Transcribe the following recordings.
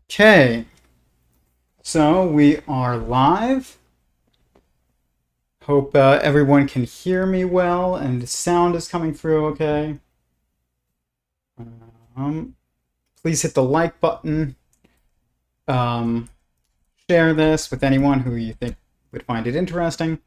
Okay, so we are live. Hope everyone can hear me well and the sound is coming through okay. Please hit the like button. Share this with anyone who you think would find it interesting.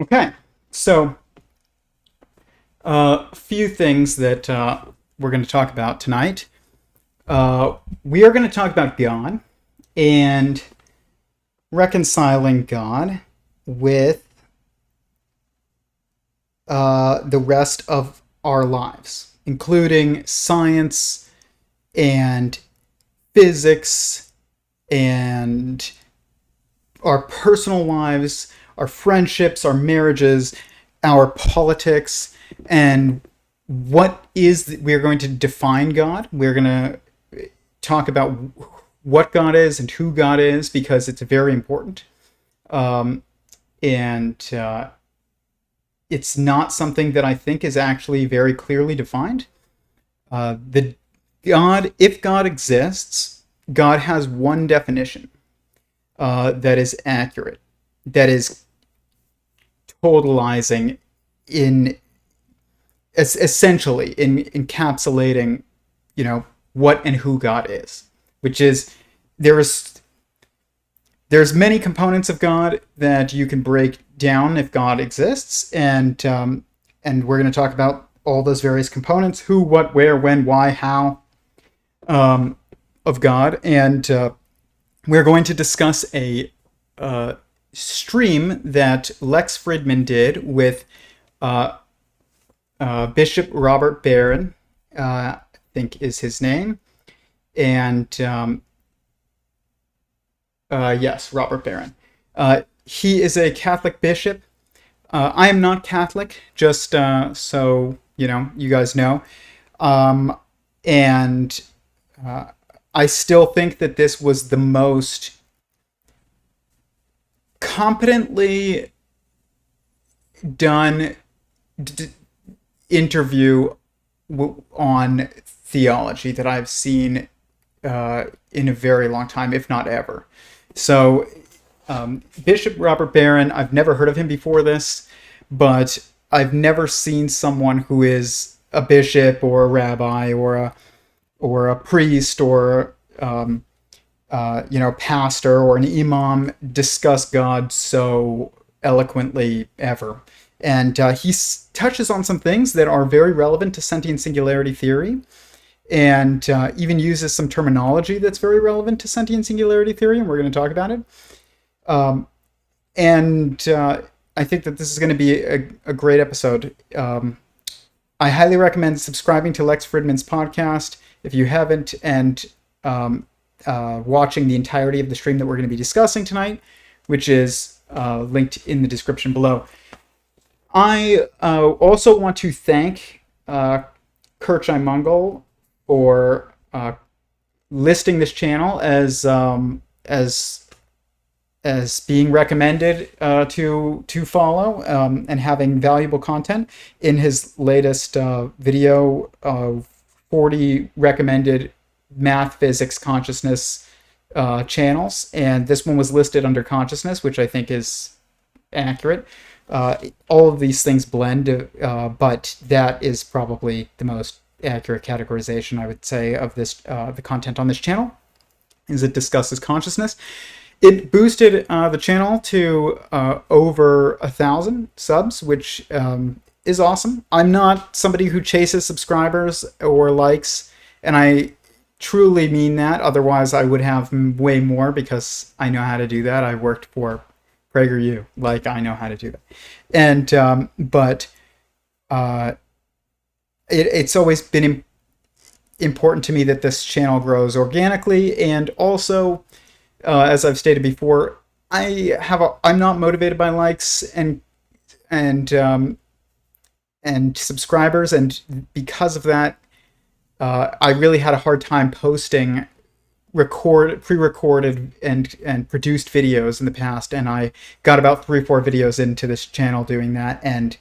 Okay, so a few things that we're going to talk about tonight. We are going to talk about God and reconciling God with the rest of our lives, including science and physics and our personal lives, our friendships, our marriages, our politics, and we're going to define God. We're going to talk about what God is and who God is because it's very important. And it's not something that I think is actually very clearly defined. If God exists, God has one definition that is accurate, that is totalizing essentially in encapsulating, what and who God is, which is there's many components of God that you can break down if God exists, and we're going to talk about all those various components: who, what, where, when, why, how, of God, and we're going to discuss a stream that Lex Fridman did with Bishop Robert Barron, I think is his name, and yes, Robert Barron. He is a Catholic bishop. I am not Catholic, just so you guys know, and I still think that this was the most competently done interview on theology that I've seen in a very long time, if not ever. So Bishop Robert Barron, I've never heard of him before this, but I've never seen someone who is a bishop or a rabbi or a priest or pastor or an imam discuss God so eloquently ever. And he touches on some things that are very relevant to sentient singularity theory, and even uses some terminology that's very relevant to sentient singularity theory, and we're going to talk about it. And I think that this is going to be a great episode. I highly recommend subscribing to Lex Fridman's podcast if you haven't, and watching the entirety of the stream that we're going to be discussing tonight, which is linked in the description below. I also want to thank Kirchai Mongol for listing this channel as being recommended to follow, and having valuable content in his latest video of 40 recommended math, physics, consciousness channels, and this one was listed under consciousness, which I think is accurate. All of these things blend, but that is probably the most accurate categorization, I would say, of this the content on this channel, is it discusses consciousness. It boosted the channel to over 1,000 subs, which is awesome. I'm not somebody who chases subscribers or likes, and I truly mean that. Otherwise, I would have way more, because I know how to do that. I worked for PragerU, I know how to do that. And but it's always been important to me that this channel grows organically, and also, as I've stated before, I'm not motivated by likes and um, and subscribers, and because of that, I really had a hard time posting pre-recorded and produced videos in the past, and I got about 3 or 4 videos into this channel doing that, and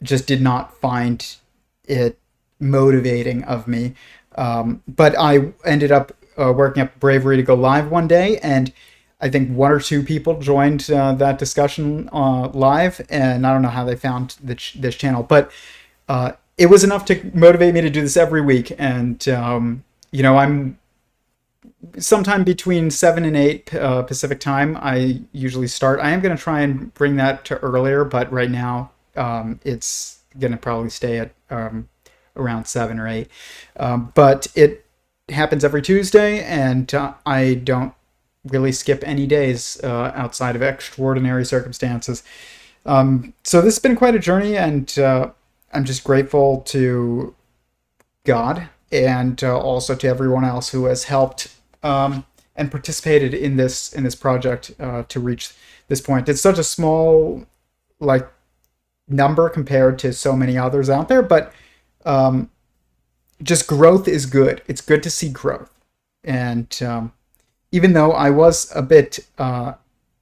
just did not find it motivating of me. But I ended up working up bravery to go live one day, and I think 1 or 2 people joined that discussion live, and I don't know how they found this channel, but it was enough to motivate me to do this every week. And I'm sometime between 7 and 8 Pacific time. I usually start. I am going to try and bring that to earlier, but right now it's going to probably stay at around 7 or 8. But it happens every Tuesday, and I don't really skip any days outside of extraordinary circumstances. So this has been quite a journey, and I'm just grateful to God and also to everyone else who has helped and participated in this project to reach this point. It's such a small number compared to so many others out there, but just growth is good. It's good to see growth. And even though I was a bit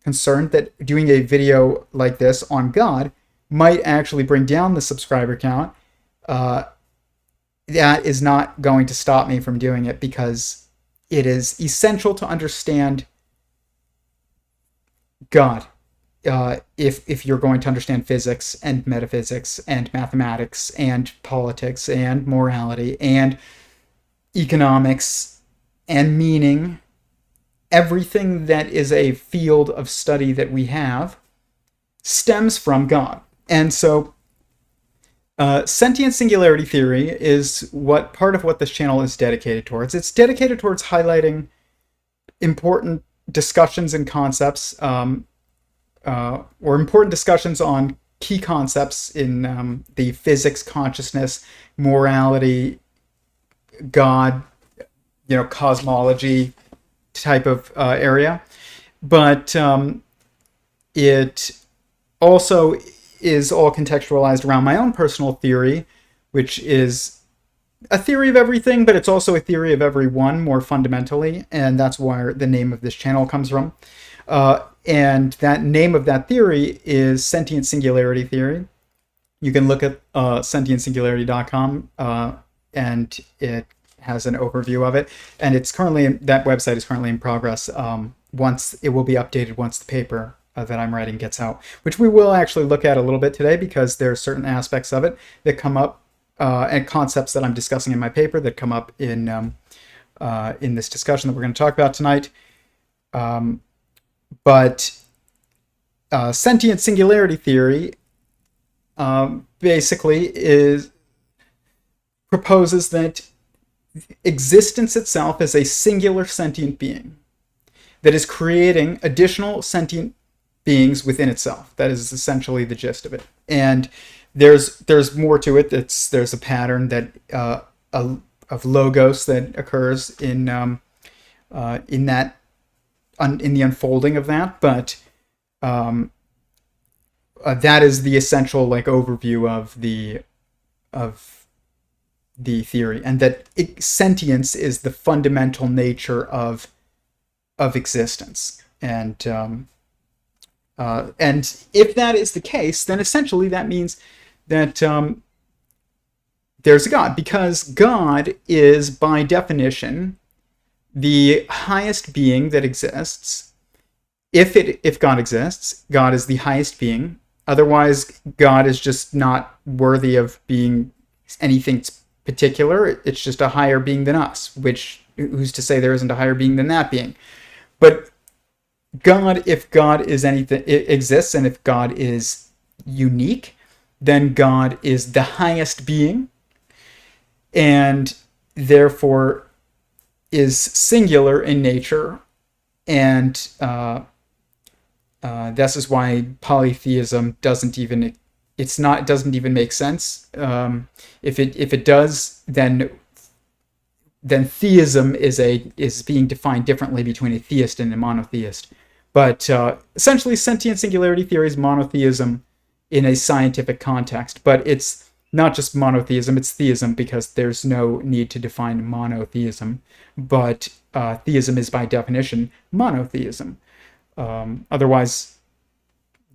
concerned that doing a video like this on God might actually bring down the subscriber count, that is not going to stop me from doing it, because it is essential to understand God. If you're going to understand physics and metaphysics and mathematics and politics and morality and economics and meaning, everything that is a field of study that we have stems from God. And so sentient singularity theory is part of what this channel is dedicated towards. It's dedicated towards highlighting important discussions and concepts, or important discussions on key concepts in the physics, consciousness, morality, God, cosmology type of area. But it also is all contextualized around my own personal theory, which is a theory of everything, but it's also a theory of Every0ne more fundamentally, and that's where the name of this channel comes from. And that name of that theory is sentient singularity theory. You can look at sentientsingularity.com, and it has an overview of it. And that website is currently in progress. Once it will be updated once the paper that I'm writing gets out, which we will actually look at a little bit today, because there are certain aspects of it that come up, and concepts that I'm discussing in my paper that come up in this discussion that we're going to talk about tonight. But sentient singularity theory basically proposes that existence itself is a singular sentient being that is creating additional sentient beings within itself. That is essentially the gist of it. And there's more to it. There's a pattern that of logos that occurs in the unfolding of that, but that is the essential overview of the theory, and that sentience is the fundamental nature of existence. And if that is the case, then essentially that means that there's a God, because God is by definition the highest being that exists. If God exists, God is the highest being. Otherwise, God is just not worthy of being anything particular. It's just a higher being than us, who's to say there isn't a higher being than that being? But God, if God is anything, exists, and if God is unique, then God is the highest being, and therefore is singular in nature. And this is why polytheism doesn't even make sense. If it does, then theism is being defined differently between a theist and a monotheist. But essentially, sentient singularity theory is monotheism in a scientific context. But it's not just monotheism, it's theism, because there's no need to define monotheism. But theism is by definition monotheism. Otherwise,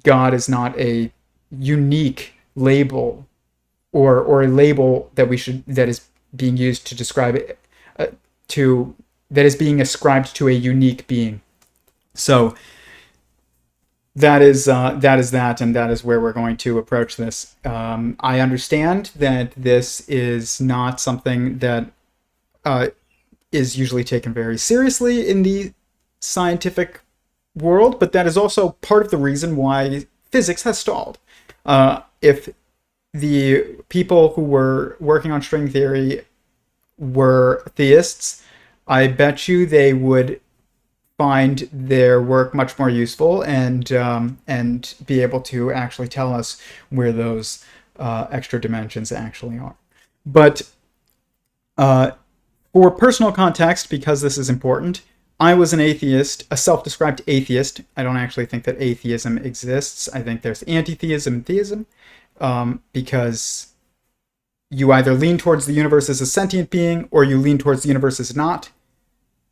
God is not a unique label or a label that is being used to describe it that is being ascribed to a unique being. So that is that, and that is where we're going to approach this. I understand that this is not something that is usually taken very seriously in the scientific world, but that is also part of the reason why physics has stalled. If the people who were working on string theory were theists, I bet you they would find their work much more useful and be able to actually tell us where those extra dimensions actually are. But for personal context, because this is important, I was an atheist, a self-described atheist. I don't actually think that atheism exists. I think there's anti-theism and theism, because you either lean towards the universe as a sentient being or you lean towards the universe as not.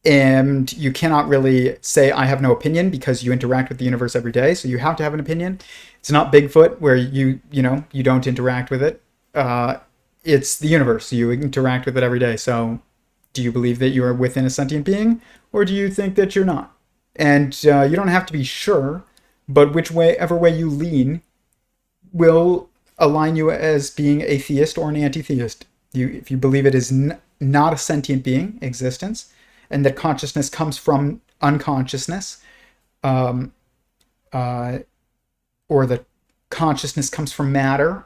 And you cannot really say, I have no opinion, because you interact with the universe every day. So you have to have an opinion. It's not Bigfoot where you don't interact with it. It's the universe. You interact with it every day. So do you believe that you are within a sentient being, or do you think that you're not? And you don't have to be sure, but whichever way you lean will align you as being a theist or an anti-theist. If you believe it is not a sentient being, existence, and that consciousness comes from unconsciousness, or that consciousness comes from matter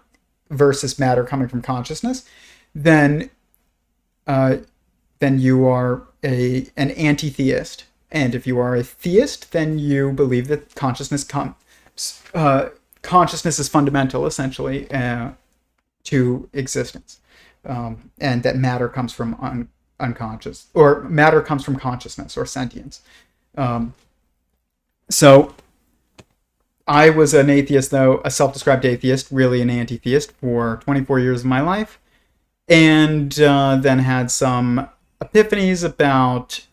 versus matter coming from consciousness, then you are an anti-theist. And if you are a theist, then you believe that consciousness is fundamental, essentially, to existence, and that matter comes from unconscious, or matter comes from consciousness or sentience. So I was an atheist, though, a self-described atheist, really an anti-theist, for 24 years of my life, and then had some epiphanies about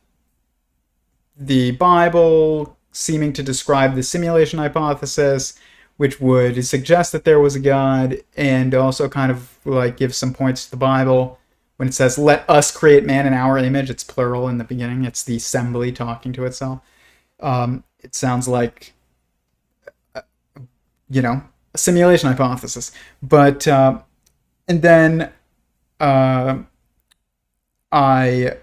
the Bible seeming to describe the simulation hypothesis, which would suggest that there was a God, and also kind of like give some points to the Bible. When it says, let us create man in our image, it's plural in the beginning. It's the assembly talking to itself. It sounds like, a simulation hypothesis. But, and then I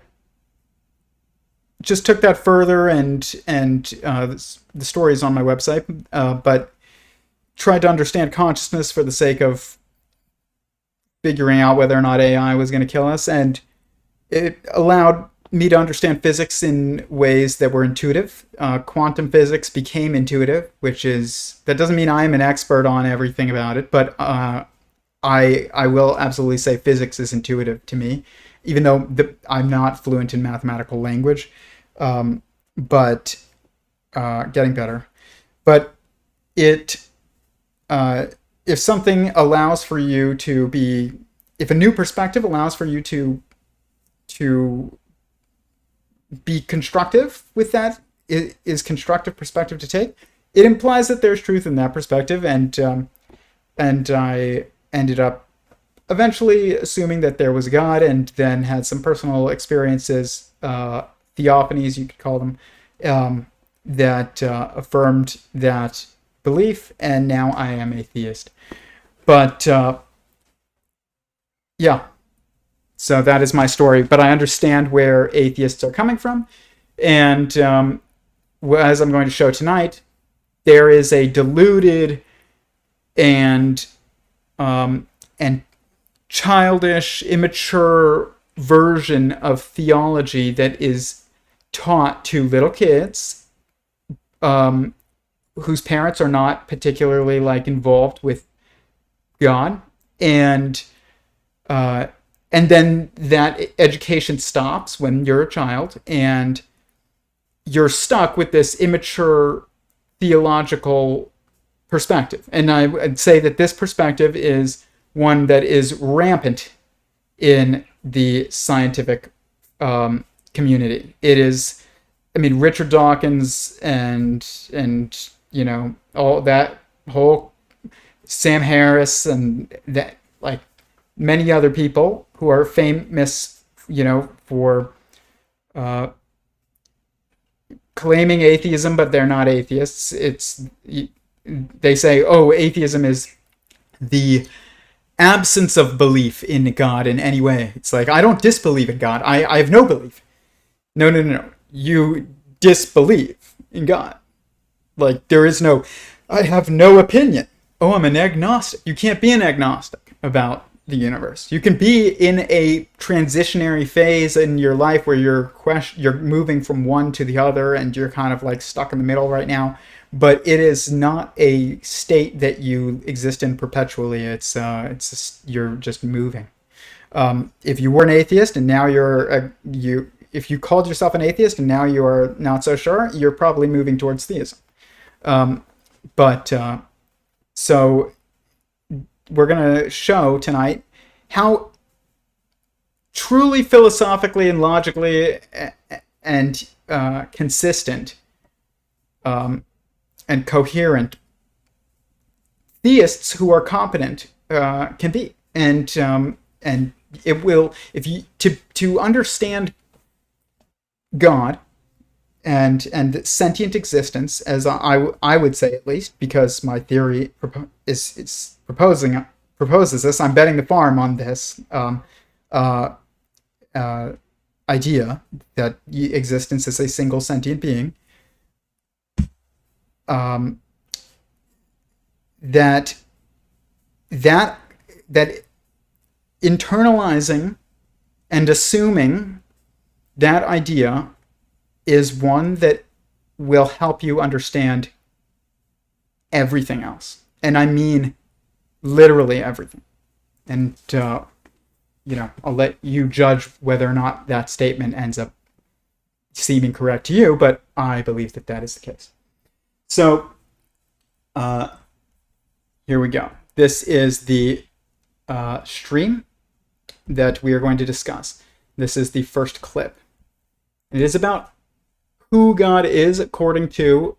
just took that further, and the story is on my website, but tried to understand consciousness for the sake of figuring out whether or not AI was going to kill us, and it allowed me to understand physics in ways that were intuitive. Quantum physics became intuitive, that doesn't mean I'm an expert on everything about it, but I will absolutely say physics is intuitive to me, even though I'm not fluent in mathematical language, but getting better. But if something allows for you to be, if a new perspective allows for you to be constructive with that, is constructive perspective to take, it implies that there's truth in that perspective, and I ended up eventually assuming that there was a God, and then had some personal experiences, theophanies you could call them, that affirmed that belief, and now I am a theist. But yeah, so that is my story. But I understand where atheists are coming from, and as I'm going to show tonight, there is a diluted and childish, immature version of theology that is taught to little kids, whose parents are not particularly involved with God, and then that education stops when you're a child, and you're stuck with this immature theological perspective. And I would say that this perspective is one that is rampant in the scientific community. It is, I mean, Richard Dawkins and all that whole Sam Harris and that, like, many other people who are famous, for claiming atheism, but they're not atheists. They say, oh, atheism is the absence of belief in God in any way. It's like, I don't disbelieve in God. I have no belief. No. You disbelieve in God. Like, there is no, I have no opinion. Oh, I'm an agnostic. You can't be an agnostic about the universe. You can be in a transitionary phase in your life where you're moving from one to the other and you're kind of like stuck in the middle right now, but it is not a state that you exist in perpetually. It's just, you're just moving. If you were an atheist and now if you called yourself an atheist and now you're not so sure, you're probably moving towards theism. So we're going to show tonight how truly philosophically and logically and consistent and coherent theists who are competent can be. And it will, if you to understand God and sentient existence, as I would say, at least, because my theory proposes this. I'm betting the farm on this idea that existence is a single sentient being. That internalizing and assuming that idea is one that will help you understand everything else. And I mean literally everything. And, I'll let you judge whether or not that statement ends up seeming correct to you, but I believe that that is the case. So, here we go. This is the stream that we are going to discuss. This is the first clip. It is about who God is according to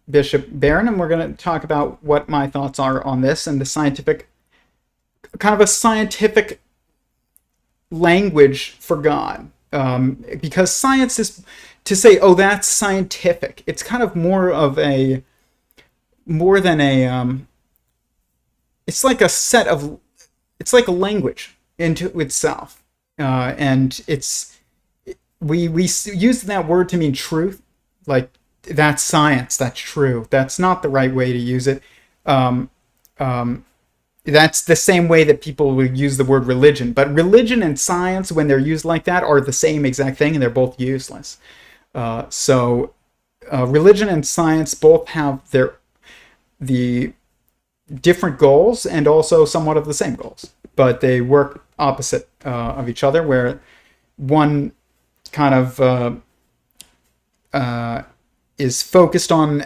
Bishop Barron, and we're going to talk about what my thoughts are on this and the scientific, kind of a scientific language for God. Because science is, to say, oh, that's scientific, it's kind of more than a, it's like a set of, it's like a language into itself. And we use that word to mean truth, like that's science, that's true. That's not the right way to use it. That's the same way that people would use the word religion. But religion and science, when they're used like that, are the same exact thing, and they're both useless. So religion and science both have the different goals and also somewhat of the same goals, but they work opposite of each other, where one kind of is focused on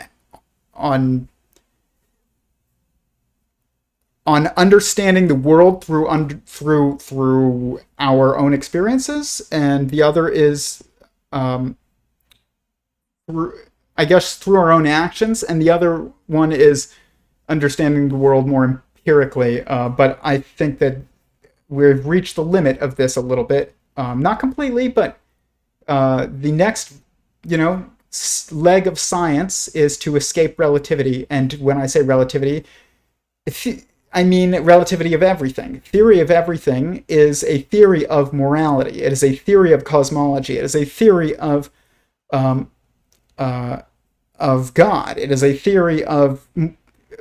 understanding the world through our own experiences, and the other is through our own actions, and the other one is understanding the world more empirically. But I think that we've reached the limit of this a little bit, not completely, but the next, leg of science is to escape relativity. And when I say relativity, I mean relativity of everything. Theory of everything is a theory of morality. It is a theory of cosmology. It is a theory of God. It is a theory of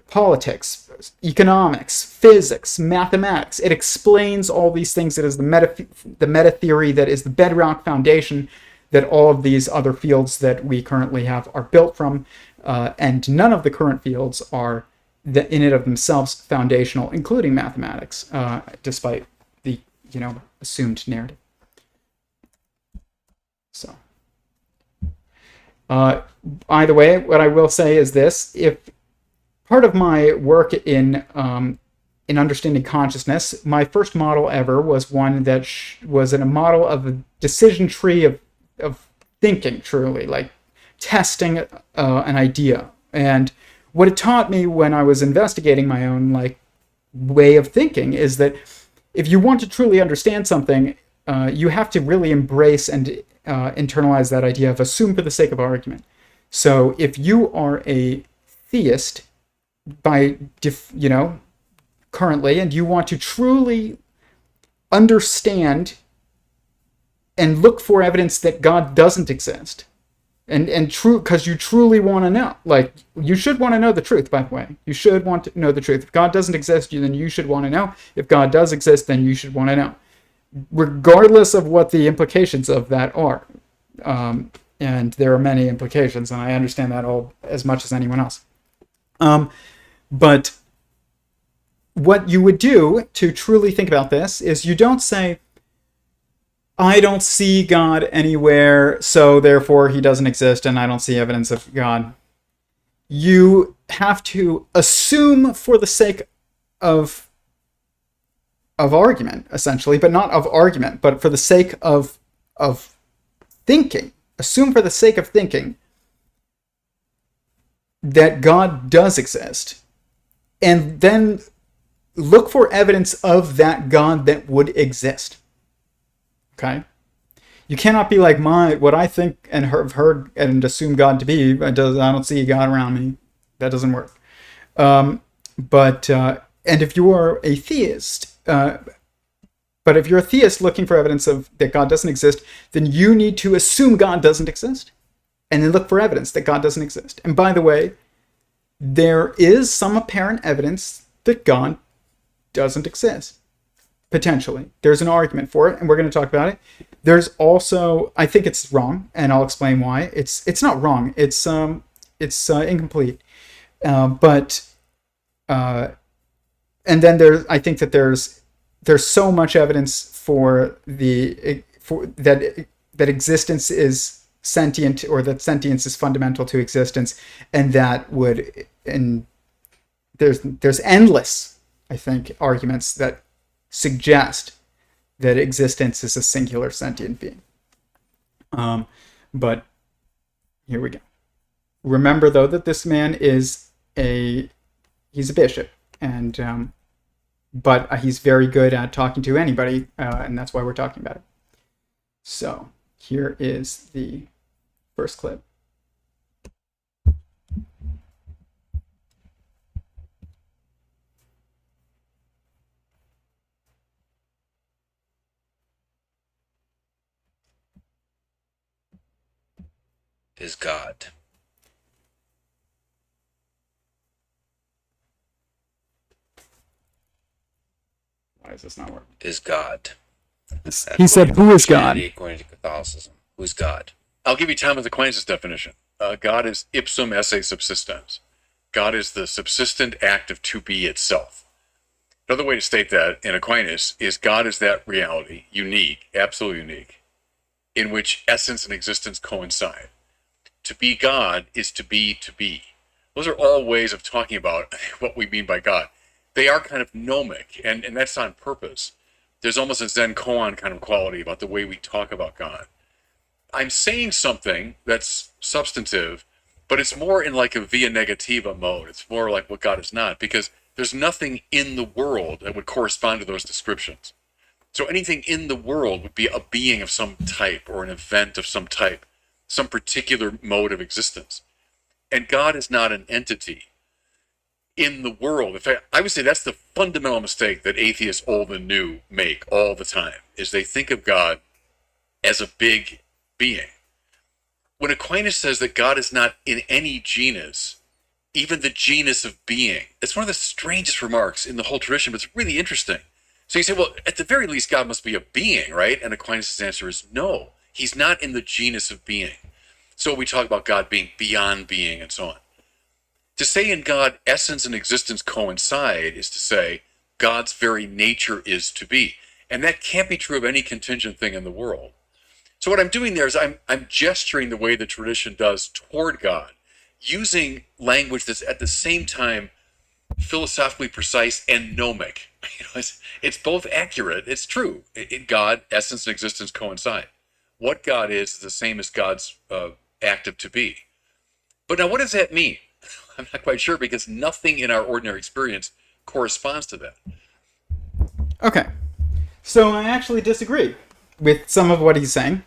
politics, economics, physics, mathematics. It explains all these things. It is the meta theory that is the bedrock foundation that all of these other fields that we currently have are built from, and none of the current fields are in and of themselves foundational, including mathematics, despite the assumed narrative. So Uh, Either way, what I will say is this: if part of my work in understanding consciousness, my first model ever was one that was in a model of a decision tree of thinking, truly, like testing an idea. And what it taught me when I was investigating my own like way of thinking is that if you want to truly understand something, you have to really embrace and internalize that idea of assume for the sake of argument. So if you are a theist currently, and you want to truly understand and look for evidence that God doesn't exist, and true, because you truly want to know, like, you should want to know the truth, by the way. You should want to know the truth. If God doesn't exist, then you should want to know. If God does exist, then you should want to know, regardless of what the implications of that are. And there are many implications, and I understand that all as much as anyone else. But what you would do to truly think about this is you don't say, I don't see God anywhere, so therefore he doesn't exist, and I don't see evidence of God. You have to assume for the sake of argument, essentially, but not of argument, but for the sake of thinking. Assume for the sake of thinking that God does exist, and then look for evidence of that God that would exist. Okay? You cannot be like what I think and have heard and assume God to be. I don't see God around me. That doesn't work. And if you are a theist, but if you're a theist looking for evidence of that God doesn't exist, then you need to assume God doesn't exist, and then look for evidence that God doesn't exist. And by the way, there is some apparent evidence that God doesn't exist. Potentially. There's an argument for it, and we're going to talk about it. There's also, I think it's wrong, and I'll explain why. It's not wrong. It's incomplete. And then I think that there's so much evidence for that existence is sentient, or that sentience is fundamental to existence, and there's endless, I think, arguments that suggest that existence is a singular sentient being. But here we go. Remember, though, that this man he's a bishop, and but he's very good at talking to anybody, and that's why we're talking about it. So here is the first clip. Is God. Why does this not work? Is God. He said, who is God? According to Catholicism. Who is God? I'll give you Thomas Aquinas' definition. God is ipsum esse subsistens. God is the subsistent act of to be itself. Another way to state that in Aquinas is God is that reality, unique, absolutely unique, in which essence and existence coincide. To be God is to be to be. Those are all ways of talking about what we mean by God. They are kind of gnomic, and that's on purpose. There's almost a Zen koan kind of quality about the way we talk about God. I'm saying something that's substantive, but it's more in like a via negativa mode. It's more like what God is not, because there's nothing in the world that would correspond to those descriptions. So anything in the world would be a being of some type, or an event of some type, some particular mode of existence. And God is not an entity in the world. In fact, I would say that's the fundamental mistake that atheists, old and new, make all the time, is they think of God as a big being. When Aquinas says that God is not in any genus, even the genus of being, it's one of the strangest remarks in the whole tradition, but it's really interesting. So you say, well, at the very least, God must be a being, right? And Aquinas' answer is no. He's not in the genus of being. So we talk about God being beyond being and so on. To say in God essence and existence coincide is to say God's very nature is to be. And that can't be true of any contingent thing in the world. So So what I'm doing there is I'm gesturing the way the tradition does toward God, using language that's at the same time philosophically precise and gnomic. It's both accurate. It's true. God, essence, and existence coincide. What God is the same as God's active to be. But now, what does that mean? I'm not quite sure, because nothing in our ordinary experience corresponds to that. Okay. So I actually disagree with some of what he's saying.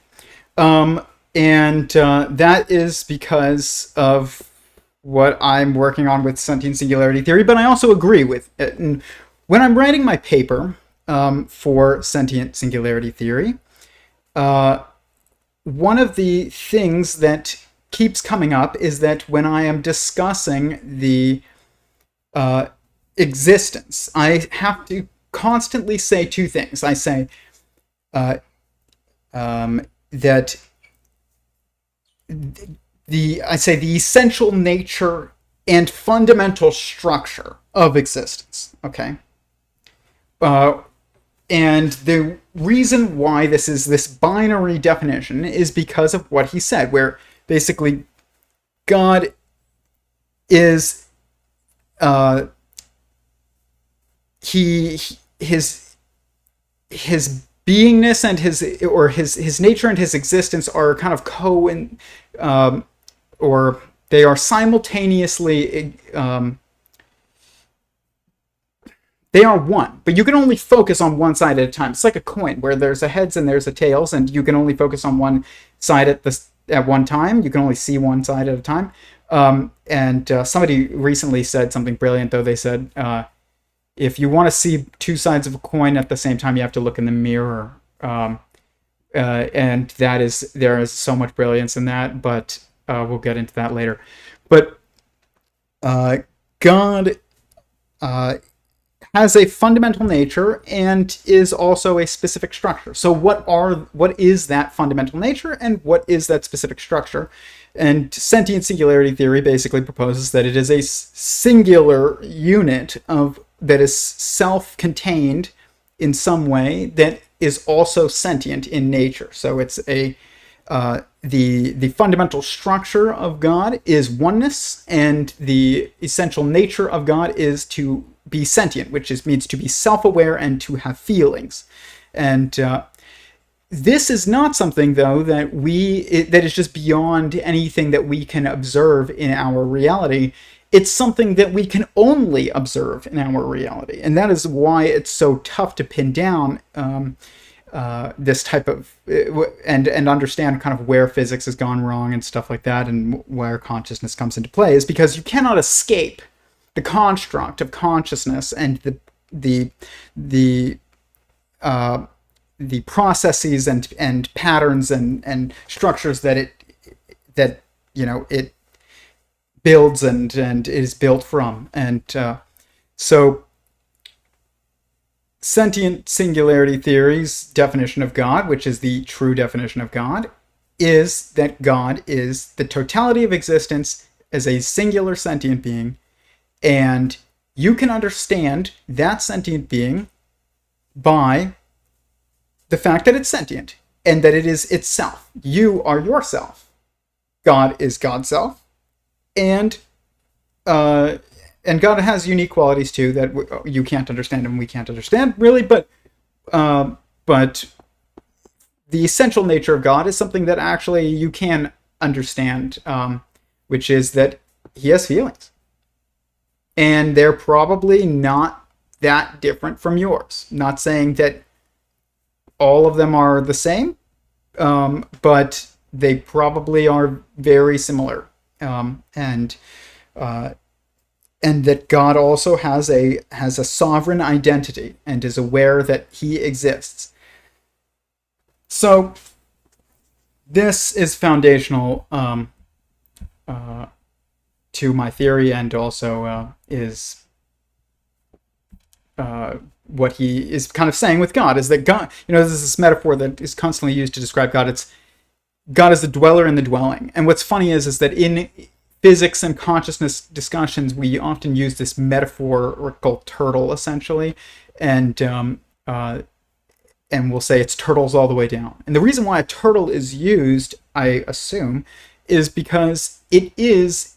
And that is because of what I'm working on with sentient singularity theory, but I also agree with it. And when I'm writing my paper for sentient singularity theory, one of the things that keeps coming up is that when I am discussing the existence, I have to constantly say two things. I say that the essential nature and fundamental structure of existence. Okay. And the reason why this is this binary definition is because of what he said, where basically God is his beingness and his nature and his existence are kind of or they are simultaneously they are one, but you can only focus on one side at a time. It's like a coin where there's a heads and there's a tails, and you can only focus on one side at one time. You can only see one side at a time. And somebody recently said something brilliant, though. They said, if you want to see two sides of a coin at the same time, you have to look in the mirror. And there is so much brilliance in that, but we'll get into that later. But God has a fundamental nature and is also a specific structure. So what is that fundamental nature and what is that specific structure? And sentient singularity theory basically proposes that it is a singular unit that is self-contained in some way that is also sentient in nature. So it's the fundamental structure of God is oneness, and the essential nature of God is to be sentient, which means to be self-aware and to have feelings. And this is not something, though, that is just beyond anything that we can observe in our reality. It's something that we can only observe in our reality, and that is why it's so tough to pin down this type of and understand kind of where physics has gone wrong and stuff like that, and where consciousness comes into play, is because you cannot escape the construct of consciousness and the processes and patterns and structures that it builds and is built from. And so sentient singularity theory's definition of God, which is the true definition of God, is that God is the totality of existence as a singular sentient being, and you can understand that sentient being by the fact that it's sentient and that it is itself. You are yourself. God is God's self, and God has unique qualities too that you can't understand and we can't understand really. But the essential nature of God is something that actually you can understand, which is that He has feelings. And they're probably not that different from yours. Not saying that all of them are the same, but they probably are very similar. And that God also has a sovereign identity and is aware that He exists. So this is foundational to my theory, and also is what he is kind of saying with God, is that God, there's this metaphor that is constantly used to describe God. It's God is the dweller in the dwelling. And what's funny is that in physics and consciousness discussions, we often use this metaphorical turtle, essentially, and and we'll say it's turtles all the way down. And the reason why a turtle is used, I assume, is because it is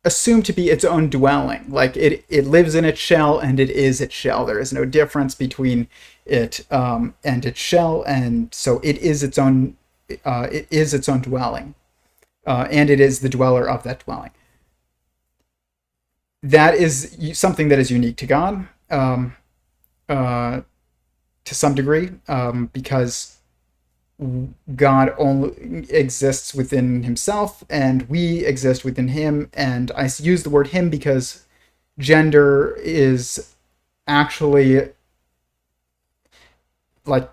assumed to be its own dwelling. Like it lives in its shell and it is its shell. There is no difference between it and its shell, and so it is its own. It is its own dwelling, and it is the dweller of that dwelling. That is something that is unique to God, to some degree, because God only exists within himself and we exist within him. And I use the word him because gender is actually like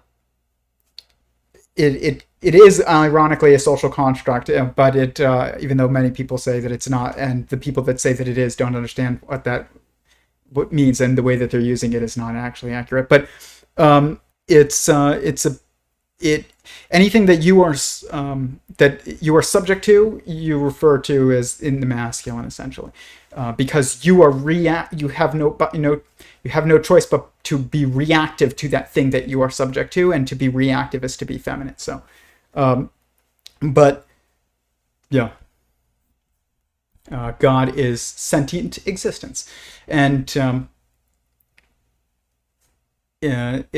it is ironically a social construct, but it even though many people say that it's not, and the people that say that it is don't understand what means, and the way that they're using it is not actually accurate. But it's a it anything that you are subject to, you refer to as in the masculine, essentially, because you are you have no choice but to be reactive to that thing that you are subject to, and to be reactive is to be feminine. So, but yeah, God is sentient existence, and it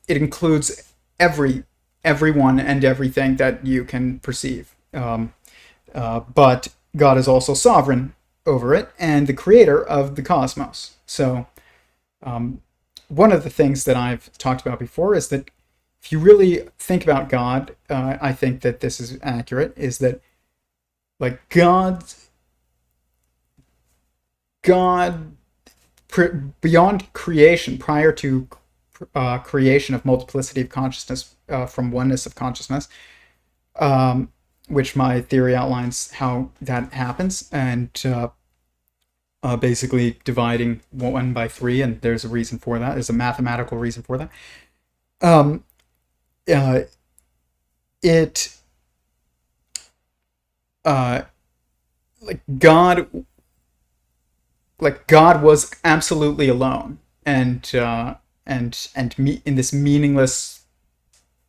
includes everyone and everything that you can perceive. But God is also sovereign over it and the creator of the cosmos. So one of the things that I've talked about before is that if you really think about God, I think that this is accurate, is that like God beyond creation, prior to creation of multiplicity of consciousness from oneness of consciousness, which my theory outlines how that happens, and basically dividing 1 by 3, and there's a reason for that. There's a mathematical reason for that. It like God was absolutely alone, and in this meaningless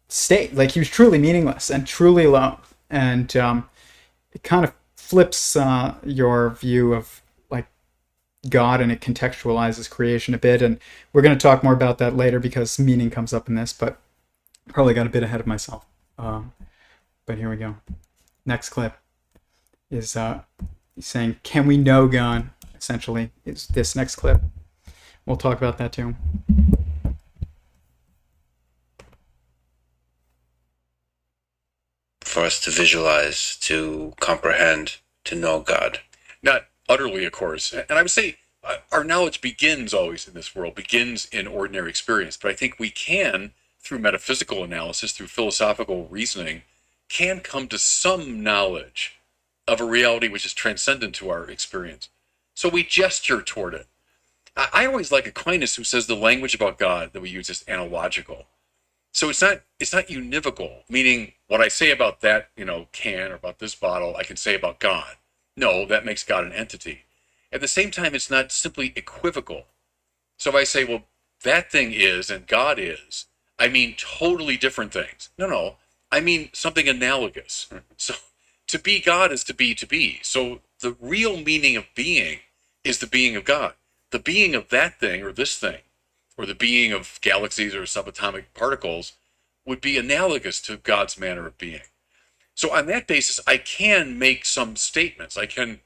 state. Like he was truly meaningless and truly alone, and it kind of flips your view of like God, and it contextualizes creation a bit. And we're going to talk more about that later because meaning comes up in this, but probably got a bit ahead of myself. But here we go. Next clip is saying, "Can we know God?" Essentially, is this next clip. We'll talk about that too. For us to visualize, to comprehend, to know God. Not utterly, of course. And I would say our knowledge begins always in this world, begins in ordinary experience. But I think we can, through metaphysical analysis, through philosophical reasoning, can come to some knowledge of a reality which is transcendent to our experience. So we gesture toward it. I always like Aquinas, who says the language about God that we use is analogical. So it's not univocal, meaning what I say about that, can, or about this bottle, I can say about God. No, that makes God an entity. At the same time, it's not simply equivocal. So if I say, well, that thing is and God is, I mean totally different things. No, I mean something analogous. So to be God is to be. So the real meaning of being is the being of God. The being of that thing or this thing, or the being of galaxies or subatomic particles, would be analogous to God's manner of being. So on that basis, I can make some statements. I can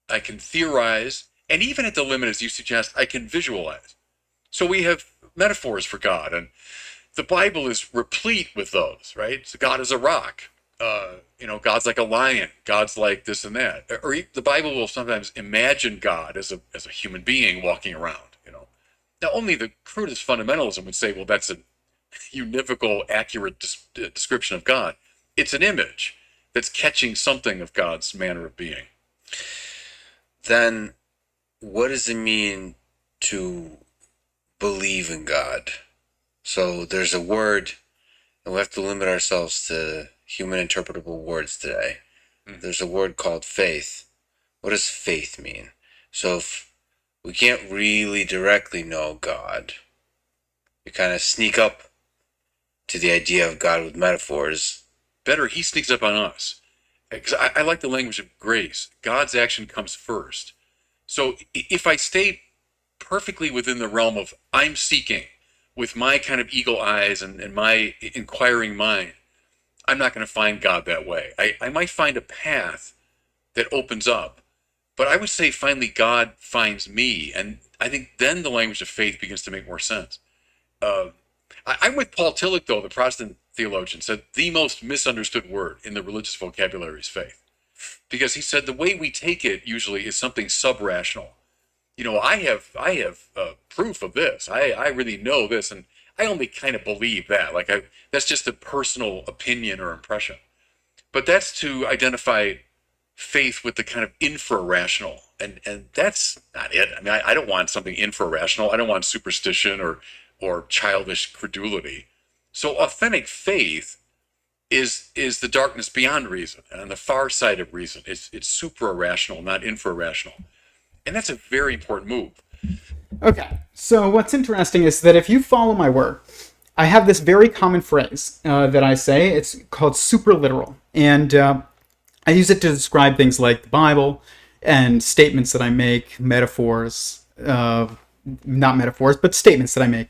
theorize, and even at the limit, as you suggest, I can visualize. So we have metaphors for God, and the Bible is replete with those, right? So God is a rock. God's like a lion. God's like this and that. Or the Bible will sometimes imagine God as a human being walking around. Now, only the crudest fundamentalism would say, well, that's a univocal, accurate description of God. It's an image that's catching something of God's manner of being. Then what does it mean to believe in God? So there's a word, and we have to limit ourselves to human interpretable words today. Mm-hmm. There's a word called faith. What does faith mean? So if we can't really directly know God, You kind of sneak up to the idea of God with metaphors. Better, he sneaks up on us. Because I like the language of grace. God's action comes first. So if I stay perfectly within the realm of I'm seeking with my kind of eagle eyes and my inquiring mind, I'm not going to find God that way. I might find a path that opens up, but I would say finally God finds me. And I think then the language of faith begins to make more sense. I'm with Paul Tillich, though, the Protestant theologian, said the most misunderstood word in the religious vocabulary is faith. Because he said the way we take it usually is something sub-rational. I have proof of this. I really know this, and I only kind of believe that. That's just a personal opinion or impression. But that's to identify faith with the kind of infra-rational, and that's not it. I mean, I don't want something infra-rational. I don't want superstition or childish credulity. So authentic faith is the darkness beyond reason and on the far side of reason. It's supra-rational, not infra-rational. And that's a very important move. Okay, so what's interesting is that if you follow my work, I have this very common phrase that I say. It's called superliteral. And I use it to describe things like the Bible and statements that I make, metaphors, not metaphors, but statements that I make.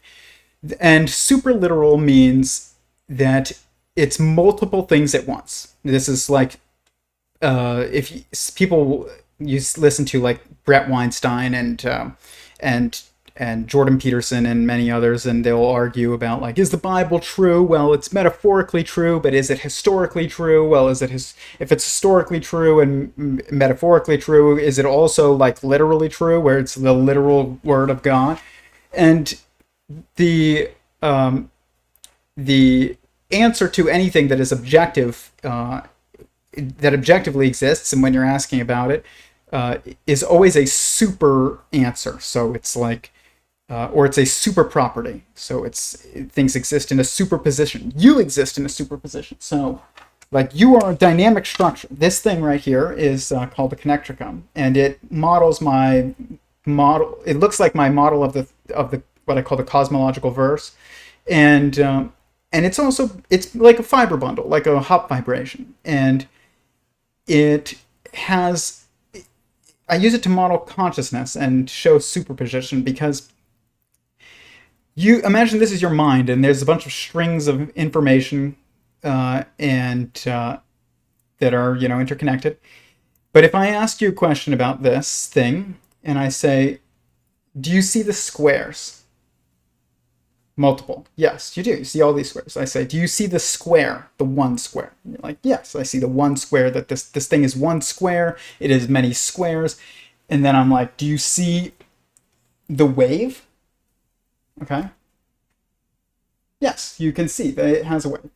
And superliteral means that it's multiple things at once. This is like people you listen to like Brett Weinstein and Jordan Peterson and many others, and they'll argue about like, is the Bible true? Well, it's metaphorically true, but is it historically true? Well, if it's historically true and metaphorically true, is it also like literally true, where it's the literal word of God? And the answer to anything that is objective, that objectively exists, and when you're asking about it, is always a super answer. So it's like, or it's a super property. So things exist in a superposition. You exist in a superposition. So like you are a dynamic structure. This thing right here is called the connectricum, and it models my model. It looks like my model of the what I call the cosmological verse, and it's like a fiber bundle, like a hop vibration, and it has. I use it to model consciousness and show superposition, because you imagine this is your mind, and there's a bunch of strings of information and that are interconnected. But if I ask you a question about this thing, and I say, do you see the squares? Multiple. Yes, you do. You see all these squares. I say, do you see the square, the one square? And you're like, yes, I see the one square, that this thing is one square. It is many squares. And then I'm like, do you see the wave? Okay. Yes, you can see that it has a wave.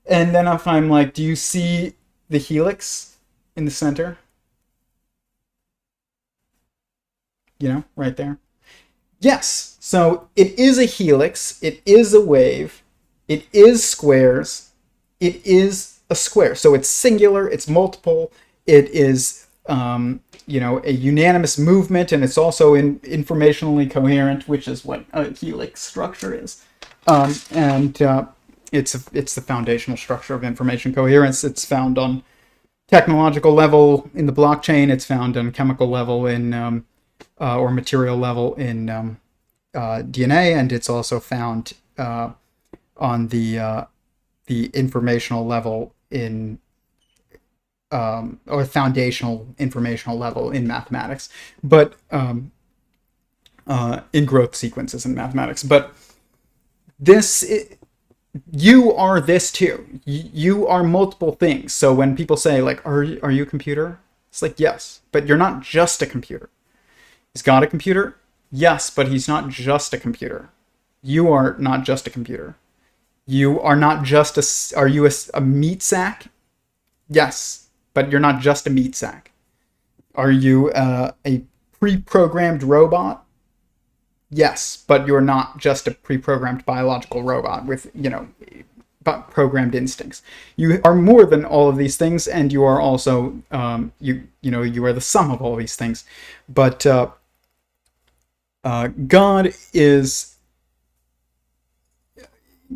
And then if I'm like, do you see the helix in the center? Right there. Yes, so it is a helix, it is a wave, it is squares, it is a square. So it's singular, it's multiple, it is a unanimous movement, and it's also informationally coherent, which is what a helix structure is. And it's the foundational structure of information coherence. It's found on technological level in the blockchain, it's found on chemical level in or material level in DNA, and it's also found on the informational level in or foundational informational level in mathematics, but in growth sequences in mathematics. But you are this too. You are multiple things. So when people say like, are you a computer? It's like, yes, but you're not just a computer. Is God a computer? Yes, but he's not just a computer. You are not just a computer. You are not just are you a meat sack? Yes, but you're not just a meat sack. Are you a pre-programmed robot? Yes, but you're not just a pre-programmed biological robot with, programmed instincts. You are more than all of these things, and you are also, you are the sum of all these things. But God is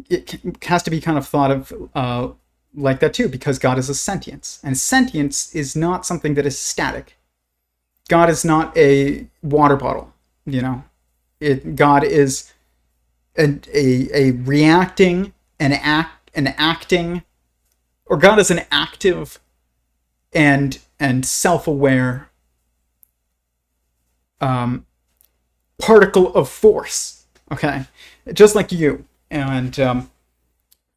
it has to be kind of thought of like that too, because God is a sentience, and sentience is not something that is static. God is not a water bottle, you know. God is a reacting, an acting, or God is an active and self-aware particle of force. Okay, just like you. And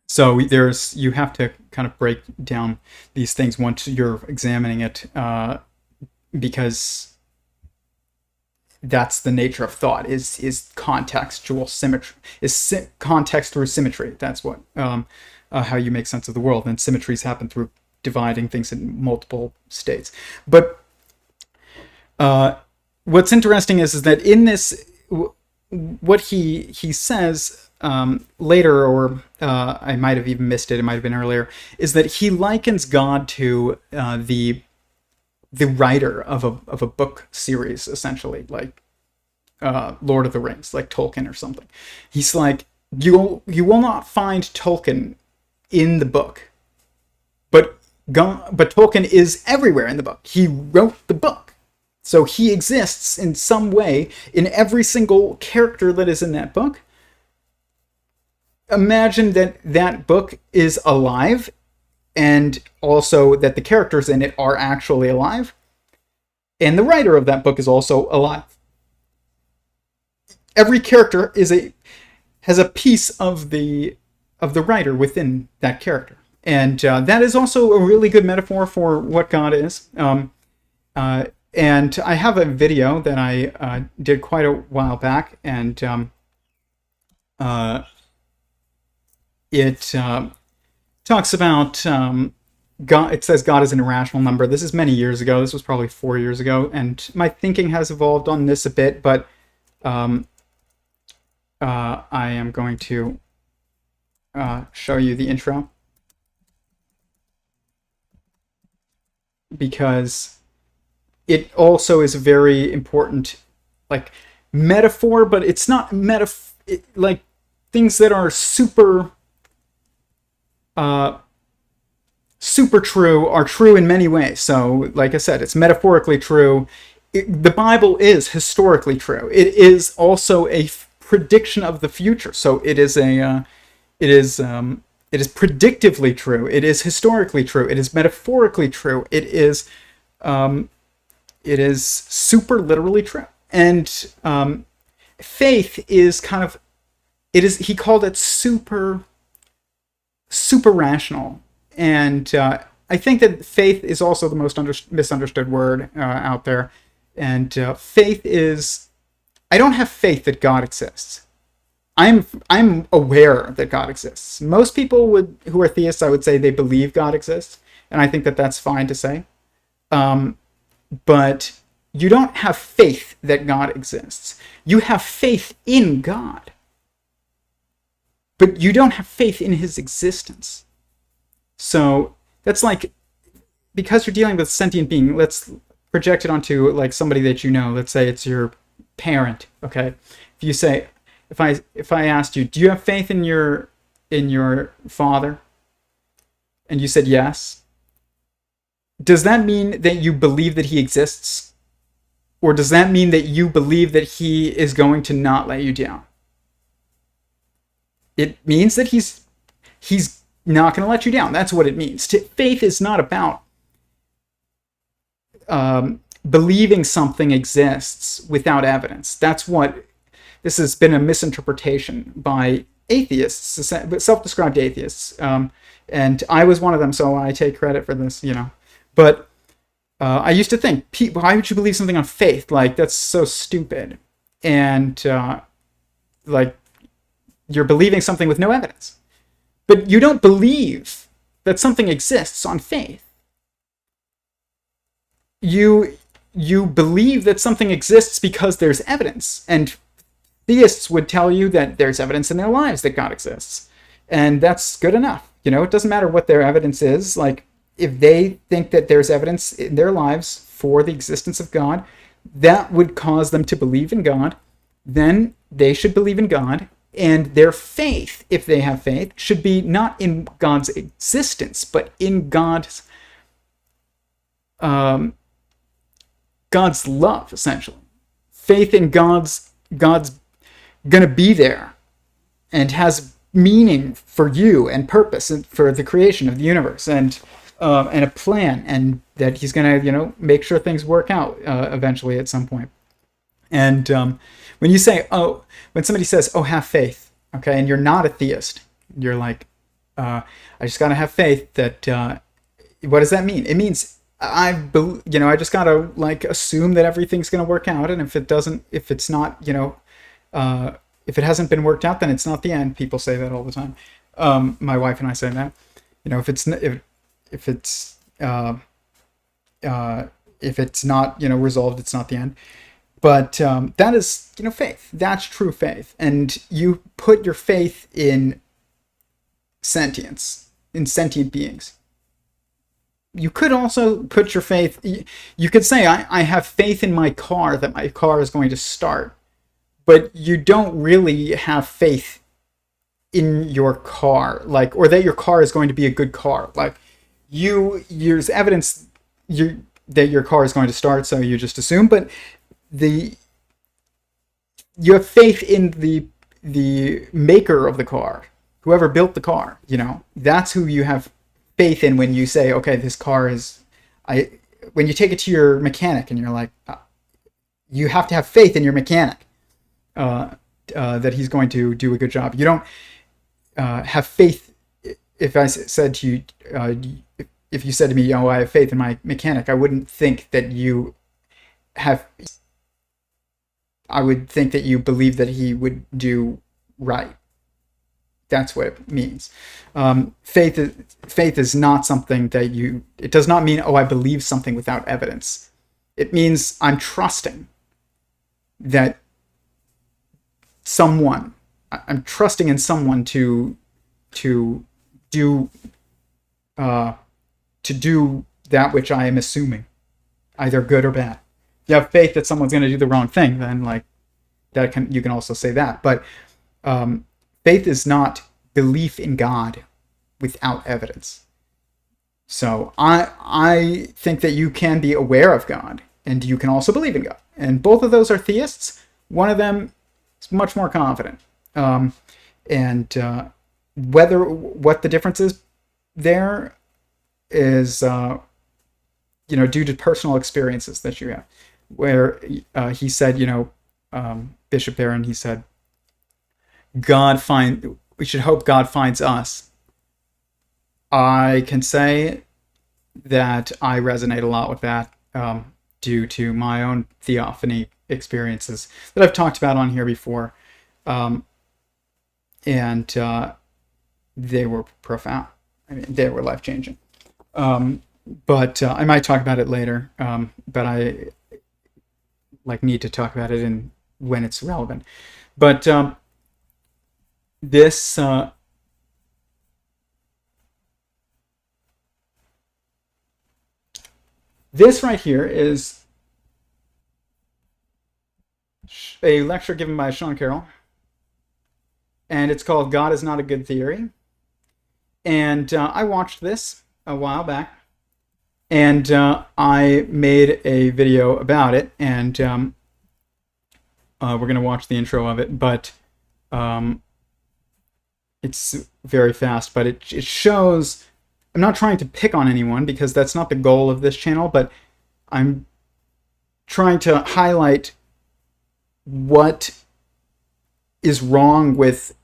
so you have to kind of break down these things once you're examining it, because that's the nature of thought, is contextual symmetry, is context through symmetry. That's what how you make sense of the world. And symmetries happen through dividing things in multiple states. But what's interesting is that in this, what he says later, or I might have even missed it might have been earlier, is that he likens God to the writer of a book series, essentially, like Lord of the Rings, like Tolkien or something. He's like, you will not find Tolkien in the book, but Tolkien is everywhere in the book. He wrote the book, so he exists in some way in every single character that is in that book. Imagine that book is alive, and also that the characters in it are actually alive, and the writer of that book is also alive. Every character has a piece of the writer within that character, and that is also a really good metaphor for what God is. And I have a video that I did quite a while back, and it talks about God. It says God is an irrational number. This is many years ago. This was probably 4 years ago, and my thinking has evolved on this a bit, but I am going to show you the intro, because it also is a very important, like, metaphor, but it's not like things that are super true are true in many ways. So, like I said, it's metaphorically true. The Bible is historically true. It is also a prediction of the future. So it is predictively true. It is historically true. It is metaphorically true. It is super literally true. And faith is kind of, he called it super rational. And I think that faith is also the most misunderstood word out there. And faith is, I don't have faith that God exists. I'm aware that God exists. Most people who are theists, I would say they believe God exists, and I think that that's fine to say. But you don't have faith that God exists. You have faith in God, but you don't have faith in his existence. So that's like, because you're dealing with a sentient being, let's project it onto like somebody that you know. Let's say it's your parent. Okay, if you say, if I asked you, do you have faith in your father, and you said yes, does that mean that you believe that he exists, or does that mean that you believe that he is going to not let you down? It means that he's not going to let you down. That's what it means. Faith is not about believing something exists without evidence. That's what this has been, a misinterpretation by atheists, self-described atheists, and I was one of them, so I take credit for this, you know. But I used to think, why would you believe something on faith? Like, that's so stupid. And like, you're believing something with no evidence. But you don't believe that something exists on faith. You believe that something exists because there's evidence. And theists would tell you that there's evidence in their lives that God exists. And that's good enough. You know, it doesn't matter what their evidence is. Like, if they think that there's evidence in their lives for the existence of God, that would cause them to believe in God. Then they should believe in God, And their faith, if they have faith, should be not in God's existence, but in God's God's love, essentially. Faith in God's gonna be there and has meaning for you and purpose and for the creation of the universe and a plan, and that he's gonna make sure things work out eventually at some point. And when you say, when somebody says, "Oh, have faith," okay, and you're not a theist, you're like, "I just gotta have faith that." What does that mean? It means I just gotta assume that everything's gonna work out, and if it doesn't, if it's not, if it hasn't been worked out, then it's not the end. People say that all the time. My wife and I say that. If it's not resolved, it's not the end. But that is faith. That's true faith, and you put your faith in sentience, in sentient beings. You could also put your faith. You could say, I have faith in my car that my car is going to start, but you don't really have faith in your car, or that your car is going to be a good car. There's evidence that your car is going to start, so you just assume, but you have faith in the maker of the car, whoever built the car. That's who you have faith in when you say, okay, this car is. When you take it to your mechanic and you're like, you have to have faith in your mechanic that he's going to do a good job. You don't have faith. If I said to you, if you said to me, I have faith in my mechanic, I wouldn't think that you have. I would think that you believe that he would do right. That's what it means. Faith is not something that it does not mean, I believe something without evidence. It means I'm trusting that I'm trusting in someone to do that which I am assuming, either good or bad. You have faith that someone's going to do the wrong thing, then you can also say that. But faith is not belief in God without evidence. So I think that you can be aware of God, and you can also believe in God. And both of those are theists. One of them is much more confident. What the difference is there is due to personal experiences that you have. Where he said, Bishop Barron, he said, we should hope God finds us. I can say that I resonate a lot with that due to my own theophany experiences that I've talked about on here before. And they were profound. I mean, they were life-changing. But I might talk about it later. But I need to talk about it when it's relevant. But this right here is a lecture given by Sean Carroll, and it's called "God is Not a Good Theory." And I watched this a while back, and I made a video about it, and we're going to watch the intro of it, but it's very fast, but it shows. I'm not trying to pick on anyone because that's not the goal of this channel, but I'm trying to highlight what is wrong with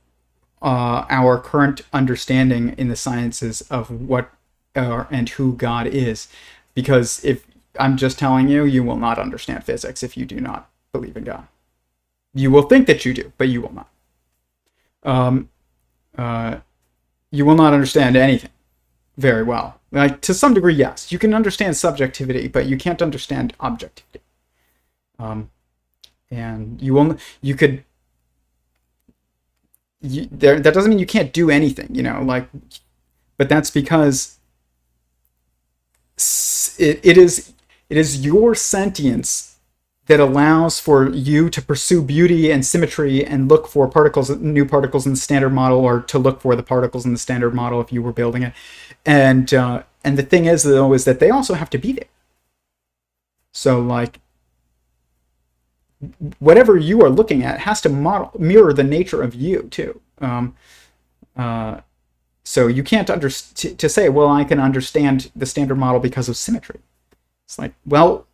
our current understanding in the sciences of what and who God is. Because if I'm just telling you, you will not understand physics if you do not believe in God. You will think that you do, but you will not. You will not understand anything very well. To some degree, yes. You can understand subjectivity, but you can't understand objectivity. And that doesn't mean you can't do anything, but that's because it is your sentience that allows for you to pursue beauty and symmetry and look for new particles in the standard model, or to look for the particles in the standard model if you were building it. And the thing is, though, is that they also have to be there. So, like, whatever you are looking at has to mirror the nature of you, too. So you can't to say, well, I can understand the standard model because of symmetry. It's like, well,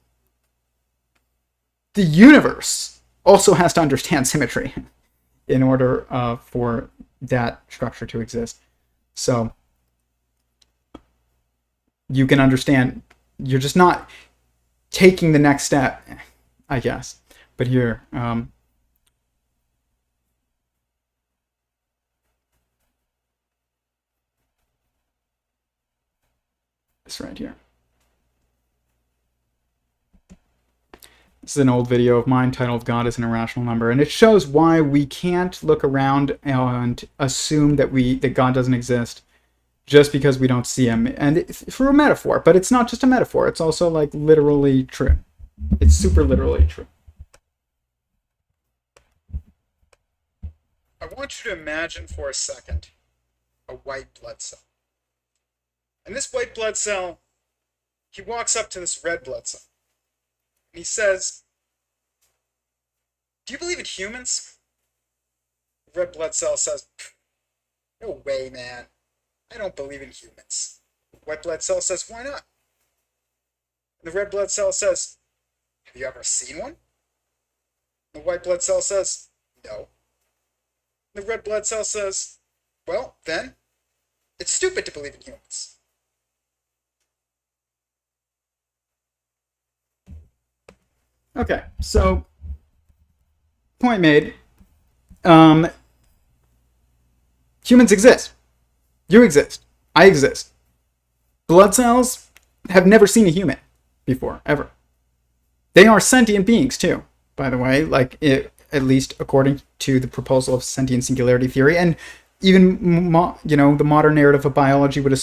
the universe also has to understand symmetry in order for that structure to exist. So you can understand, you're just not taking the next step, I guess. But here, this right here. This is an old video of mine titled "God is an Irrational Number," and it shows why we can't look around and assume that God doesn't exist just because we don't see him. And it's through a metaphor, but it's not just a metaphor. It's also like literally true. It's super literally true. I want you to imagine for a second a white blood cell. And this white blood cell, he walks up to this red blood cell. And he says, "Do you believe in humans?" The red blood cell says, "No way, man. I don't believe in humans." The white blood cell says, "Why not?" And the red blood cell says, "Have you ever seen one?" The white blood cell says, "No." The red blood cell says, "Well, then, it's stupid to believe in humans." Okay, so point made. Humans exist. You exist. I exist. Blood cells have never seen a human before, ever. They are sentient beings too, by the way, at least according to the proposal of sentient singularity theory, and even the modern narrative of biology would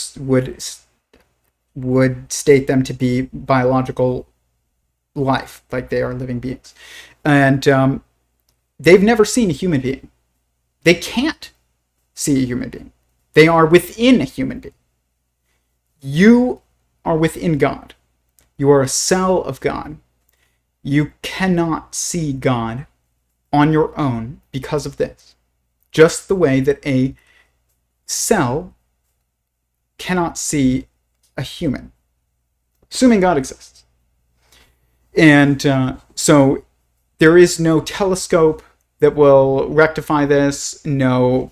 state them to be biological life, like they are living beings. And they've never seen a human being. They can't see a human being. They are within a human being. You are within God. You are a cell of God. You cannot see God on your own because of this. Just the way that a cell cannot see a human, assuming God exists. And so there is no telescope that will rectify this, no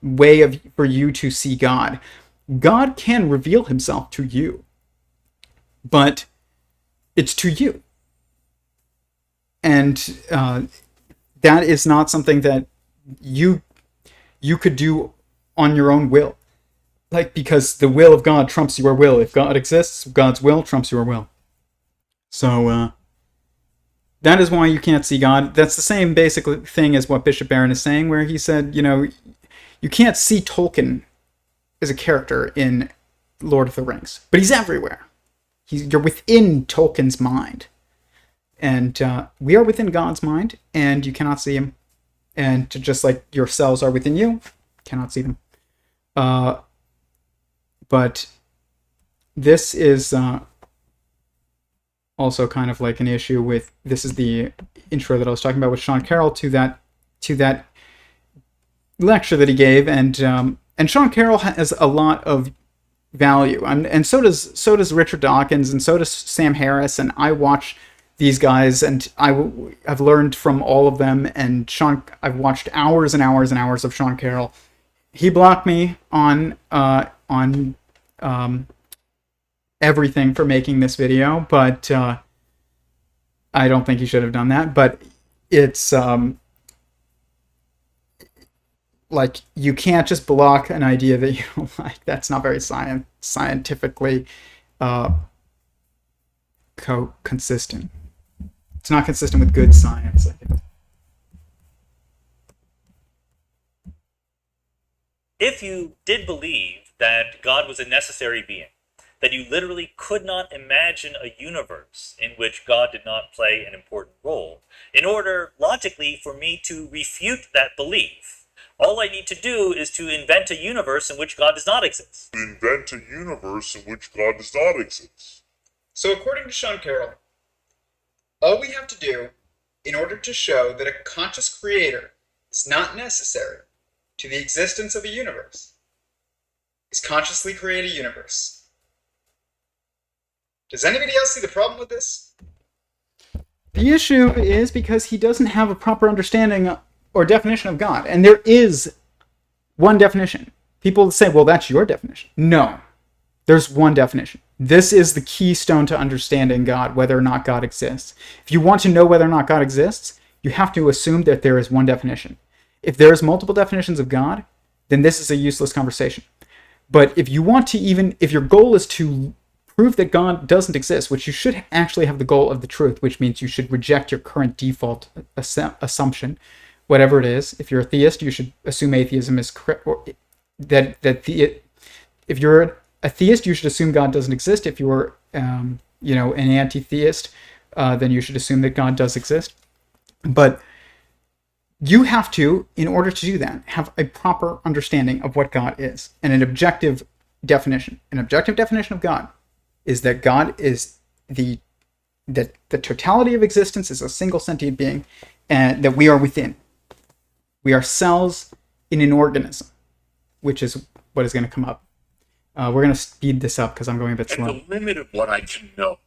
way for you to see God. God can reveal himself to you, but it's to you. And that is not something that you could do on your own will. Because the will of God trumps your will. If God exists, God's will trumps your will. So that is why you can't see God. That's the same basic thing as what Bishop Barron is saying, where he said, you can't see Tolkien as a character in Lord of the Rings, but he's everywhere. You're within Tolkien's mind. And we are within God's mind, and you cannot see him. And just like your cells are within you, cannot see them. But this is also kind of like an issue with, this is the intro that I was talking about with Sean Carroll to that lecture that he gave, and Sean Carroll has a lot of value, and so does Richard Dawkins, and so does Sam Harris, and I watch these guys, and I've learned from all of them. And I've watched hours and hours and hours of Sean Carroll. He blocked me on everything for making this video, but I don't think he should have done that. But it's you can't just block an idea that you don't like. That's not very scientifically consistent. It's not consistent with good science, I think. If you did believe that God was a necessary being, that you literally could not imagine a universe in which God did not play an important role in order, logically, for me to refute that belief. All I need to do is to invent a universe in which God does not exist. Invent a universe in which God does not exist. So according to Sean Carroll, all we have to do in order to show that a conscious creator is not necessary to the existence of a universe is consciously create a universe. Does anybody else see the problem with this? The issue is because he doesn't have a proper understanding or definition of God. And there is one definition. People say, well, that's your definition. No, there's one definition. This is the keystone to understanding God, whether or not God exists. If you want to know whether or not God exists, you have to assume that there is one definition. If there is multiple definitions of God, then this is a useless conversation. But if you want to if your goal is to prove that God doesn't exist, which you should actually have the goal of the truth, which means you should reject your current default assumption, whatever it is. If you're a theist, you should assume atheism is correct. If you're a theist, you should assume God doesn't exist. If you're, an anti-theist, then you should assume that God does exist. But you have to, in order to do that, have a proper understanding of what God is and an objective definition. An objective definition of God is that God is the totality of existence is a single sentient being, and that we are within. We are cells in an organism, which is what is going to come up. We're going to speed this up because I'm going a bit slow. At the limit of what I can know,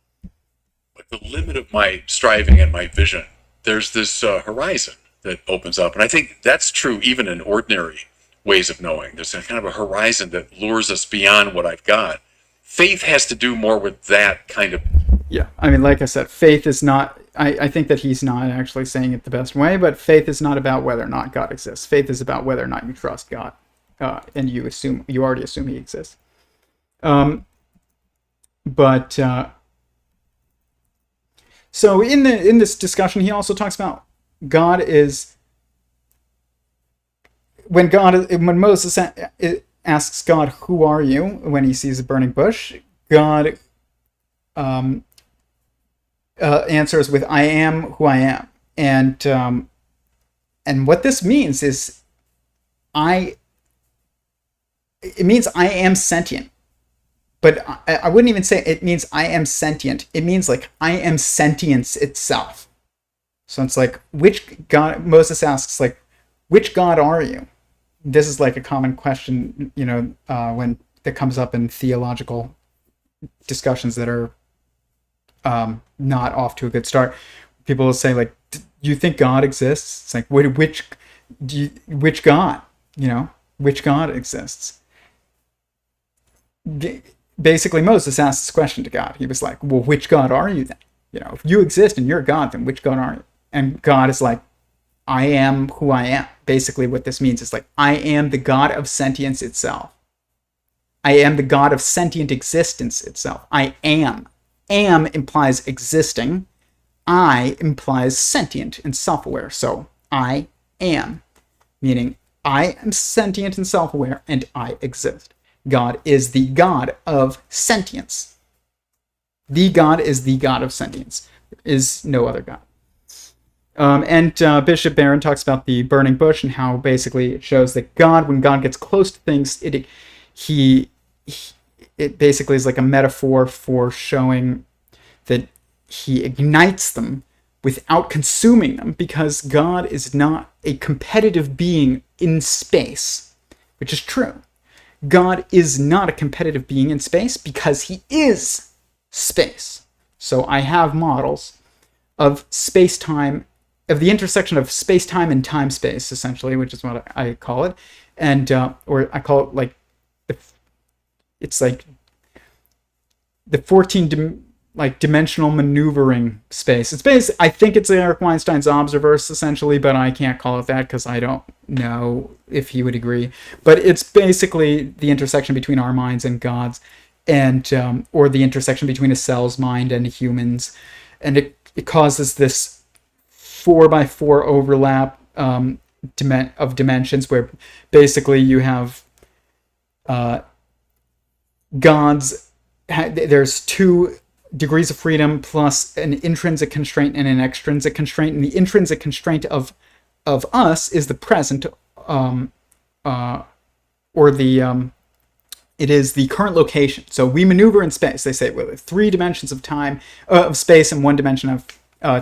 at the limit of my striving and my vision, there's this horizon that opens up. And I think that's true even in ordinary ways of knowing. There's a kind of a horizon that lures us beyond what I've got. Faith has to do more with that kind of... Yeah, I mean, like I said, faith is not... I think that he's not actually saying it the best way, but faith is not about whether or not God exists. Faith is about whether or not you trust God, and you already assume he exists. So in this discussion, he also talks about God is when Moses asks God, "Who are you?" when he sees a burning bush, God answers with, "I am who I am," and what this means is it means I am sentient. But I wouldn't even say it means I am sentient. It means like I am sentience itself. So it's like, which God, Moses asks, like, which God are you? This is like a common question, when that comes up in theological discussions that are not off to a good start. People will say, like, do you think God exists? It's like, which God? Which God exists? Basically, Moses asked this question to God. He was like, well, which God are you then? If you exist and you're God, then which God are you? And God is like, I am who I am. Basically, what this means is like, I am the God of sentience itself. I am the God of sentient existence itself. I am. Am implies existing. I implies sentient and self-aware. So I am, meaning I am sentient and self-aware, and I exist. God is the God of sentience. The God is the God of sentience. There is no other God. And Bishop Barron talks about the burning bush and how basically it shows that God, when God gets close to things, it basically is like a metaphor for showing that he ignites them without consuming them, because God is not a competitive being in space, which is true. God is not a competitive being in space because he is space. So I have models of space-time, of the intersection of space-time and time-space, essentially, which is what I call it. And, or I call it like, it's like the 14 dimensional maneuvering space. It's I think it's Eric Weinstein's Observerse, essentially, but I can't call it that because I don't know if he would agree. But it's basically the intersection between our minds and God's, and or the intersection between a cell's mind and a human's, and it causes this 4x4 overlap of dimensions, where basically you have God's there's 2 degrees of freedom plus an intrinsic constraint and an extrinsic constraint, and the intrinsic constraint of us is the present, or the it is the current location. So we maneuver in space. They say with 3 dimensions of time, of space, and 1 dimension of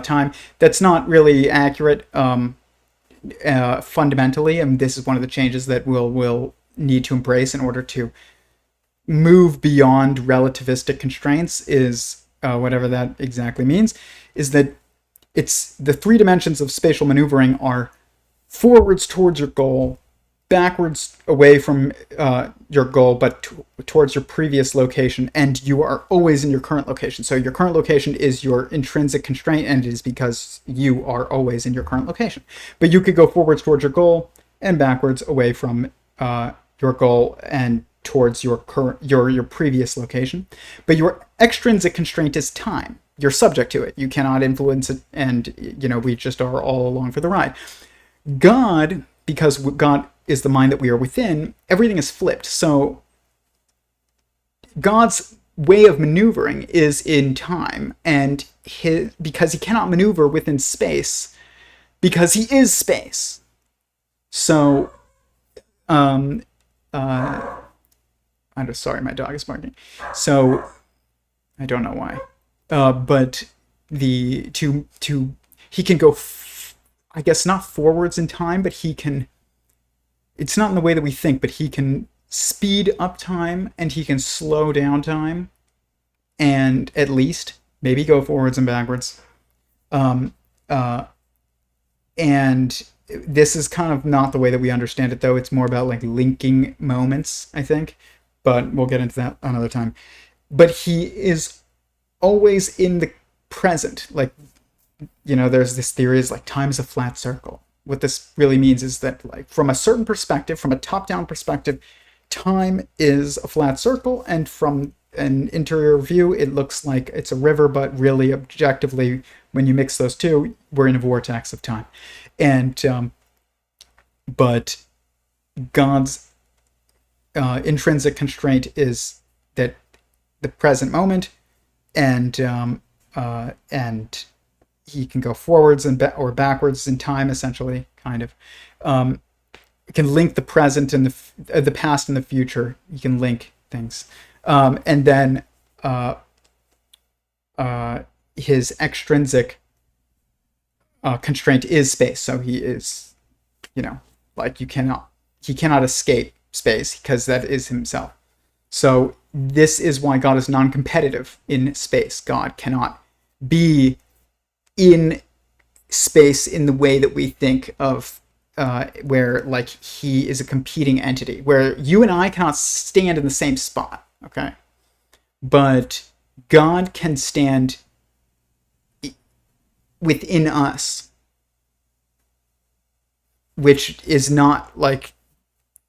time. That's not really accurate fundamentally, and this is one of the changes that we'll need to embrace in order to move beyond relativistic constraints. Is whatever that exactly means, is that it's the 3 dimensions of spatial maneuvering are forwards towards your goal, backwards away from your goal, but towards your previous location, and you are always in your current location. So your current location is your intrinsic constraint, and it is because you are always in your current location. But you could go forwards towards your goal and backwards away from your goal and towards your previous location. But your extrinsic constraint is time. You're subject to it. You cannot influence it, and we just are all along for the ride. God, because God is the mind that we are within, everything is flipped. So God's way of maneuvering is in time, and because he cannot maneuver within space, because he is space. So, I'm just sorry, my dog is barking. So, I don't know why, but he can go, I guess not forwards in time, but he can. It's not in the way that we think, but he can speed up time and he can slow down time, and at least maybe go forwards and backwards. And this is kind of not the way that we understand it, though. It's more about like linking moments, I think, but we'll get into that another time. But he is always in the present. Like, there's this theory is like time is a flat circle. What this really means is that, like, from a certain perspective, from a top-down perspective, time is a flat circle, and from an interior view, it looks like it's a river, but really, objectively, when you mix those two, we're in a vortex of time. And but God's intrinsic constraint is that the present moment, and he can go forwards or backwards in time, essentially, kind of. It can link the present and the past and the future. You can link things, and then his extrinsic constraint is space. So he is, like he cannot escape space because that is himself. So this is why God is non-competitive in space. God cannot be in space in the way that we think of, where like he is a competing entity, where you and I cannot stand in the same spot, okay? But God can stand within us, which is not like,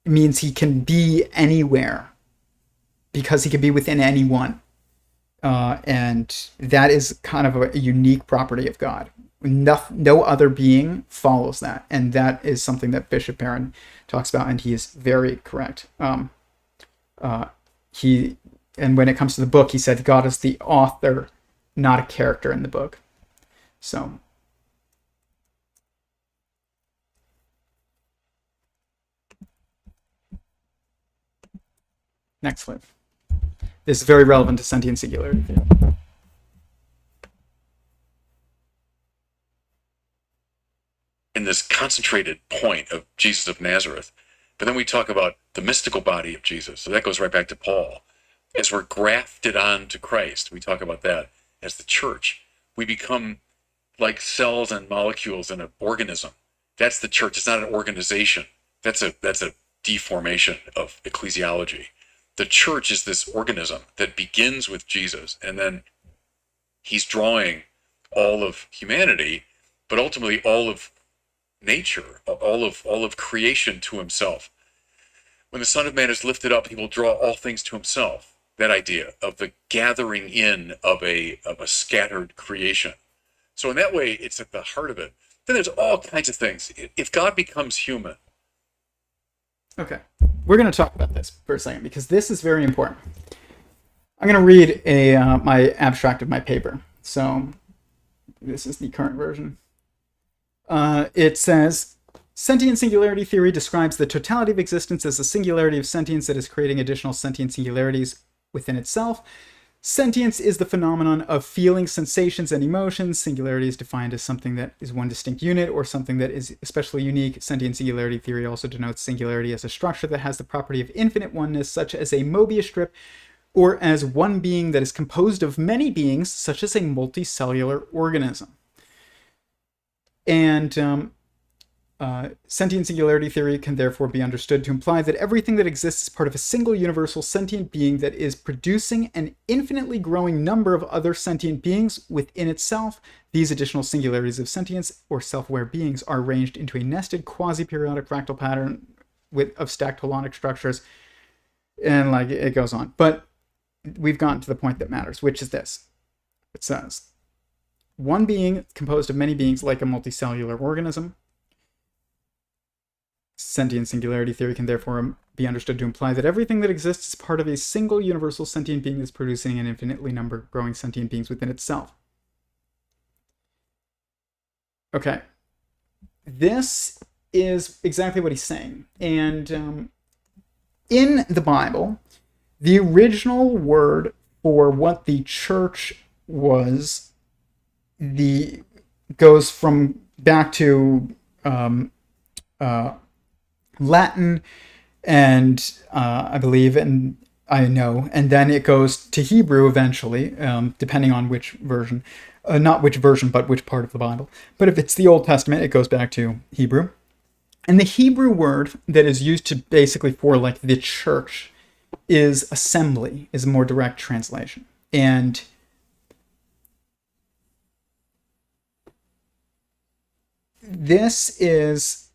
means he can be anywhere, because he can be within anyone. And that is kind of a unique property of God. No other being follows that, and that is something that Bishop Barron talks about, and he is very correct. And when it comes to the book, he said God is the author, not a character in the book. So, next slide. This is very relevant to sentient singularity theory. In this concentrated point of Jesus of Nazareth. But then we talk about the mystical body of Jesus. So that goes right back to Paul. As we're grafted on to Christ, we talk about that as the church. We become like cells and molecules in an organism. That's the church. It's not an organization. That's a deformation of ecclesiology. The church is this organism that begins with Jesus, and then he's drawing all of humanity, but ultimately all of nature, all of creation to himself. When the Son of Man is lifted up, he will draw all things to himself. That idea of the gathering in of a scattered creation. So in that way, it's at the heart of it. Then there's all kinds of things. If God becomes human. Okay, we're going to talk about this for a second, because this is very important. I'm going to read my abstract of my paper. So this is the current version. It says, sentient singularity theory describes the totality of existence as a singularity of sentience that is creating additional sentient singularities within itself. Sentience is the phenomenon of feelings, sensations, and emotions. Singularity is defined as something that is one distinct unit or something that is especially unique. Sentient singularity theory also denotes singularity as a structure that has the property of infinite oneness, such as a Mobius strip, or as one being that is composed of many beings, such as a multicellular organism. And sentient singularity theory can therefore be understood to imply that everything that exists is part of a single universal sentient being that is producing an infinitely growing number of other sentient beings within itself. These additional singularities of sentience or self-aware beings are arranged into a nested quasi-periodic fractal pattern of stacked holonic structures, and like it goes on. But we've gotten to the point that matters, which is this. It says, one being composed of many beings like a multicellular organism. Sentient singularity theory can therefore be understood to imply that everything that exists is part of a single universal sentient being that's producing an infinitely number of growing sentient beings within itself. Okay. This is exactly what he's saying. And in the Bible, the original word for what the church was goes from back to Latin, and I believe, and I know, and then it goes to Hebrew eventually, depending on which version, not which version, but which part of the Bible. But if it's the Old Testament, it goes back to Hebrew. And the Hebrew word that is used to basically for like the church is assembly, is a more direct translation. And this is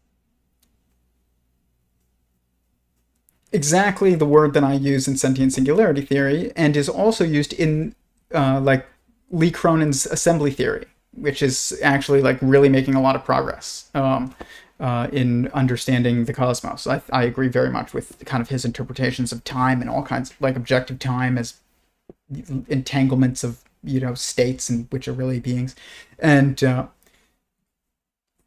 exactly the word that I use in sentient singularity theory, and is also used in like Lee Cronin's assembly theory, which is actually like really making a lot of progress in understanding the cosmos. I agree very much with kind of his interpretations of time and all kinds of like objective time as entanglements of, you know, states and which are really beings. And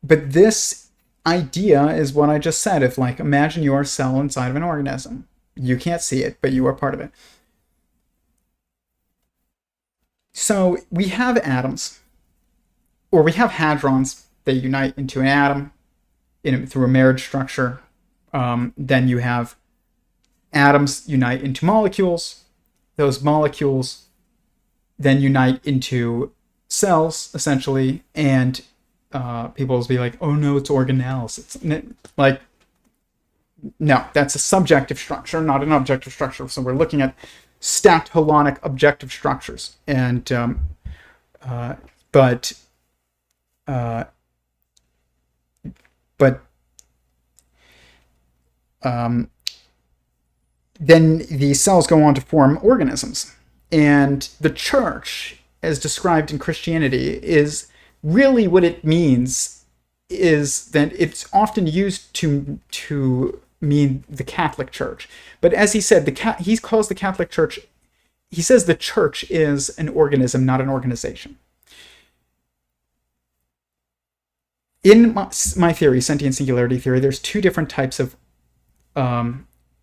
but this idea is what I just said. If like, imagine you are a cell inside of an organism. You can't see it, but you are part of it. So we have atoms, or we have hadrons. They unite into an atom through a marriage structure. Then you have atoms unite into molecules. Those molecules then unite into cells, essentially, and people will be like, oh no, it's organelles. It's like, no, that's a subjective structure, not an objective structure. So we're looking at stacked holonic objective structures. And then the cells go on to form organisms. And the church, as described in Christianity, is really what it means is that it's often used to mean the Catholic Church. But as he said, he calls the Catholic Church, he says the church is an organism, not an organization. In my theory, sentient singularity theory, there's two different types of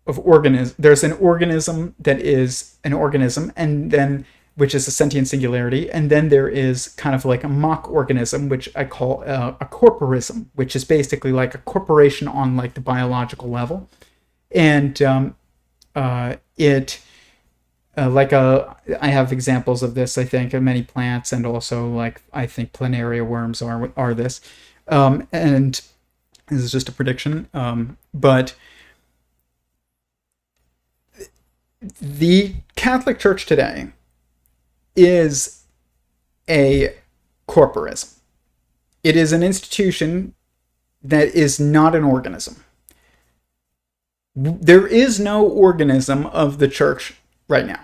organism. There's an organism that is an organism, and then which is a sentient singularity, and then there is kind of like a mock organism, which I call a corporism, which is basically like a corporation on like the biological level, and I have examples of this, I think, of many plants, and also like I think planaria worms are this, and this is just a prediction, but the Catholic Church today is a corporism. It is an institution that is not an organism. There is no organism of the church right now,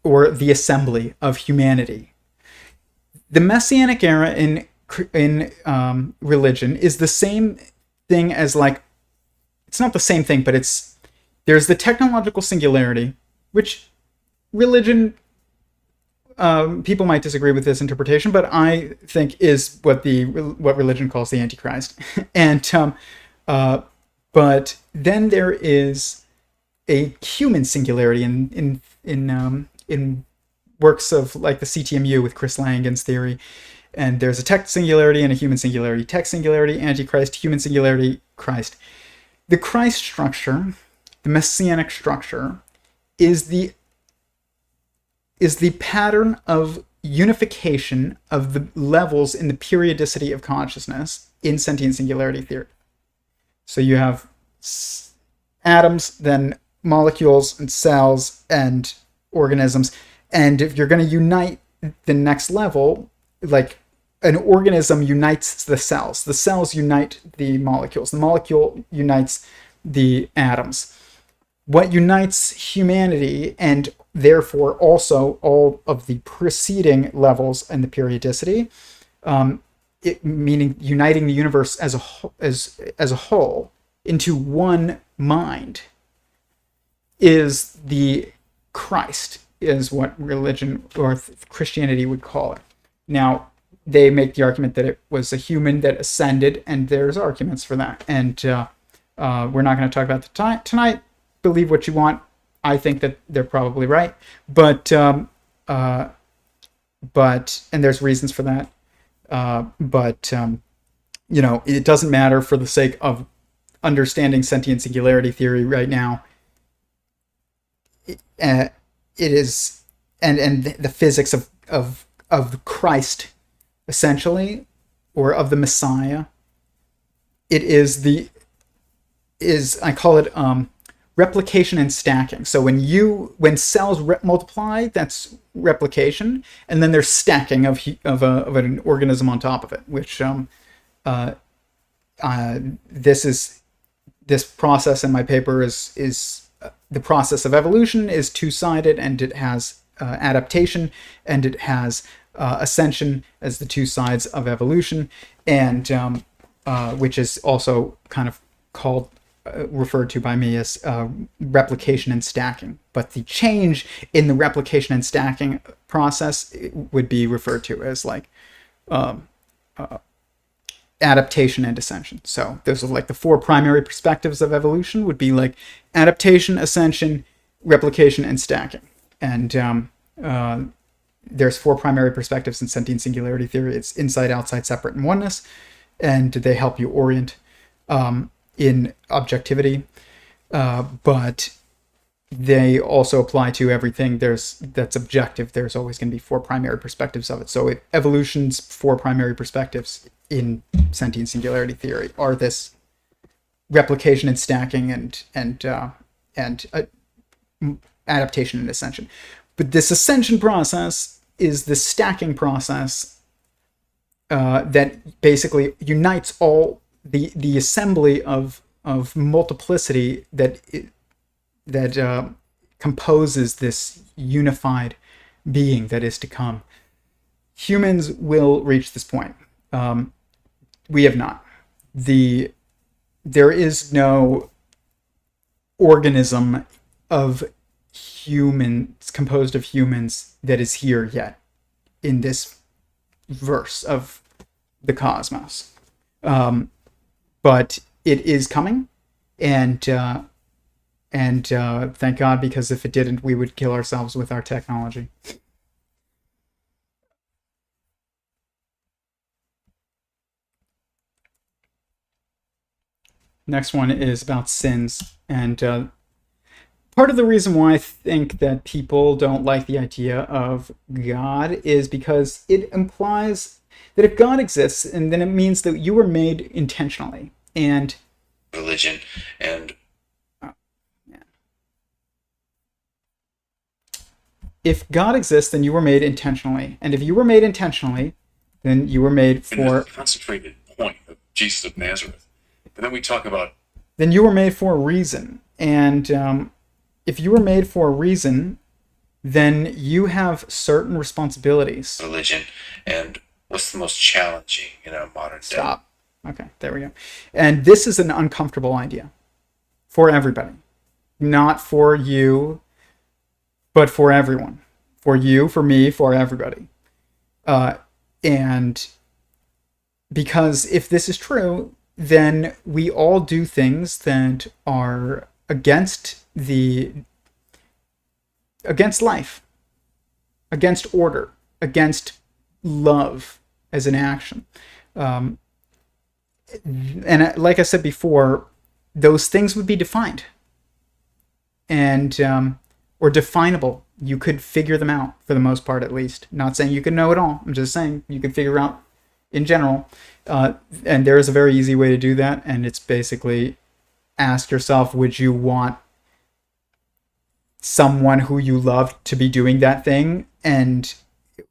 or the assembly of humanity. The Messianic era in religion is the same thing as like, it's not the same thing, but there's the technological singularity, which religion, people might disagree with this interpretation, but I think is what religion calls the Antichrist. And but then there is a human singularity in works of like the CTMU with Chris Langan's theory, and there's a tech singularity and a human singularity. Tech singularity, Antichrist; human singularity, Christ. The Christ structure, the messianic structure, is the pattern of unification of the levels in the periodicity of consciousness in sentient singularity theory. So you have atoms, then molecules and cells and organisms. And if you're going to unite the next level, like an organism unites the cells unite the molecule unites the atoms. What unites humanity, and therefore also all of the preceding levels in the periodicity, meaning uniting the universe as a whole into one mind, is the Christ, is what religion or Christianity would call it. Now, they make the argument that it was a human that ascended, and there's arguments for that. And we're not going to talk about that tonight. Believe what you want. I think that they're probably right, but and there's reasons for that. It doesn't matter for the sake of understanding sentient singularity theory right now. It is, and the physics of Christ, essentially, or of the Messiah. It is I call it replication and stacking. So when cells multiply, that's replication, and then there's stacking of an organism on top of it, which this process in my paper is the process of evolution is two-sided, and it has adaptation and it has ascension as the two sides of evolution, and which is also kind of called referred to by me as replication and stacking. But the change in the replication and stacking process would be referred to as like adaptation and ascension. So those are like the four primary perspectives of evolution would be like adaptation, ascension, replication, and stacking. And there's four primary perspectives in sentient singularity theory. It's inside, outside, separate, and oneness. And they help you orient in objectivity, but they also apply to everything that's objective. There's always going to be four primary perspectives of it. So evolution's four primary perspectives in sentient singularity theory are this replication and stacking and adaptation and ascension. But this ascension process is the stacking process that basically unites all the assembly of multiplicity that composes this unified being that is to come. Humans will reach this point. We have not. There is no organism of humans, composed of humans, that is here yet in this verse of the cosmos. But it is coming, and thank God, because if it didn't, we would kill ourselves with our technology. Next one is about sins, and part of the reason why I think that people don't like the idea of God is because it implies that if God exists, and then it means that you were made intentionally. And religion and if God exists, then you were made intentionally. And if you were made intentionally, then you were made for the concentrated point of Jesus of Nazareth. And then we talk about then you were made for a reason. And if you were made for a reason, then you have certain responsibilities. Religion and what's the most challenging in our modern day? Stop. Okay, there we go. And this is an uncomfortable idea for everybody. Not for you but for everyone, for you, for me, for everybody. And because if this is true, then we all do things that are against life, against order, against love as an action. And like I said before, those things would be defined and or definable. You could figure them out for the most part, at least. Not saying you could know it all. I'm just saying you could figure out in general. And there is a very easy way to do that, and it's basically ask yourself, would you want someone who you love to be doing that thing,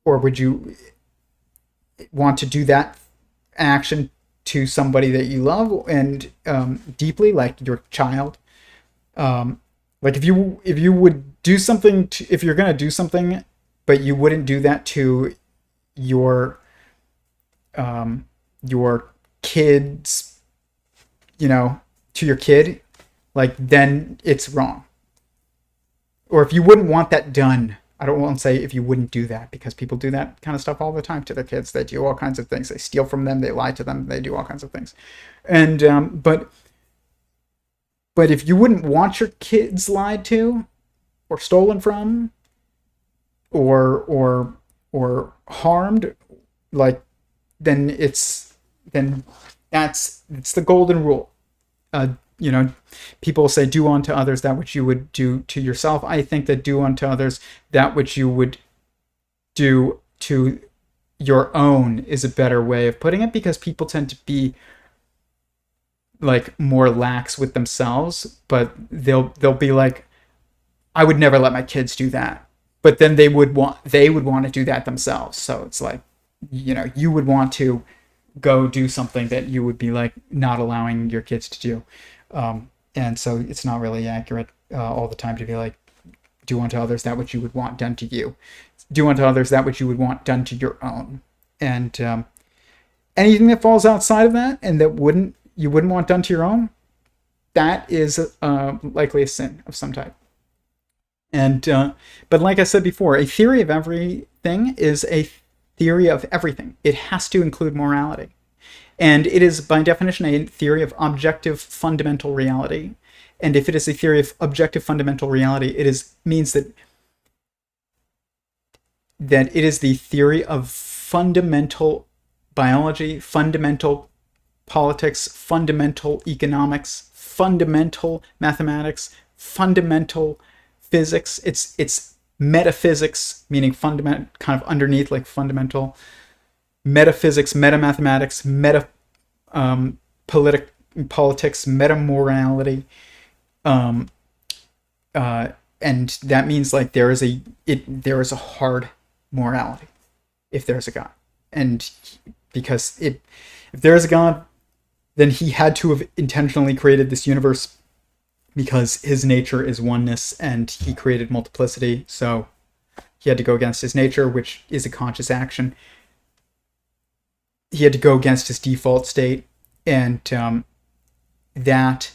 or would you want to do that action to somebody that you love and deeply, like your child? Like if you would do something if you're gonna do something, but you wouldn't do that to your kids, to your kid, like, then it's wrong. Or if you wouldn't want that done, I don't want to say if you wouldn't do that, because people do that kind of stuff all the time to their kids. They do all kinds of things. They steal from them. They lie to them. They do all kinds of things. And but if you wouldn't want your kids lied to, or stolen from, or harmed, like, then it's the golden rule. People say, do unto others that which you would do to yourself. I think that do unto others that which you would do to your own is a better way of putting it, because people tend to be like more lax with themselves, but they'll be like, I would never let my kids do that, but then they would want to do that themselves. So it's like, you would want to go do something that you would be like not allowing your kids to do. And so it's not really accurate all the time to be like, do unto others that which you would want done to you. Do unto others that which you would want done to your own. And anything that falls outside of that and that you wouldn't want done to your own, that is likely a sin of some type. And but like I said before, a theory of everything is a theory of everything. It has to include morality. And it is, by definition, a theory of objective fundamental reality. And if it is a theory of objective fundamental reality, it means that it is the theory of fundamental biology, fundamental politics, fundamental economics, fundamental mathematics, fundamental physics. It's metaphysics, meaning fundamental, kind of underneath, like fundamental metaphysics, metamathematics, politics, metamorality, and that means like there is a hard morality if there is a God, and because if there is a God, then he had to have intentionally created this universe, because his nature is oneness and he created multiplicity. So he had to go against his nature, which is a conscious action. He had to go against his default state, and that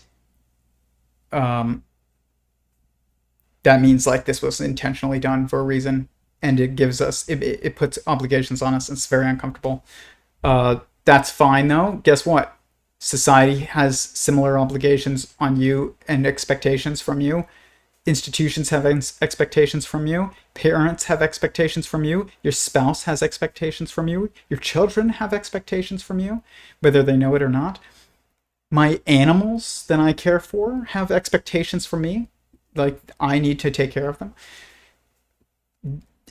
means like this was intentionally done for a reason, and it gives us it puts obligations on us. And it's very uncomfortable. That's fine though. Guess what? Society has similar obligations on you and expectations from you. Institutions have expectations from you. Parents have expectations from you. Your spouse has expectations from you. Your children have expectations from you, whether they know it or not. My animals that I care for have expectations from me. Like, I need to take care of them.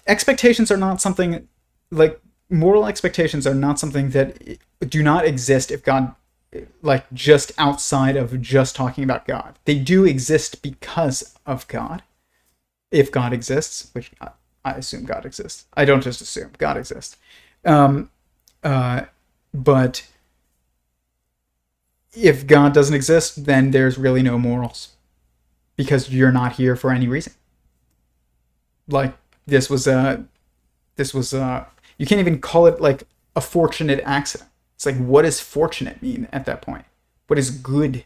Expectations are not something, like, moral expectations are not something that do not exist if God, like, just outside of just talking about God. They do exist because of God. If God exists, which I assume God exists. I don't just assume, God exists. But if God doesn't exist, then there's really no morals, because you're not here for any reason. Like, this was you can't even call it like a fortunate accident. It's like, what does fortunate mean at that point? What is good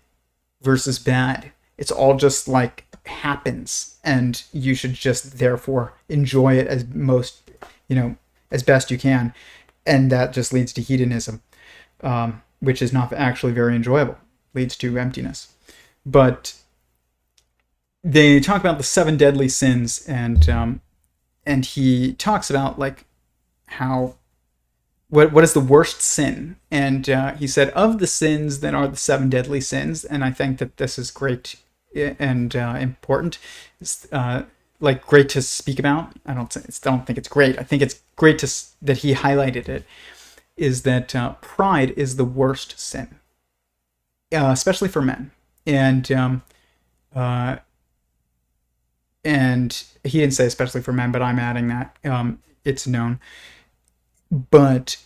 versus bad? It's all just like happens, and you should just therefore enjoy it as as best you can, and that just leads to hedonism, which is not actually very enjoyable, leads to emptiness. But they talk about the 7 deadly sins, and he talks about like how what is the worst sin, and he said of the sins that are the 7 deadly sins, and I think that this is great and important. It's, like great to speak about. I don't think it's great. I think it's great that he highlighted it. Is that pride is the worst sin, especially for men, and he didn't say especially for men, but I'm adding that. It's known. But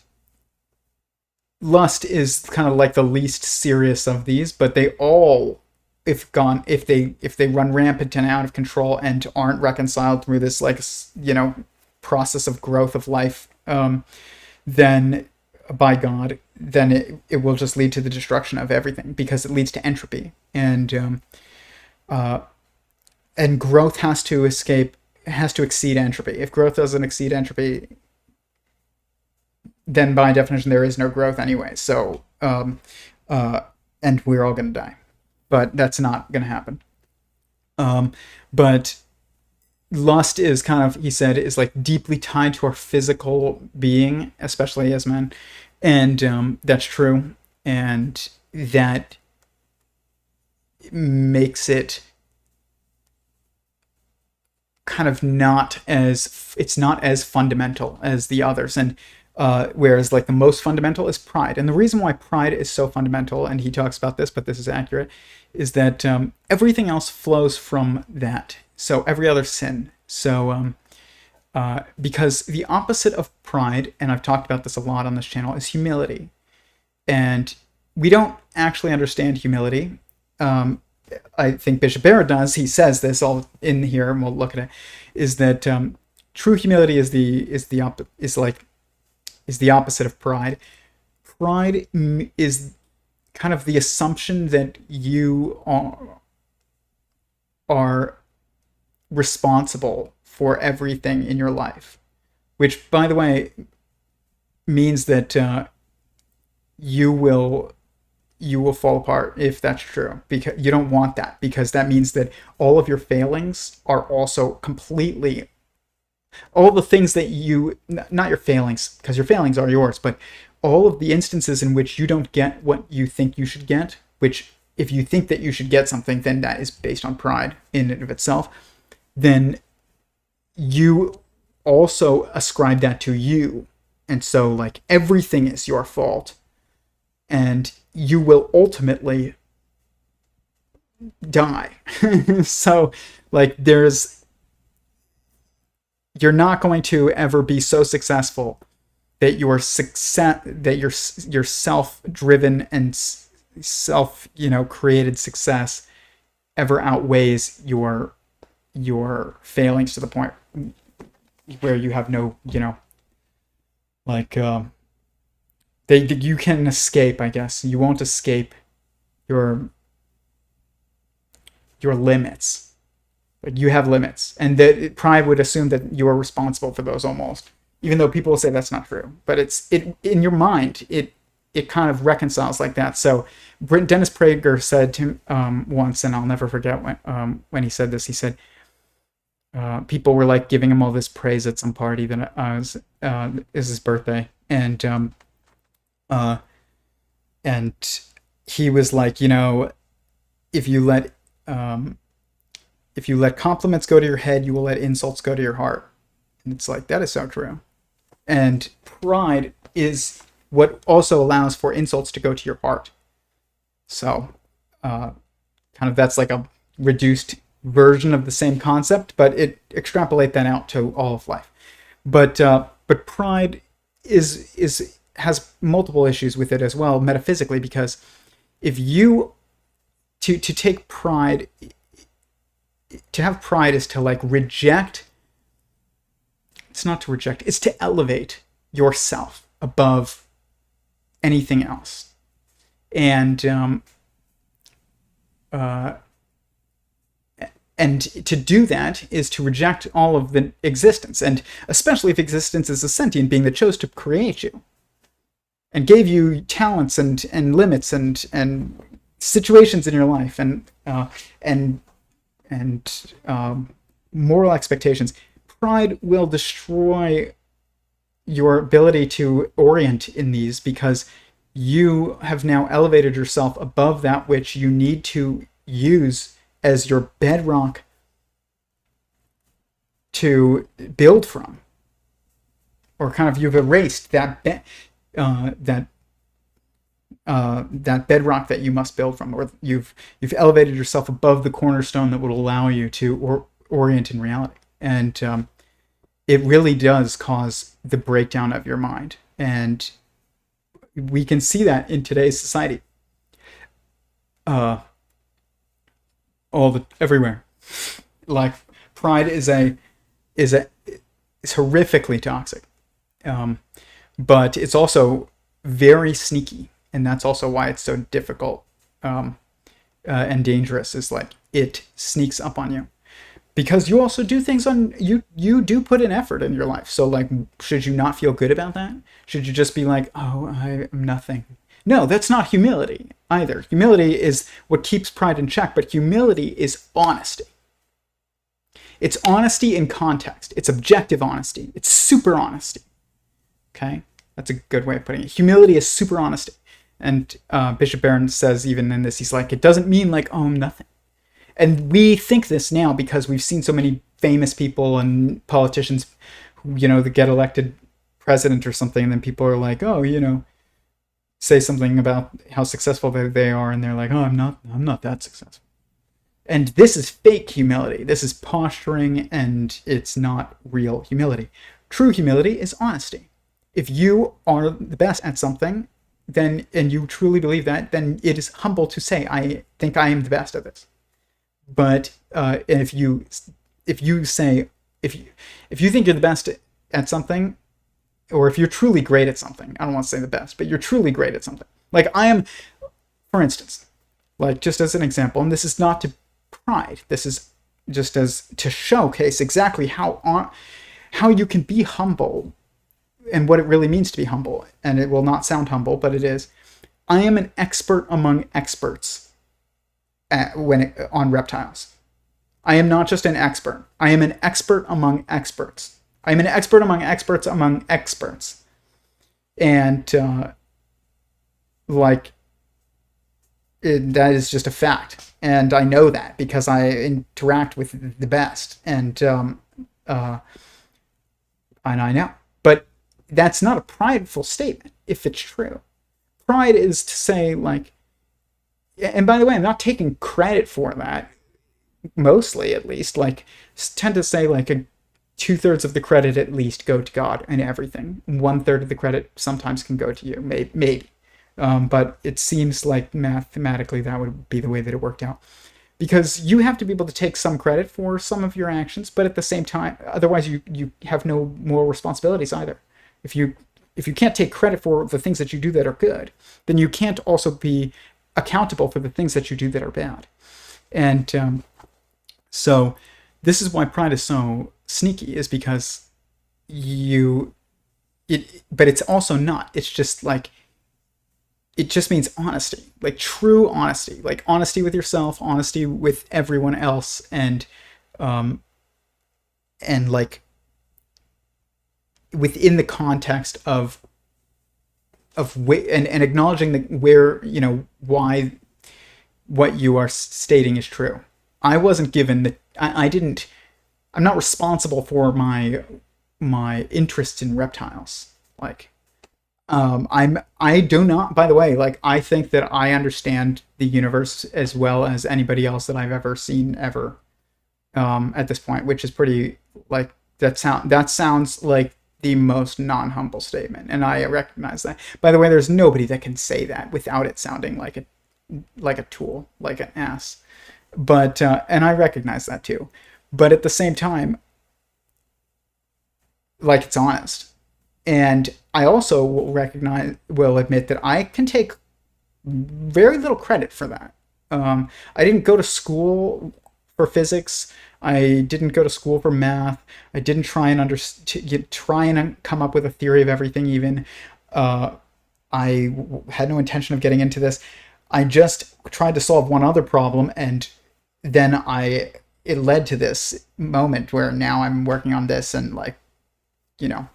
lust is kind of like the least serious of these, but they all, if they run rampant and out of control and aren't reconciled through this process of growth of life, then by God, then it will just lead to the destruction of everything, because it leads to entropy, and growth has to exceed entropy. If growth doesn't exceed entropy, then by definition there is no growth anyway. So and we're all going to die, but that's not going to happen. But lust is kind of, he said, is like deeply tied to our physical being, especially as men, and that's true, and that makes it kind of it's not as fundamental as the others, and whereas like the most fundamental is pride. And the reason why pride is so fundamental, and he talks about this, but this is accurate, is that everything else flows from that. So every other sin. So because the opposite of pride, and I've talked about this a lot on this channel, is humility. And we don't actually understand humility. I think Bishop Barron does. He says this all in here, and we'll look at it. Is that true humility is the opposite of pride. Pride is kind of the assumption that you are responsible for everything in your life, which, by the way, means that you will fall apart if that's true, because you don't want that, because that means that all of your failings are also completely, all the things that not your failings, because your failings are yours, but all of the instances in which you don't get what you think you should get, which if you think that you should get something, then that is based on pride in and of itself, then you also ascribe that to you. And so like everything is your fault, and you will ultimately die. So like you're not going to ever be so successful that your self-driven and created success ever outweighs your failings to the point where you have no, you can escape, I guess. You won't escape your limits. Like you have limits, and that pride would assume that you are responsible for those almost, even though people will say that's not true. But it in your mind, it kind of reconciles like that. So Dennis Prager said to once, and I'll never forget when he said this. He said people were like giving him all this praise at some party that is his birthday, and he was like, if you let compliments go to your head, you will let insults go to your heart. And it's like, that is so true. And pride is what also allows for insults to go to your heart. So kind of that's like a reduced version of the same concept, but extrapolate that out to all of life. But pride has multiple issues with it as well, metaphysically, because if you to take pride, to have pride is to like reject. It's not to reject, it's to elevate yourself above anything else. And And to do that is to reject all of the existence, and especially if existence is a sentient being that chose to create you and gave you talents and limits and situations in your life and moral expectations. Pride will destroy your ability to orient in these, because you have now elevated yourself above that which you need to use as your bedrock to build from, or kind of you've erased that that bedrock that you must build from, or you've elevated yourself above the cornerstone that would allow you to orient in reality. And it really does cause the breakdown of your mind, and we can see that in today's society, everywhere. Like, pride is horrifically toxic, but it's also very sneaky, and that's also why it's so difficult and dangerous. Is like, it sneaks up on you, because you also do things you do put an effort in your life. So like, should you not feel good about that? Should you just be like, oh, I am nothing? No, that's not humility either. Humility is what keeps pride in check, but humility is honesty. It's honesty in context. It's objective honesty. It's super honesty. Okay? That's a good way of putting it. Humility is super honesty. And Bishop Barron says even in this, he's like, it doesn't mean like, oh, I'm nothing. And we think this now because we've seen so many famous people and politicians who, that get elected president or something, and then people are like, oh, say something about how successful they are, and they're like, oh, I'm not that successful. And this is fake humility. This is posturing, and it's not real humility. True humility is honesty. If you are the best at something, then, and you truly believe that, then it is humble to say, I think I am the best at this. But if you think you're the best at something, or if you're truly great at something, I don't want to say the best, but you're truly great at something. Like I am, for instance, like just as an example, and this is not to pride, this is just as to showcase exactly how you can be humble and what it really means to be humble. And it will not sound humble, but it is. I am an expert among experts on reptiles. I am not just an expert. I am an expert among experts. I am an expert among experts among experts. And that is just a fact. And I know that because I interact with the best. And I know. But that's not a prideful statement if it's true. Pride is to say, like, and by the way, I'm not taking credit for that, mostly at least. Like, tend to say like 2/3 of the credit at least go to God and everything. 1/3 of the credit sometimes can go to you, maybe. But it seems like mathematically that would be the way that it worked out. Because you have to be able to take some credit for some of your actions, but at the same time, otherwise you have no moral responsibilities either. If you can't take credit for the things that you do that are good, then you can't also be accountable for the things that you do that are bad. And so this is why pride is so sneaky, is because but it's also not. It's just like, it just means honesty, like true honesty, like honesty with yourself, honesty with everyone else, and like within the context of and acknowledging where, why what you are stating is true. I wasn't given I'm not responsible for my interest in reptiles. Like, I do not, by the way, like, I think that I understand the universe as well as anybody else that I've ever seen ever, at this point, which is pretty, like, that sounds like the most non-humble statement, and I recognize that. By the way, there's nobody that can say that without it sounding like a tool, like an ass. But and I recognize that too. But at the same time, like, it's honest. And I also will admit that I can take very little credit for that. I didn't go to school for physics. I didn't go to school for math. I didn't try and try and come up with a theory of everything. Even I had no intention of getting into this. I just tried to solve one other problem, and then it led to this moment where now I'm working on this and, like, you know,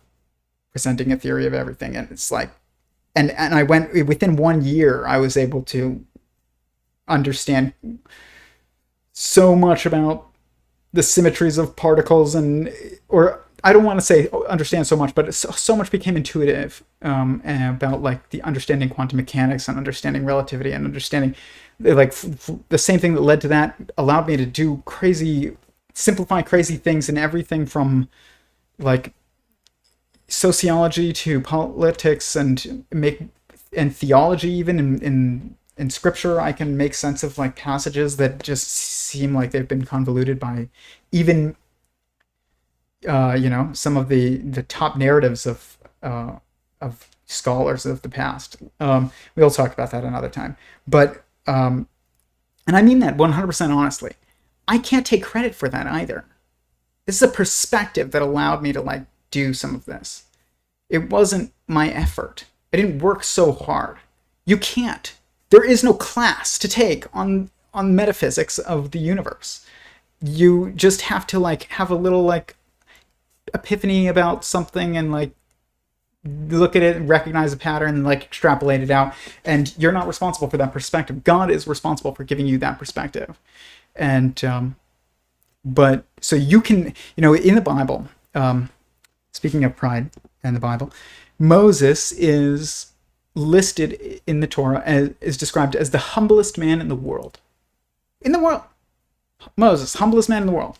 presenting a theory of everything. And it's like, and I went, within 1 year, I was able to understand so much about the symmetries of particles, or I don't want to say understand so much, but so much became intuitive about, like, the understanding quantum mechanics and understanding relativity and understanding, like, the same thing that led to that allowed me to do simplify crazy things in everything from, like, sociology to politics and theology. Even in scripture, I can make sense of, like, passages that just seem like they've been convoluted by even some of the top narratives of scholars of the past. We'll talk about that another time. But and I mean that 100% honestly. I can't take credit for that either. This is a perspective that allowed me to, like, do some of this. It wasn't my effort. I didn't work so hard. You can't. There is no class to take on metaphysics of the universe. You just have to, like, have a little, like, epiphany about something and, like, look at it and recognize a pattern and, like, extrapolate it out. And you're not responsible for that perspective. God is responsible for giving you that perspective. And but so you can, in the Bible, speaking of pride and the Bible, Moses is listed in the Torah is described as the humblest man in the world. In the world. Moses, humblest man in the world.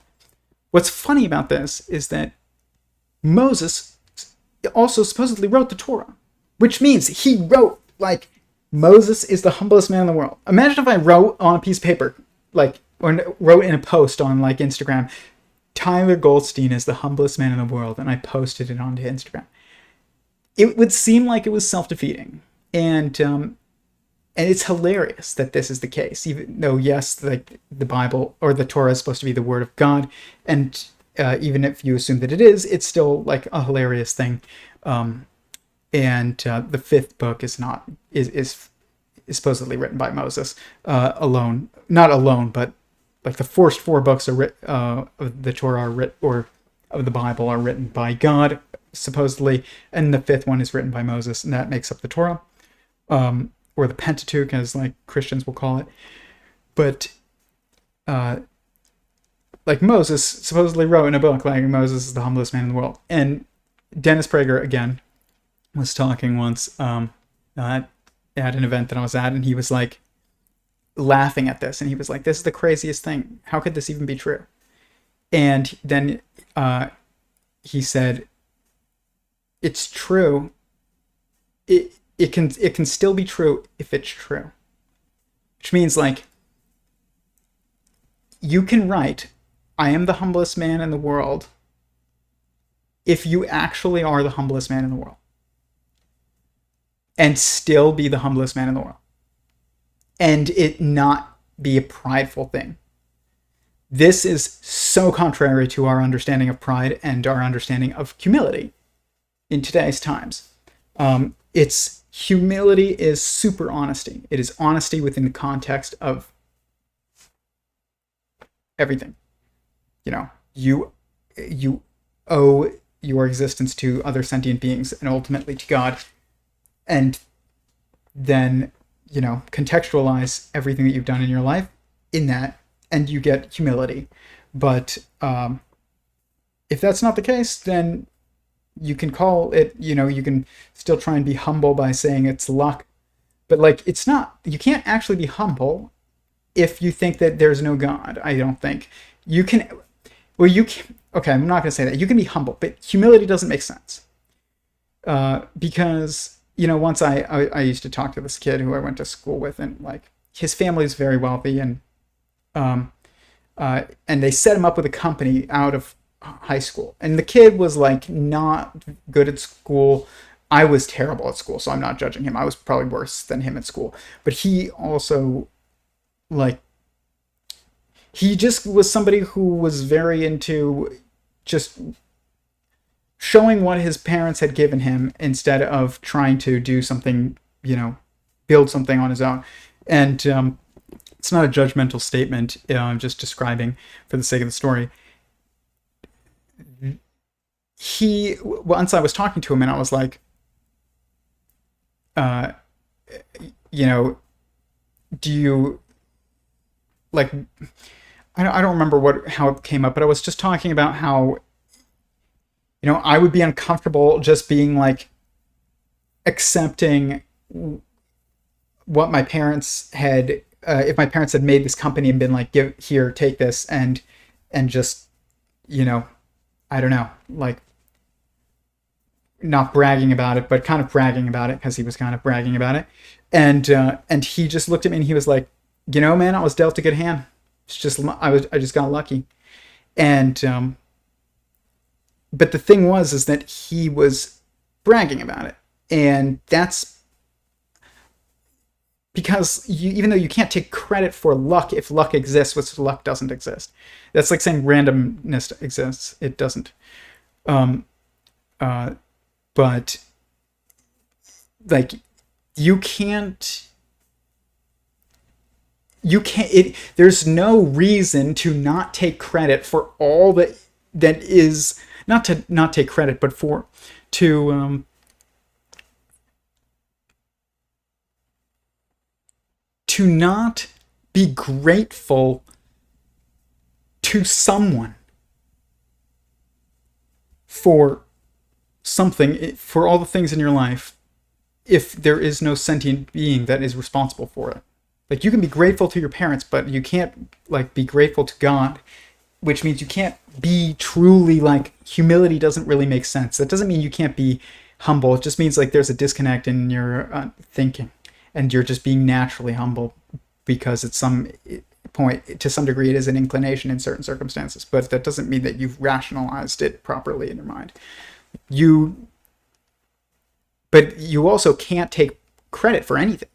What's funny about this is that Moses also supposedly wrote the Torah, which means he wrote, like, Moses is the humblest man in the world. Imagine if I wrote on a piece of paper, like, or wrote in a post on, like, Instagram, Tyler Goldstein is the humblest man in the world, and I posted it onto Instagram. It would seem like it was self-defeating, and it's hilarious that this is the case, even though, yes, like, the Bible or the Torah is supposed to be the word of God, and even if you assume that it is, it's still, like, a hilarious thing. And the fifth book is supposedly written by Moses alone, not alone, but, like, the first four books of the Torah or of the Bible are written by God, supposedly, and the fifth one is written by Moses, and that makes up the Torah, or the Pentateuch, as, like, Christians will call it. But like, Moses supposedly wrote in a book, like, Moses is the humblest man in the world. And Dennis Prager, again, was talking once at an event that I was at, and he was, like, laughing at this, and he was like, this is the craziest thing. How could this even be true? And then he said, it's true. It can still be true if it's true. Which means, like, you can write, I am the humblest man in the world, if you actually are the humblest man in the world, and still be the humblest man in the world, and it not be a prideful thing. This is so contrary to our understanding of pride and our understanding of humility in today's times. Humility is super honesty. It is honesty within the context of everything. You owe your existence to other sentient beings and ultimately to God, and then, contextualize everything that you've done in your life in that, and you get humility. But if that's not the case, then you can call it, you can still try and be humble by saying it's luck. But, like, it's not, you can't actually be humble if you think that there's no God. I don't think. You can, okay, I'm not going to say that. You can be humble, but humility doesn't make sense. Because, once I used to talk to this kid who I went to school with, and, like, his family is very wealthy, and they set him up with a company out of high school. And the kid was, like, not good at school. I was terrible at school, so I'm not judging him. I was probably worse than him at school. But he also, like, he just was somebody who was very into just showing what his parents had given him instead of trying to do something, build something on his own. And it's not a judgmental statement. I'm just describing for the sake of the story. Once I was talking to him and I was like, do you like, I don't remember how it came up, but I was just talking about how, I would be uncomfortable just being like accepting what my parents had, if my parents had made this company and been like, take this, and just, I don't know, like not bragging about it, but kind of bragging about it because he was kind of bragging about it. And he just looked at me and he was like, man, I was dealt a good hand. It's just, I just got lucky. And, but the thing is that he was bragging about it. And that's because even though you can't take credit for luck if luck exists, which luck doesn't exist. That's like saying randomness exists. It doesn't. But like there's no reason to not take credit for all that is, not to not take credit, but to not be grateful to someone for something, for all the things in your life, if there is no sentient being that is responsible for it. Like, you can be grateful to your parents, but you can't like be grateful to God, which means you can't be truly, like, humility doesn't really make sense. That doesn't mean you can't be humble. It just means like there's a disconnect in your thinking, and you're just being naturally humble because at some point, to some degree, it is an inclination in certain circumstances, but that doesn't mean that you've rationalized it properly in your mind. But you also can't take credit for anything,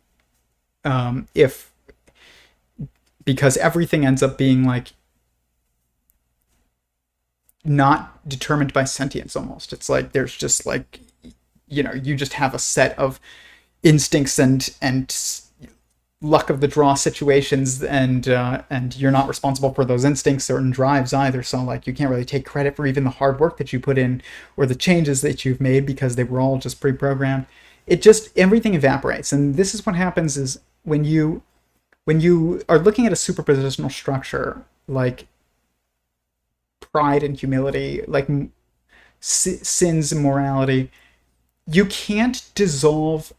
because everything ends up being like not determined by sentience almost. It's like there's just like, you just have a set of instincts and luck of the draw situations, and you're not responsible for those instincts or drives either. So like you can't really take credit for even the hard work that you put in or the changes that you've made because they were all just pre-programmed. It just, everything evaporates. And this is what happens is when you are looking at a superpositional structure like pride and humility, like sins and morality, you can't dissolve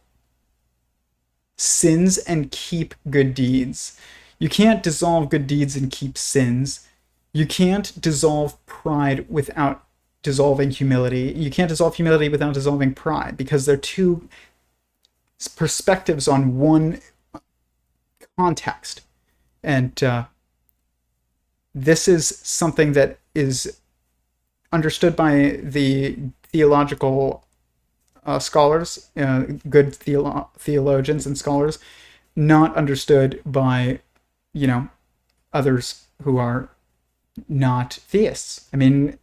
sins and keep good deeds. You can't dissolve good deeds and keep sins. You can't dissolve pride without dissolving humility. You can't dissolve humility without dissolving pride, because they're two perspectives on one context. And this is something that is understood by the theological scholars, good theologians and scholars, not understood by, others who are not theists. I mean,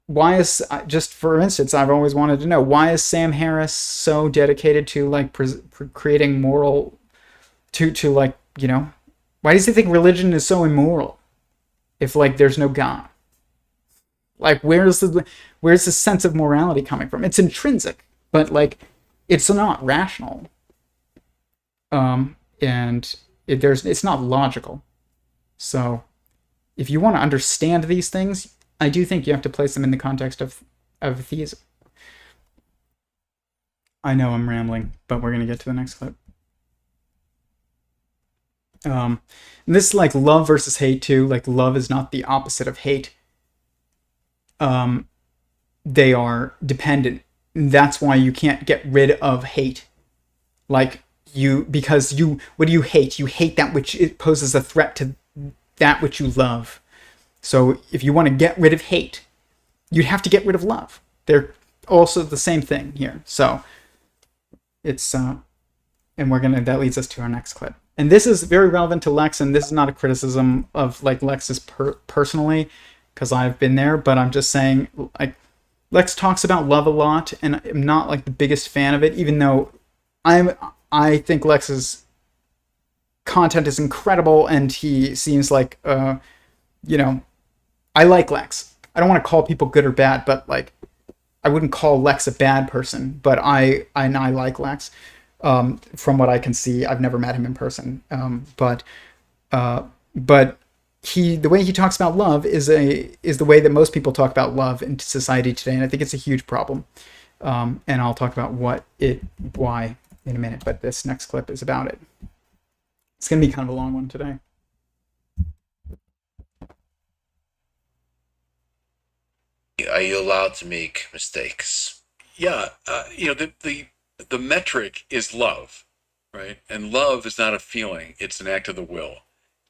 why is, just for instance, I've always wanted to know, why is Sam Harris so dedicated to like creating moral, to like, why does he think religion is so immoral if like there's no God? Like, where's the sense of morality coming from? It's intrinsic, but like it's not rational, and it's not logical. So if you want to understand these things, I do think you have to place them in the context of theism. I know I'm rambling, but we're gonna get to the next clip. And this is like love versus hate too. Like, love is not the opposite of hate. They are dependent. That's why you can't get rid of hate. Like, because what do you hate? You hate that which it poses a threat to that which you love. So if you want to get rid of hate, you'd have to get rid of love. They're also the same thing here. So it's that leads us to our next clip. And this is very relevant to Lex, and this is not a criticism of like Lex's personally, because I've been there, but I'm just saying, like, Lex talks about love a lot, and I'm not like the biggest fan of it, even though I think Lex's content is incredible, and he seems like you know, I like Lex. I don't want to call people good or bad, but like, I wouldn't call Lex a bad person, but I like Lex. From what I can see, I've never met him in person, but the way he talks about love is the way that most people talk about love in society today, and I think it's a huge problem. And I'll talk about why in a minute, but this next clip is about it. It's going to be kind of a long one today. Are you allowed to make mistakes? Yeah, the metric is love, right? And love is not a feeling; it's an act of the will.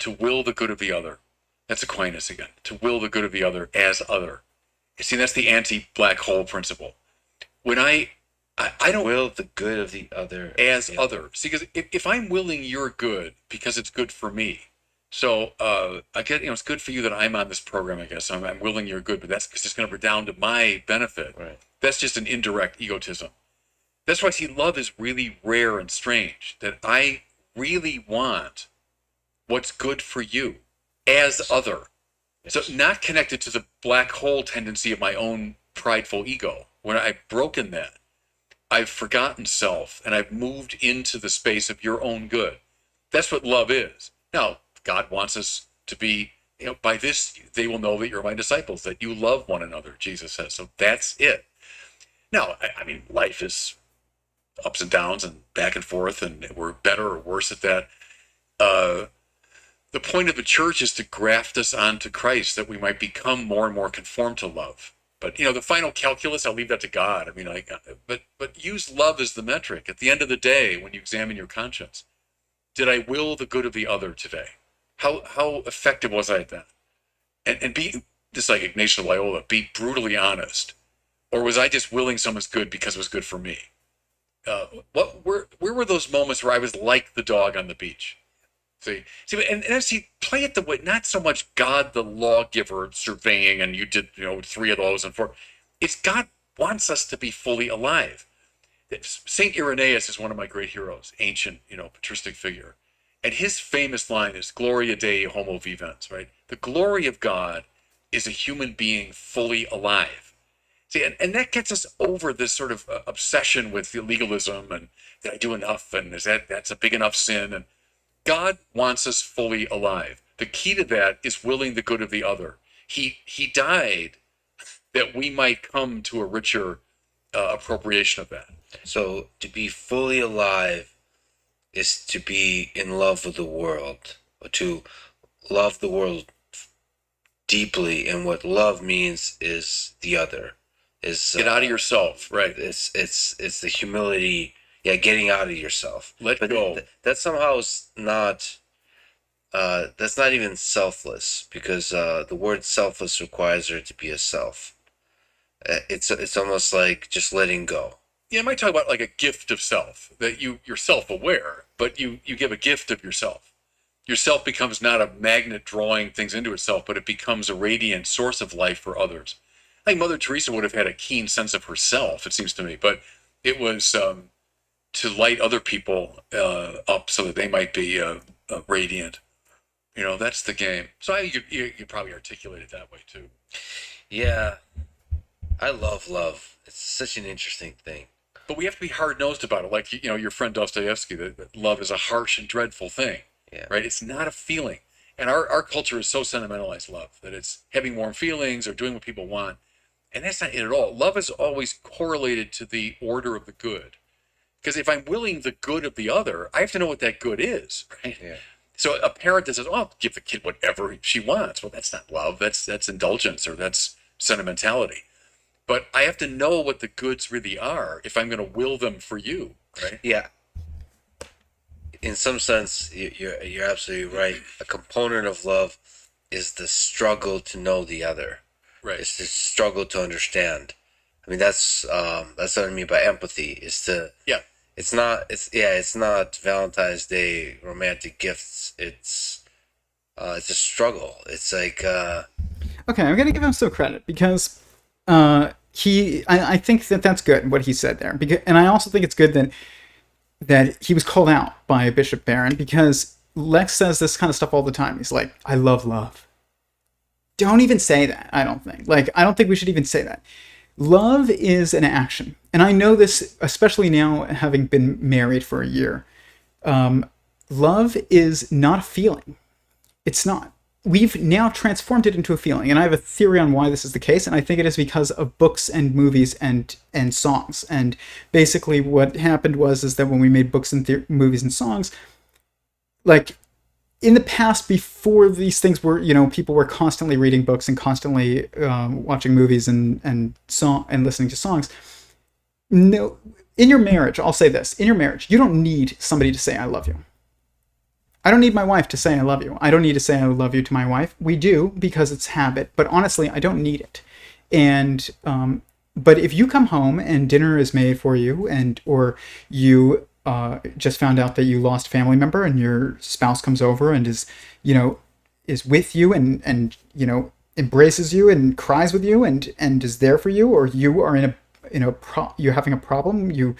To will the good of the other. That's Aquinas again. To will the good of the other as other. You see, that's the anti-black hole principle. When I don't will the good of the other as other. See, because if I'm willing your good because it's good for me, so I get, it's good for you that I'm on this program. I guess I'm willing your good, but that's because it's going to redound to my benefit. Right. That's just an indirect egotism. That's why I see love is really rare and strange. That I really want what's good for you as other. So not connected to the black hole tendency of my own prideful ego. When I've broken that, I've forgotten self and I've moved into the space of your own good. That's what love is. Now, God wants us to be, by this, they will know that you're my disciples, that you love one another, Jesus says. So that's it. Now, I mean, life is ups and downs and back and forth, and we're better or worse at that. The point of the church is to graft us onto Christ, that we might become more and more conformed to love. But the final calculus, I'll leave that to God. I mean, but use love as the metric. At the end of the day, when you examine your conscience, did I will the good of the other today? How effective was I at that? And be just like Ignatius of Loyola, be brutally honest, or was I just willing someone's good because it was good for me? Where were those moments where I was like the dog on the beach? See, play it the way, not so much God the lawgiver surveying, and you did 3 of those and 4. It's God wants us to be fully alive. Saint Irenaeus is one of my great heroes, ancient patristic figure, and his famous line is "Gloria Dei homo vivens," right? The glory of God is a human being fully alive. See, and that gets us over this sort of obsession with legalism and did I do enough, and that's a big enough sin, and God wants us fully alive. The key to that is willing the good of the other. He died that we might come to a richer appropriation of that. So to be fully alive is to be in love with the world, or to love the world deeply. And what love means is the other. Is get out of yourself, right? It's the humility. Yeah, getting out of yourself. Let go. That somehow is not. That's not even selfless, because the word selfless requires there to be a self. It's almost like just letting go. Yeah, I might talk about like a gift of self, that you're self-aware, but you give a gift of yourself. Yourself becomes not a magnet drawing things into itself, but it becomes a radiant source of life for others. I think Mother Teresa would have had a keen sense of herself, it seems to me, but it was to light other people up so that they might be radiant. That's the game. So you probably articulate it that way too. Yeah, I love love. It's such an interesting thing. But we have to be hard-nosed about it. Like, your friend Dostoevsky, that love is a harsh and dreadful thing, yeah. Right? It's not a feeling. And our culture is so sentimentalized love, that it's having warm feelings or doing what people want. And that's not it at all. Love is always correlated to the order of the good. Because if I'm willing the good of the other, I have to know what that good is, right? Yeah. So a parent that says, "Oh, I'll give the kid whatever she wants." Well, that's not love. That's indulgence, or that's sentimentality. But I have to know what the goods really are if I'm going to will them for you, right? Yeah. In some sense, you're absolutely right. A component of love is the struggle to know the other. Right. It's the struggle to understand. I mean, that's what I mean by empathy. Is to It's not Valentine's Day romantic gifts. It's a struggle. It's like Okay, I'm gonna give him some credit because I think that that's good what he said there. Because, and I also think it's good that he was called out by Bishop Barron, because Lex says this kind of stuff all the time. He's like, I love love. Don't even say that. I don't think. Like, I don't think we should even say that. Love is an action, and I know this especially now, having been married for a year. Love is not a feeling. It's not. We've now transformed it into a feeling, and I have a theory on why this is the case, and I think it is because of books and movies and songs. And basically, what happened is that when we made books and movies and songs, like in the past, before these things were, people were constantly reading books and constantly watching movies and listening to songs. No, in your marriage, I'll say this: in your marriage, you don't need somebody to say "I love you." I don't need my wife to say I love you. I don't need to say I love you to my wife. We do because it's habit, but honestly, I don't need it. And but if you come home and dinner is made for you, or you just found out that you lost a family member, and your spouse comes over and is with you and embraces you and cries with you and is there for you, or you are you're having a problem, you're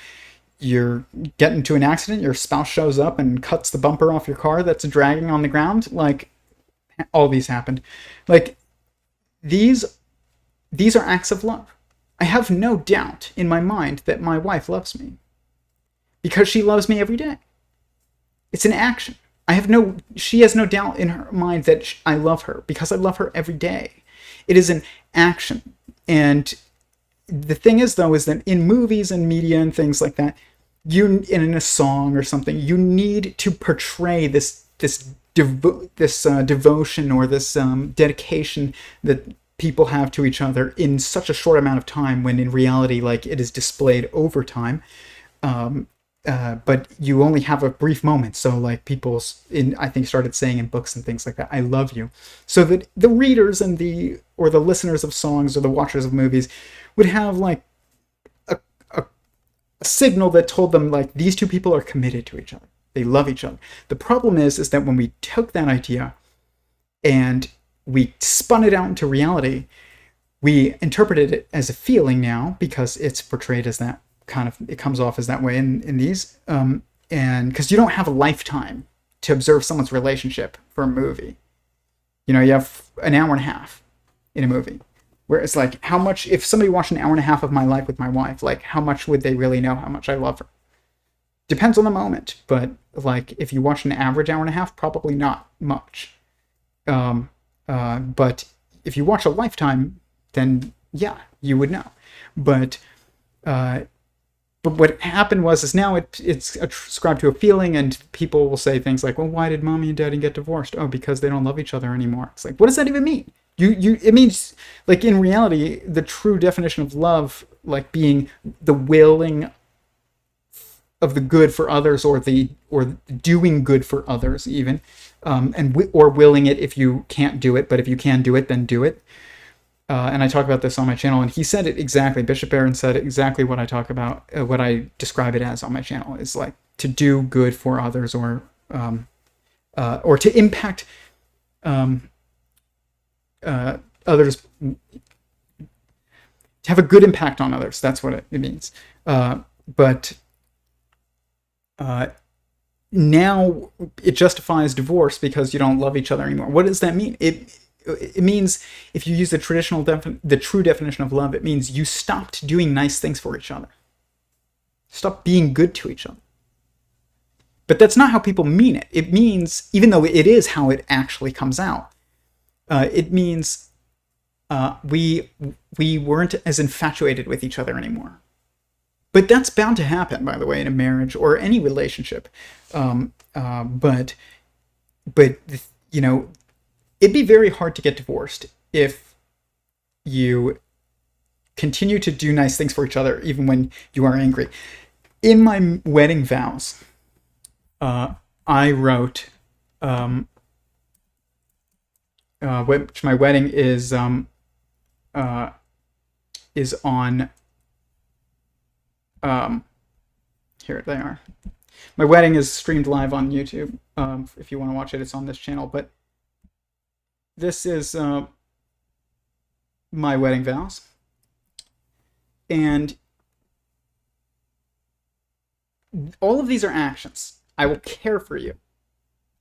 getting into an accident, your spouse shows up and cuts the bumper off your car that's dragging on the ground, like all these happened. Like these are acts of love. I have no doubt in my mind that my wife loves me because she loves me every day. It's an action. She has no doubt in her mind that I love her because I love her every day. It is an action. And the thing is, though, is that in movies and media and things like that, in a song or something, you need to portray this devotion or this dedication that people have to each other in such a short amount of time, when in reality, like, it is displayed over time. But you only have a brief moment. So like I think started saying in books and things like that, I love you. So that the readers and the listeners of songs or the watchers of movies would have like a signal that told them, like, these two people are committed to each other. They love each other. The problem is that when we took that idea and we spun it out into reality, we interpreted it as a feeling now because it's portrayed as that. It comes off as that way in these, and because you don't have a lifetime to observe someone's relationship for a movie. You have an hour and a half in a movie, where it's like, how much, if somebody watched an hour and a half of my life with my wife, like, how much would they really know how much I love her? Depends on the moment, but like, if you watch an average hour and a half, probably not much. But if you watch a lifetime, then yeah, you would know. But what happened is now it's ascribed to a feeling, and people will say things like, well, why did mommy and daddy get divorced? Oh, because they don't love each other anymore. It's like, what does that even mean? It means, like, in reality, the true definition of love, like being the willing of the good for others, or doing good for others even, or willing it if you can't do it, but if you can do it, then do it. And I talk about this on my channel, and he said it exactly. Bishop Barron said exactly what I talk about, what I describe it as on my channel, is like to do good for others, or to impact others, to have a good impact on others. That's what it means. But now it justifies divorce because you don't love each other anymore. What does that mean? It means, if you use the true definition of love, it means you stopped doing nice things for each other. Stop being good to each other. But that's not how people mean it. It means, even though it is how it actually comes out, it means we weren't as infatuated with each other anymore. But that's bound to happen, by the way, in a marriage or any relationship. But it'd be very hard to get divorced if you continue to do nice things for each other even when you are angry. In my wedding vows, I wrote, which my wedding is on Here they are. My wedding is streamed live on YouTube. If you want to watch it, it's on this channel. But this is my wedding vows. And all of these are actions. I will care for you.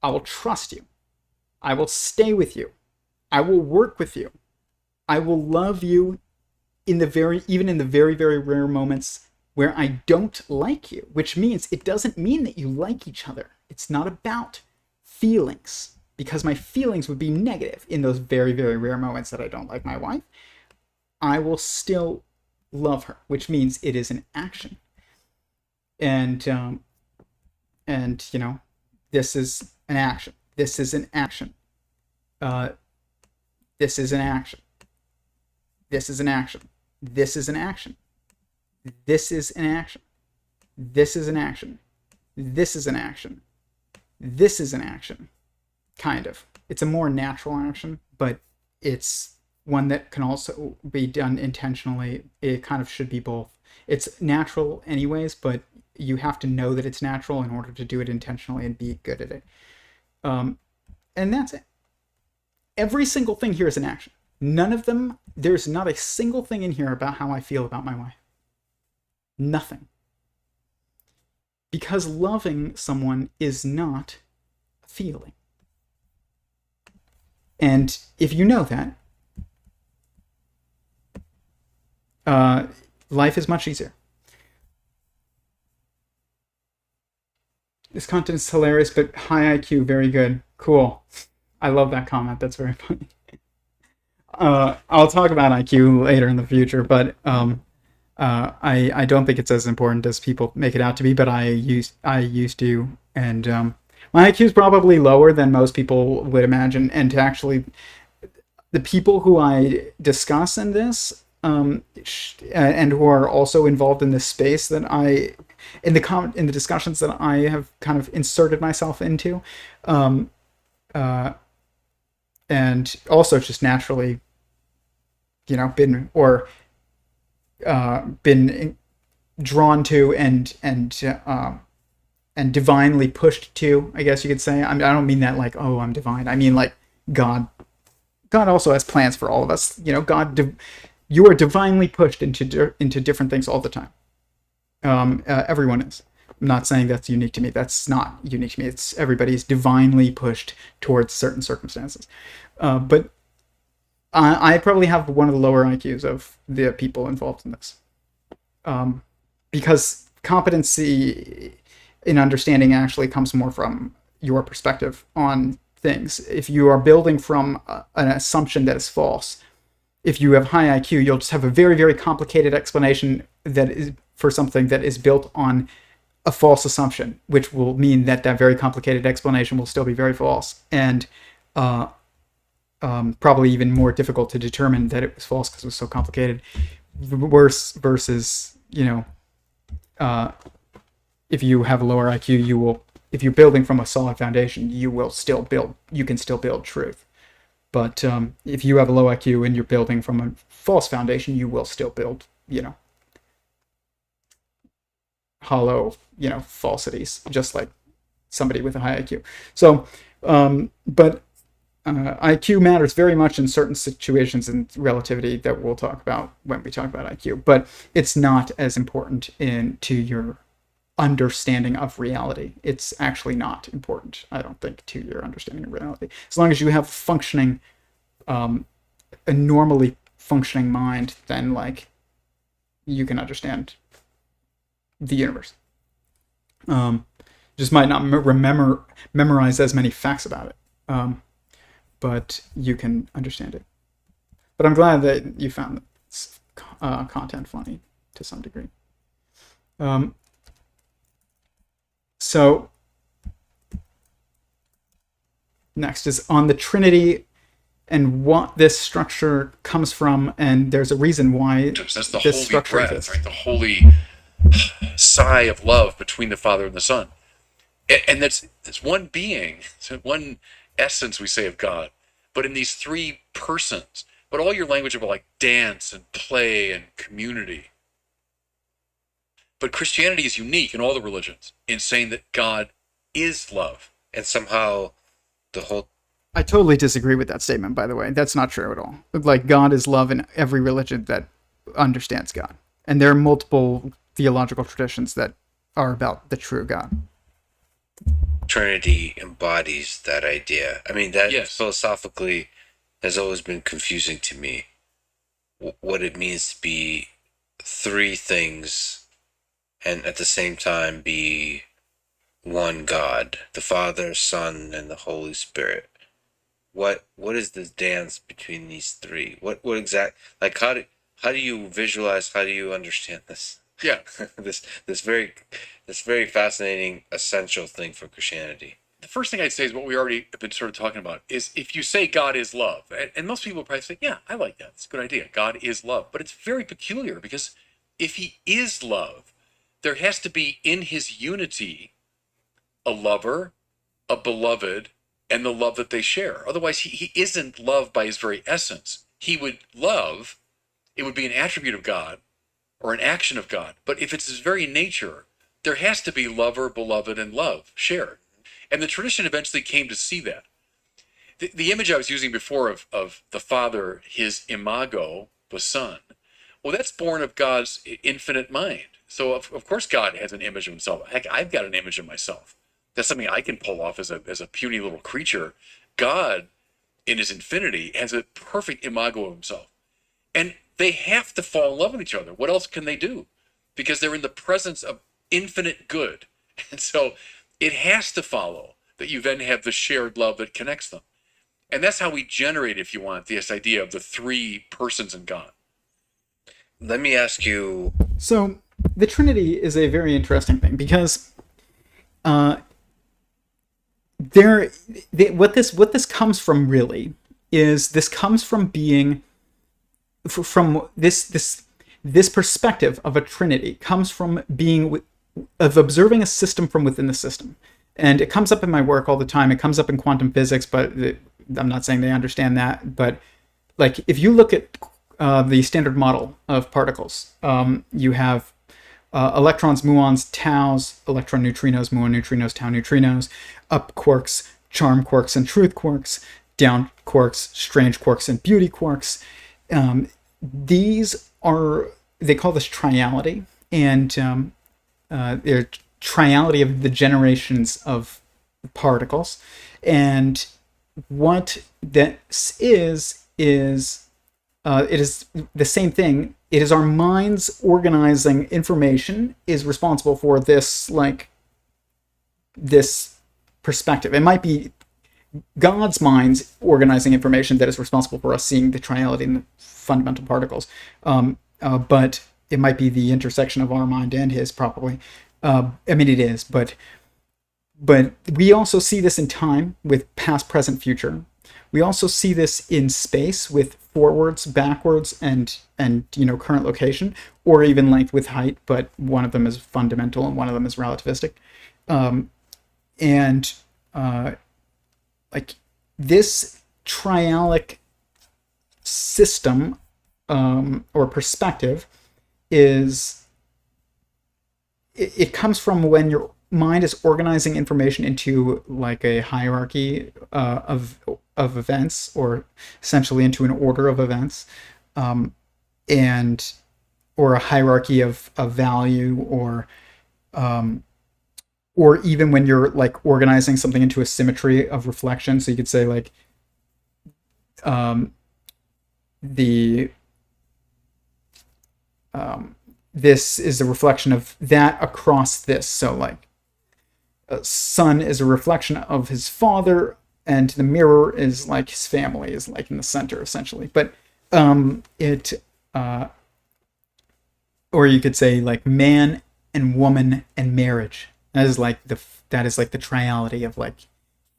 I will trust you. I will stay with you. I will work with you. I will love you even in the very, very rare moments where I don't like you, which means it doesn't mean that you like each other. It's not about feelings, because my feelings would be negative in those very, very rare moments that I don't like my wife. I will still love her, which means it is an action. And you know, this is an action. This is an action. This is an action. This is an action. This is an action. This is an action. This is an action. This is an action. This is an action. Kind of. It's a more natural action, but it's one that can also be done intentionally. It kind of should be both. It's natural anyways, but you have to know that it's natural in order to do it intentionally and be good at it. And that's it. Every single thing here is an action. None of them, there's not a single thing in here about how I feel about my wife. Nothing. Because loving someone is not a feeling. And if you know that, life is much easier. This content is hilarious, but high IQ, very good. Cool. I love that comment. That's very funny. I'll talk about IQ later in the future, but I don't think it's as important as people make it out to be, but I used to, and my IQ is probably lower than most people would imagine. And to actually, the people who I discuss in this, and who are also involved in this space that in the discussions that I have kind of inserted myself into, and also just naturally, you know, been drawn to and divinely pushed to, I guess you could say. I don't mean that like, oh, I'm divine. I mean like God also has plans for all of us. You know, you are divinely pushed into different things all the time. Everyone is. I'm not saying that's unique to me. That's not unique to me. It's everybody's divinely pushed towards certain circumstances. But I probably have one of the lower IQs of the people involved in this. Because competency in understanding actually comes more from your perspective on things. If you are building from an assumption that is false, if you have high IQ, you'll just have a very, very complicated explanation that is for something that is built on a false assumption, which will mean that very complicated explanation will still be very false, and probably even more difficult to determine that it was false because it was so complicated. Worse versus, you know, if you have a lower IQ, if you're building from a solid foundation, you can still build truth. But if you have a low IQ and you're building from a false foundation, you will still build, you know, hollow, you know, falsities, just like somebody with a high IQ. So, but IQ matters very much in certain situations in relativity that we'll talk about when we talk about IQ, but it's not as important to your understanding of reality. It's actually not important, I don't think, to your understanding of reality. As long as you have functioning, a normally functioning mind, then like you can understand the universe. Just might not memorize as many facts about it, but you can understand it. But I'm glad that you found this content funny to some degree. So next is on the Trinity and what this structure comes from, and there's a reason why that's the this holy structure breath, exists. right? The holy sigh of love between the Father and the Son. And that's one being, so one essence, we say, of God, but in these three persons. But all your language about like dance and play and community. But Christianity is unique in all the religions in saying that God is love. And somehow the whole I totally disagree with that statement, by the way. That's not true at all. Like, God is love in every religion that understands God. And there are multiple theological traditions that are about the true God. Trinity embodies that idea. I mean, that Yes. philosophically has always been confusing to me. What it means to be three things and at the same time be one God, the Father, Son, and the Holy Spirit. What is the dance between these three? What exact, like, how do you visualize, how do you understand this? Yeah. this very fascinating essential thing for Christianity. The first thing I'd say is what we already have been sort of talking about is if you say God is love, and most people probably say, yeah, I like that. It's a good idea. God is love. But it's very peculiar because if he is love, there has to be in his unity a lover, a beloved, and the love that they share. Otherwise, he isn't love by his very essence. He would love, it would be an attribute of God or an action of God. But if it's his very nature, there has to be lover, beloved, and love shared. And the tradition eventually came to see that. The image I was using before of the Father, his imago, the Son, well, that's born of God's infinite mind. So, of course, God has an image of himself. Heck, I've got an image of myself. That's something I can pull off as a puny little creature. God, in his infinity, has a perfect imago of himself. And they have to fall in love with each other. What else can they do? Because they're in the presence of infinite good. And so it has to follow that you then have the shared love that connects them. And that's how we generate, if you want, this idea of the three persons in God. Let me ask you. So the Trinity is a very interesting thing because what this comes from really is this comes from being from this perspective of a Trinity comes from being of observing a system from within the system. And it comes up in my work all the time. It comes up in quantum physics, but I'm not saying they understand that. But like, if you look at the standard model of particles, you have electrons, muons, taus, electron neutrinos, muon neutrinos, tau neutrinos, up quarks, charm quarks, and truth quarks, down quarks, strange quarks, and beauty quarks. These are, they call this triality, and they're triality of the generations of particles. And what this is it is the same thing. It is our minds organizing information is responsible for this, like, this perspective. It might be God's mind's organizing information that is responsible for us seeing the triality in the fundamental particles. But it might be the intersection of our mind and his, probably. I mean, it is, but we also see this in time with past, present, future. We also see this in space with forwards, backwards, and current location, or even length with height, but one of them is fundamental and one of them is relativistic. Like, this trialic system or perspective is, it comes from when your mind is organizing information into like a hierarchy of events, or essentially into an order of events, and or a hierarchy of value, or even when you're like organizing something into a symmetry of reflection. So you could say like this is a reflection of that across this. So like son is a reflection of his father, and the mirror is like his family is like in the center essentially. But or you could say like man and woman and marriage. That is like the triality of like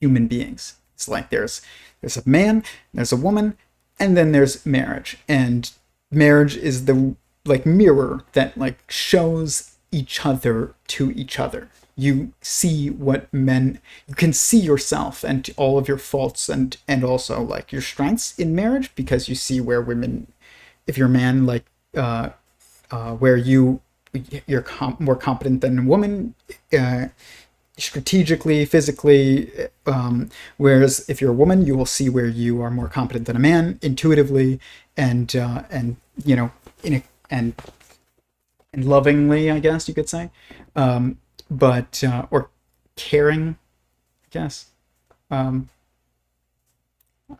human beings. It's like there's a man, there's a woman, and then there's marriage. And marriage is the like mirror that like shows each other to each other. You see what you can see yourself and all of your faults and also like your strengths in marriage, because you see where women, if you're a man, like where you you're more competent than a woman, strategically, physically. Whereas if you're a woman, you will see where you are more competent than a man, intuitively, and you know, and lovingly, I guess you could say, but or caring, I guess.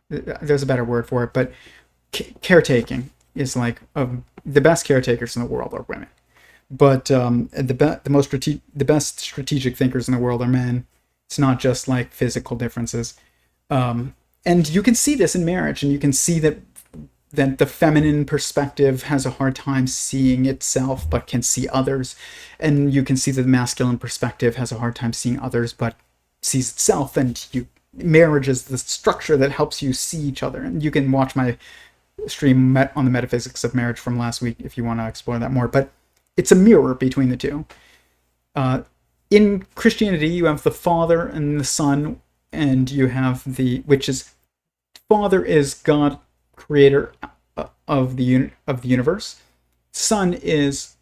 There's a better word for it, but caretaking is like the best caretakers in the world are women. But the best strategic thinkers in the world are men. It's not just like physical differences, and you can see this in marriage, and you can see that the feminine perspective has a hard time seeing itself but can see others, and you can see that the masculine perspective has a hard time seeing others but sees itself. And marriage is the structure that helps you see each other. And you can watch my stream on the metaphysics of marriage from last week if you want to explore that more. But it's a mirror between the two. In Christianity, you have the Father and the Son, and you have Father is God, creator of the universe. Son is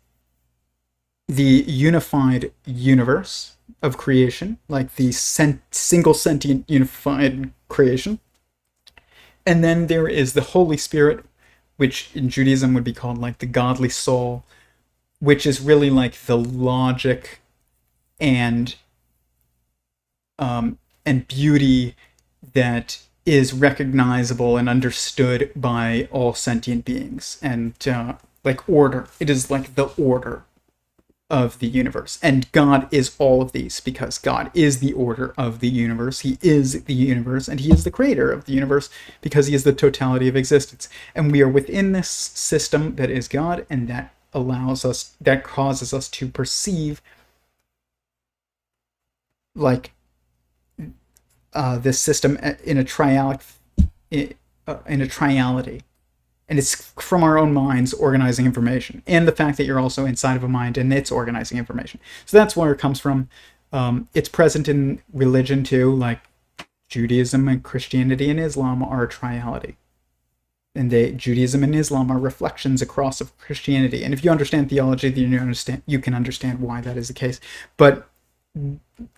the unified universe of creation, like the single sentient unified creation. And then there is the Holy Spirit, which in Judaism would be called like the godly soul, which is really like the logic and beauty that is recognizable and understood by all sentient beings, and like order. It is like the order of the universe. And God is all of these because God is the order of the universe. He is the universe, and he is the creator of the universe because he is the totality of existence. And we are within this system that is God, and that causes us to perceive like this system in a triality. And it's from our own minds organizing information, and the fact that you're also inside of a mind and it's organizing information. So that's where it comes from. It's present in religion too, like Judaism and Christianity and Islam are a triality. And Judaism and Islam are reflections across of Christianity. And if you understand theology, then you can understand why that is the case. But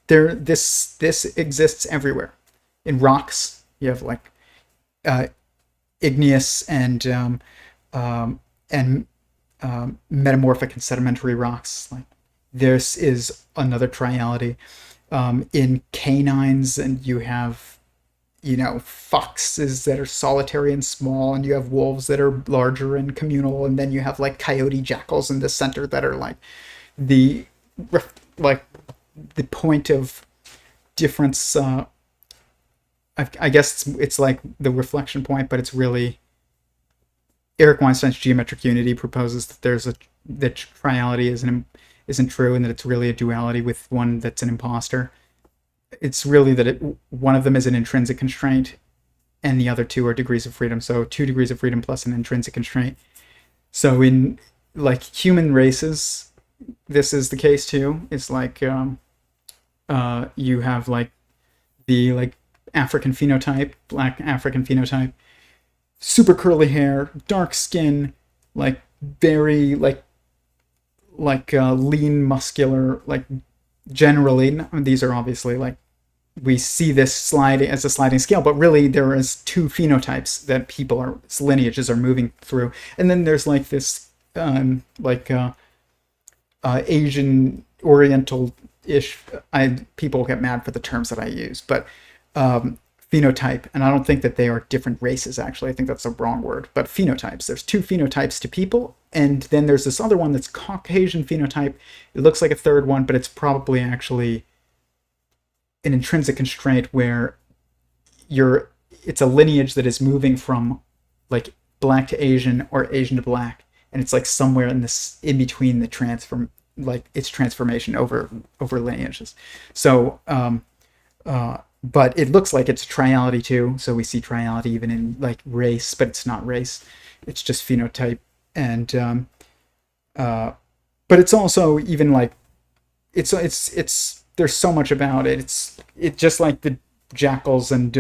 this exists everywhere. In rocks, you have like igneous and metamorphic and sedimentary rocks. Like this is another triality. In canines, and you have foxes that are solitary and small, and you have wolves that are larger and communal, and then you have like coyote jackals in the center that are like the point of difference. I guess it's like the reflection point, but it's really Eric Weinstein's geometric unity proposes that that triality isn't true, and that it's really a duality with one that's an imposter. It's really that one of them is an intrinsic constraint, and the other two are degrees of freedom. So 2 degrees of freedom plus an intrinsic constraint. So in like human races, this is the case too. It's like you have like the African phenotype, black African phenotype, super curly hair, dark skin, like very lean, muscular, like generally. These are obviously like, we see this sliding as a sliding scale, but really there is 2 phenotypes that lineages are moving through. And then there's like this Asian Oriental-ish, people get mad for the terms that I use, but phenotype, and I don't think that they are different races, actually. I think that's the wrong word, but phenotypes. There's 2 phenotypes to people, and then there's this other one that's Caucasian phenotype. It looks like a third one, but it's probably actually an intrinsic constraint where it's a lineage that is moving from like black to Asian or Asian to black, and it's like somewhere in between the its transformation over lineages. So but it looks like it's triality too. So we see triality even in like race, but it's not race. It's just phenotype. And but it's also even like it's there's so much about it. It's just like the jackals and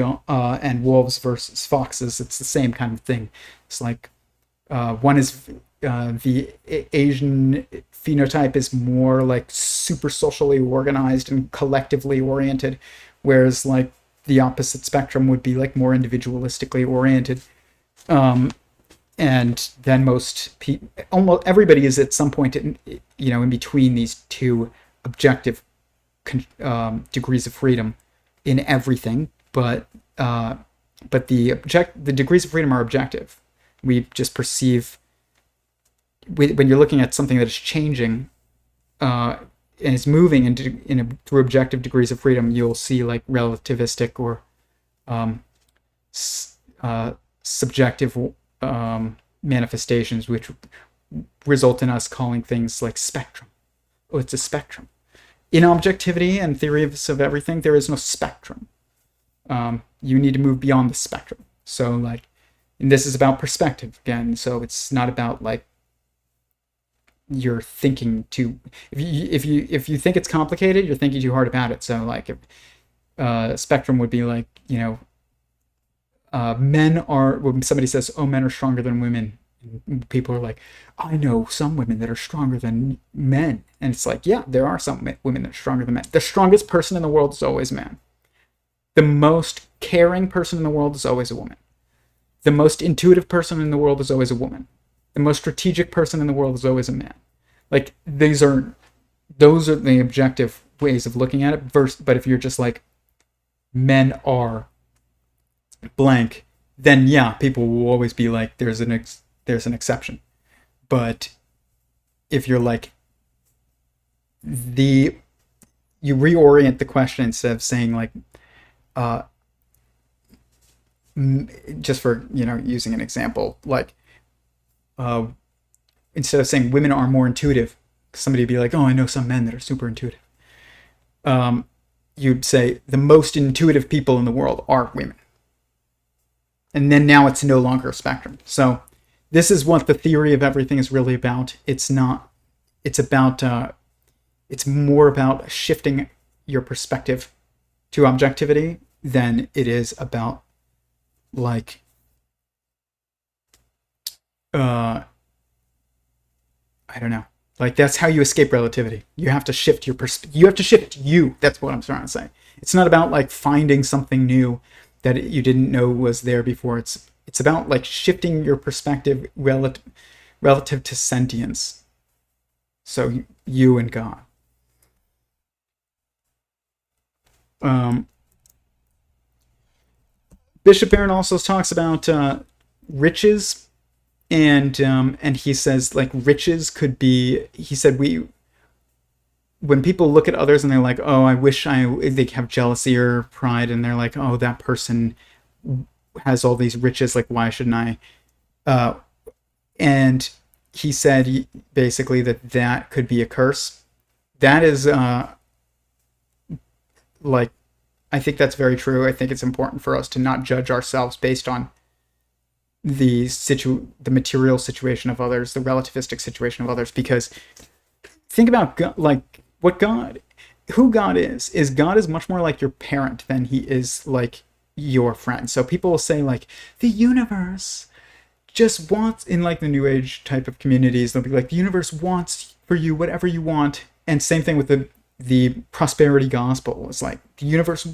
wolves versus foxes. It's the same kind of thing. It's like one is the Asian phenotype is more like super socially organized and collectively oriented, whereas like the opposite spectrum would be like more individualistically oriented. And then almost everybody is at some point in between these two objective degrees of freedom in everything, but the degrees of freedom are objective. We just perceive, when you're looking at something that is changing and is moving through objective degrees of freedom, you'll see like relativistic or subjective manifestations, which result in us calling things like spectrum. Oh, it's a spectrum. In objectivity and theories of everything, there is no spectrum. You need to move beyond the spectrum. So like, and this is about perspective again. So it's not about like you're thinking too. If you think it's complicated, you're thinking too hard about it. So like, spectrum would be like, men are, when somebody says, oh, men are stronger than women, people are like, I know some women that are stronger than men. And it's like, yeah, there are some women that are stronger than men. The strongest person in the world is always a man. The most caring person in the world is always a woman. The most intuitive person in the world is always a woman. The most strategic person in the world is always a man. Like, those are the objective ways of looking at it. But if you're just like, men are blank, then yeah, people will always be like, there's an exception. But if you're like, you reorient the question instead of saying like, just for using an example, like instead of saying women are more intuitive, somebody would be like, oh, I know some men that are super intuitive. You'd say the most intuitive people in the world are women. And then now it's no longer a spectrum. So this is what the theory of everything is really about. It's more about shifting your perspective to objectivity than it is about like I don't know. Like, that's how you escape relativity. You have to shift your perspective. You have to shift you. That's what I'm trying to say. It's not about like finding something new that you didn't know was there before. It's about like shifting your perspective relative to sentience. So you and God. Bishop Barron also talks about riches, and he says like riches could be. He said when people look at others and they're like, oh, I wish they have jealousy or pride, and they're like, oh, that person has all these riches, like why shouldn't I? And he said basically that could be a curse. That is like, I think that's very true. I think it's important for us to not judge ourselves based on the material situation of others, the relativistic situation of others, because think about God, like who God is God is much more like your parent than he is like your friend. So people will say like the universe just wants, in like the New Age type of communities, they'll be like, the universe wants for you whatever you want. And same thing with the prosperity gospel. It's like the universe,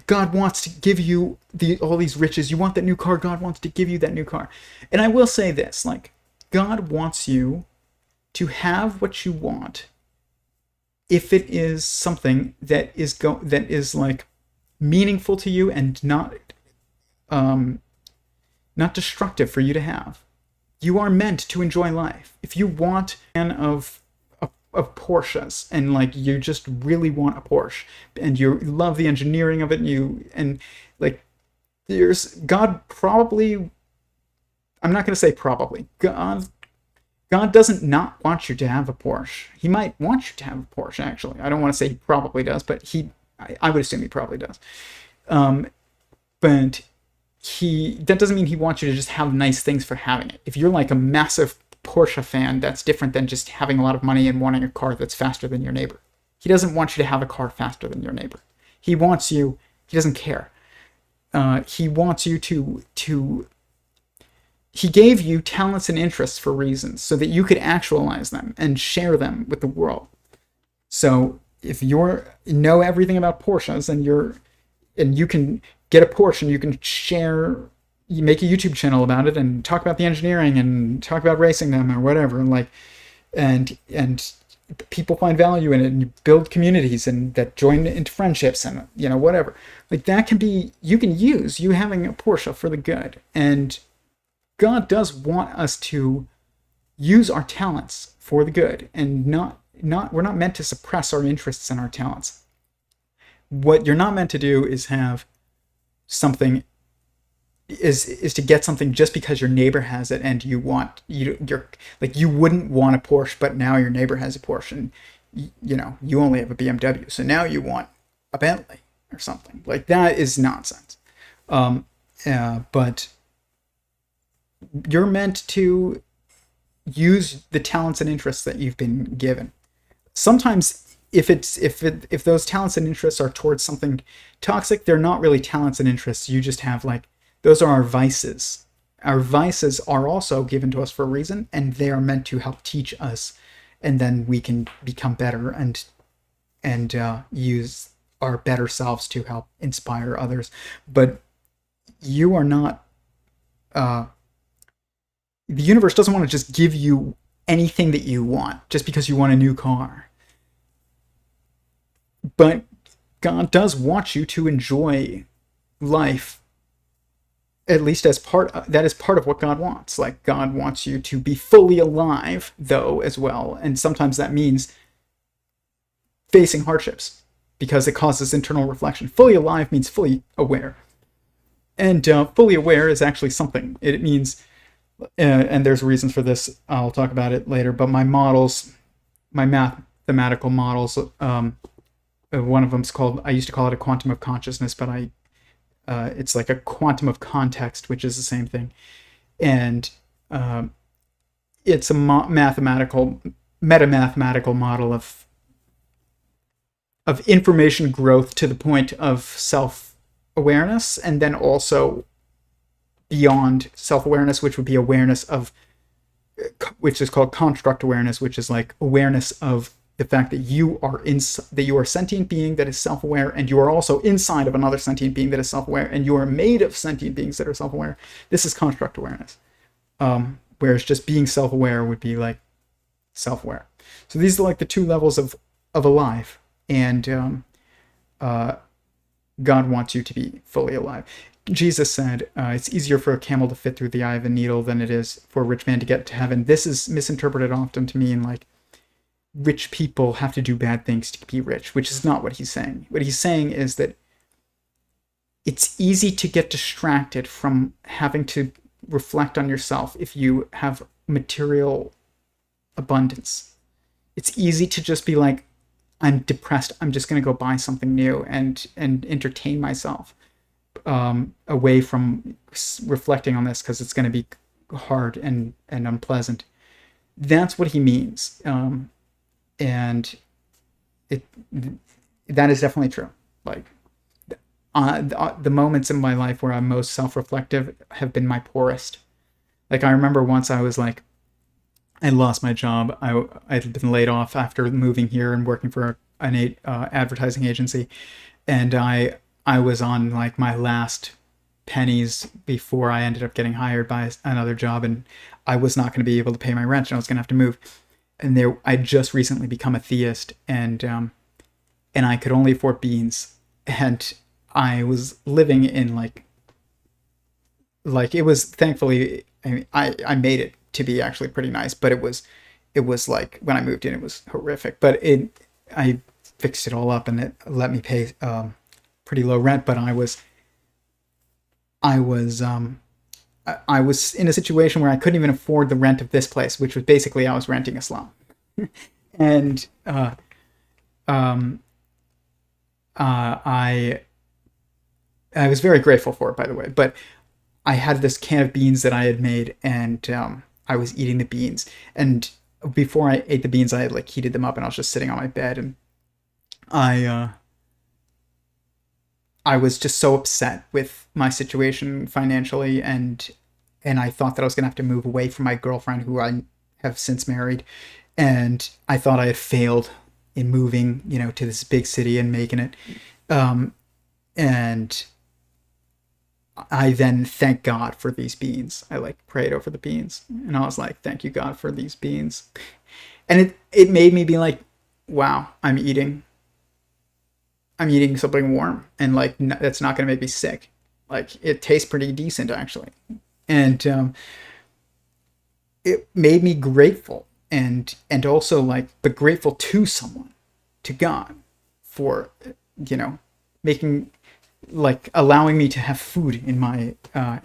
God wants to give you all these riches. You want that new car, God wants to give you that new car. And I will say this, like, God wants you to have what you want if it is something that is like meaningful to you and not destructive for you to have. You are meant to enjoy life. If you want of Porsches and like you just really want a Porsche and you love the engineering of it, and like there's God probably, I'm not going to say probably, God doesn't not want you to have a Porsche. He might want you to have a Porsche, actually. I don't want to say he probably does, but I would assume he probably does. But that doesn't mean he wants you to just have nice things for having it. If you're like a massive Porsche fan, that's different than just having a lot of money and wanting a car that's faster than your neighbor. He doesn't want you to have a car faster than your neighbor. He doesn't care. He wants you to he gave you talents and interests for reasons so that you could actualize them and share them with the world. So if you know everything about Porsches and you can get a Porsche and you can share, you make a YouTube channel about it and talk about the engineering and talk about racing them or whatever, and people find value in it, and you build communities and that join into friendships and whatever. Like that can be, you can use you having a Porsche for the good. And God does want us to use our talents for the good, and we're not meant to suppress our interests and our talents. What you're not meant to do is have something is to get something just because your neighbor has it and you're like, you wouldn't want a Porsche, but now your neighbor has a Porsche and you only have a BMW, so now you want a Bentley or something. Like that is nonsense. But you're meant to use the talents and interests that you've been given. Sometimes if those talents and interests are towards something toxic, they're not really talents and interests. You just have those are our vices. Our vices are also given to us for a reason, and they are meant to help teach us, and then we can become better and use our better selves to help inspire others. But you are not. The universe doesn't want to just give you anything that you want just because you want a new car. But God does want you to enjoy life. At least that is part of what God wants. Like, God wants you to be fully alive, though, as well. And sometimes that means facing hardships because it causes internal reflection. Fully alive means fully aware. And fully aware is actually something. It means, and there's reasons for this, I'll talk about it later, but my mathematical models, one of them's called, I used to call it a quantum of consciousness, but it's like a quantum of context, which is the same thing. And it's a meta-mathematical model of information growth to the point of self-awareness, and then also beyond self-awareness, which would be awareness of, which is called construct awareness, which is like awareness of the fact that you are a sentient being that is self-aware, and you are also inside of another sentient being that is self-aware, and you are made of sentient beings that are self-aware. This is construct awareness. Whereas just being self-aware would be like self-aware. So these are like the two levels of alive, and God wants you to be fully alive. Jesus said, it's easier for a camel to fit through the eye of a needle than it is for a rich man to get to heaven. This is misinterpreted often to mean like rich people have to do bad things to be rich, which is not what he's saying. What he's saying is that it's easy to get distracted from having to reflect on yourself if you have material abundance. It's easy to just be like, I'm depressed, I'm just going to go buy something new and entertain myself away from reflecting on this because it's going to be hard and unpleasant. That's what he means. And that is definitely true. Like the moments in my life where I'm most self-reflective have been my poorest. Like I remember once I was like, I lost my job. I'd been laid off after moving here and working for an advertising agency, and I was on like my last pennies before I ended up getting hired by another job, and I was not going to be able to pay my rent, and I was going to have to move. And I'd just recently become a theist, and I could only afford beans, and I was living in like it was, thankfully, I made it to be actually pretty nice, but it was like when I moved in it was horrific, but I fixed it all up and it let me pay pretty low rent, but I was in a situation where I couldn't even afford the rent of this place, which was basically I was renting a slum. And I was very grateful for it, by the way, but I had this can of beans that I had made, and I was eating the beans, and before I ate the beans I had like heated them up, and I was just sitting on my bed, and I was just so upset with my situation financially, and and I thought that I was going to have to move away from my girlfriend, who I have since married, and I thought I had failed in moving, to this big city and making it. And I then thank God for these beans. I like prayed over the beans, and I was like, "Thank you, God, for these beans." And it made me be like, "Wow, I'm eating something warm, and like that's not going to make me sick. Like it tastes pretty decent actually." And it made me grateful, and also like, but grateful to someone, to God, for making, like, allowing me to have food in my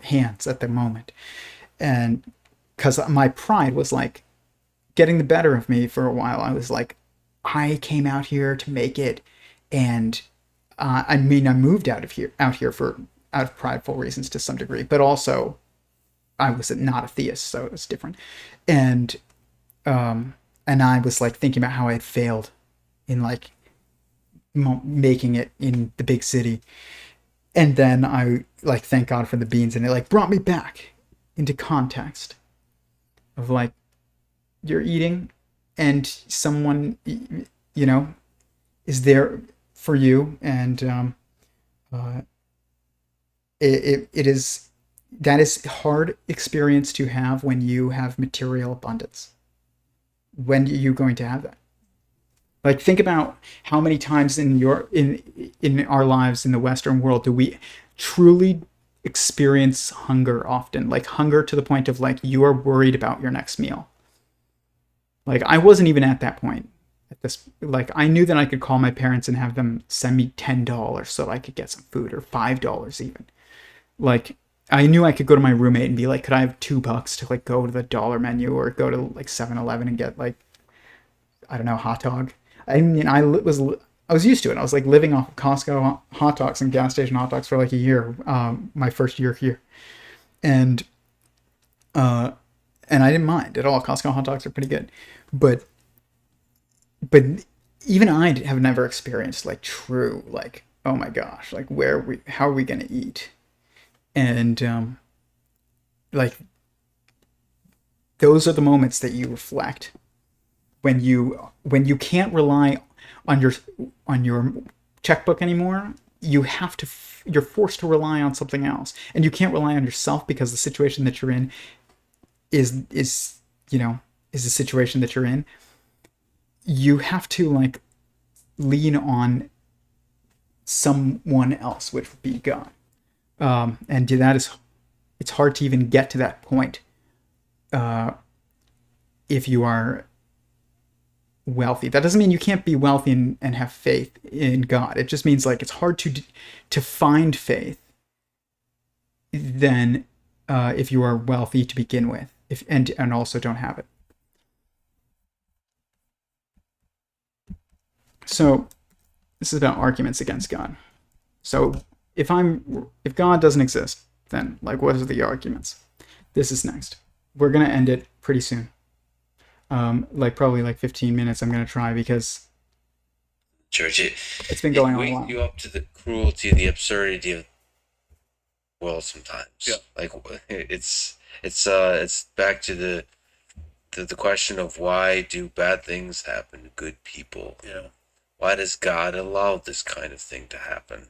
hands at the moment. And because my pride was like getting the better of me for a while. I was like, I came out here to make it, and I mean, I moved out here for out of prideful reasons to some degree, but also I was not a theist, so it was different. And and I was like thinking about how I had failed in like making it in the big city. And then I like thank God for the beans, and it like brought me back into context of like, you're eating, and someone is there for you, and it is, that is a hard experience to have when you have material abundance. When are you going to have that? Like, think about how many times in our lives in the Western world do we truly experience hunger often, like hunger to the point of like you are worried about your next meal. Like, I wasn't even at that point at this. Like, I knew that I could call my parents and have them send me $10 so I could get some food, or $5 even. Like, I knew I could go to my roommate and be like, could I have $2 to like go to the dollar menu, or go to like 7-Eleven and get like, I don't know, hot dog. I mean, I was used to it. I was like living off of Costco hot dogs and gas station hot dogs for like a year, my first year here, and I didn't mind at all. Costco hot dogs are pretty good, but even I have never experienced like true, like, oh my gosh, like how are we gonna eat, and like those are the moments that you reflect when you can't rely on your checkbook anymore. You're forced to rely on something else, and you can't rely on yourself because the situation that you're in is the situation that you're in. You have to like lean on someone else, which would be God. And it's hard to even get to that point if you are wealthy. That doesn't mean you can't be wealthy and have faith in God. It just means like it's hard to find faith than if you are wealthy to begin with, and also don't have it. So this is about arguments against God. So if God doesn't exist, then like, what are the arguments? This is next. We're gonna end it pretty soon. Like probably like 15 minutes. I'm gonna try, because Church, it's been going on a wakes while. you up to the cruelty, the absurdity of the world sometimes. Yeah. Like it's back to the question of, why do bad things happen to good people? Yeah. Why does God allow this kind of thing to happen?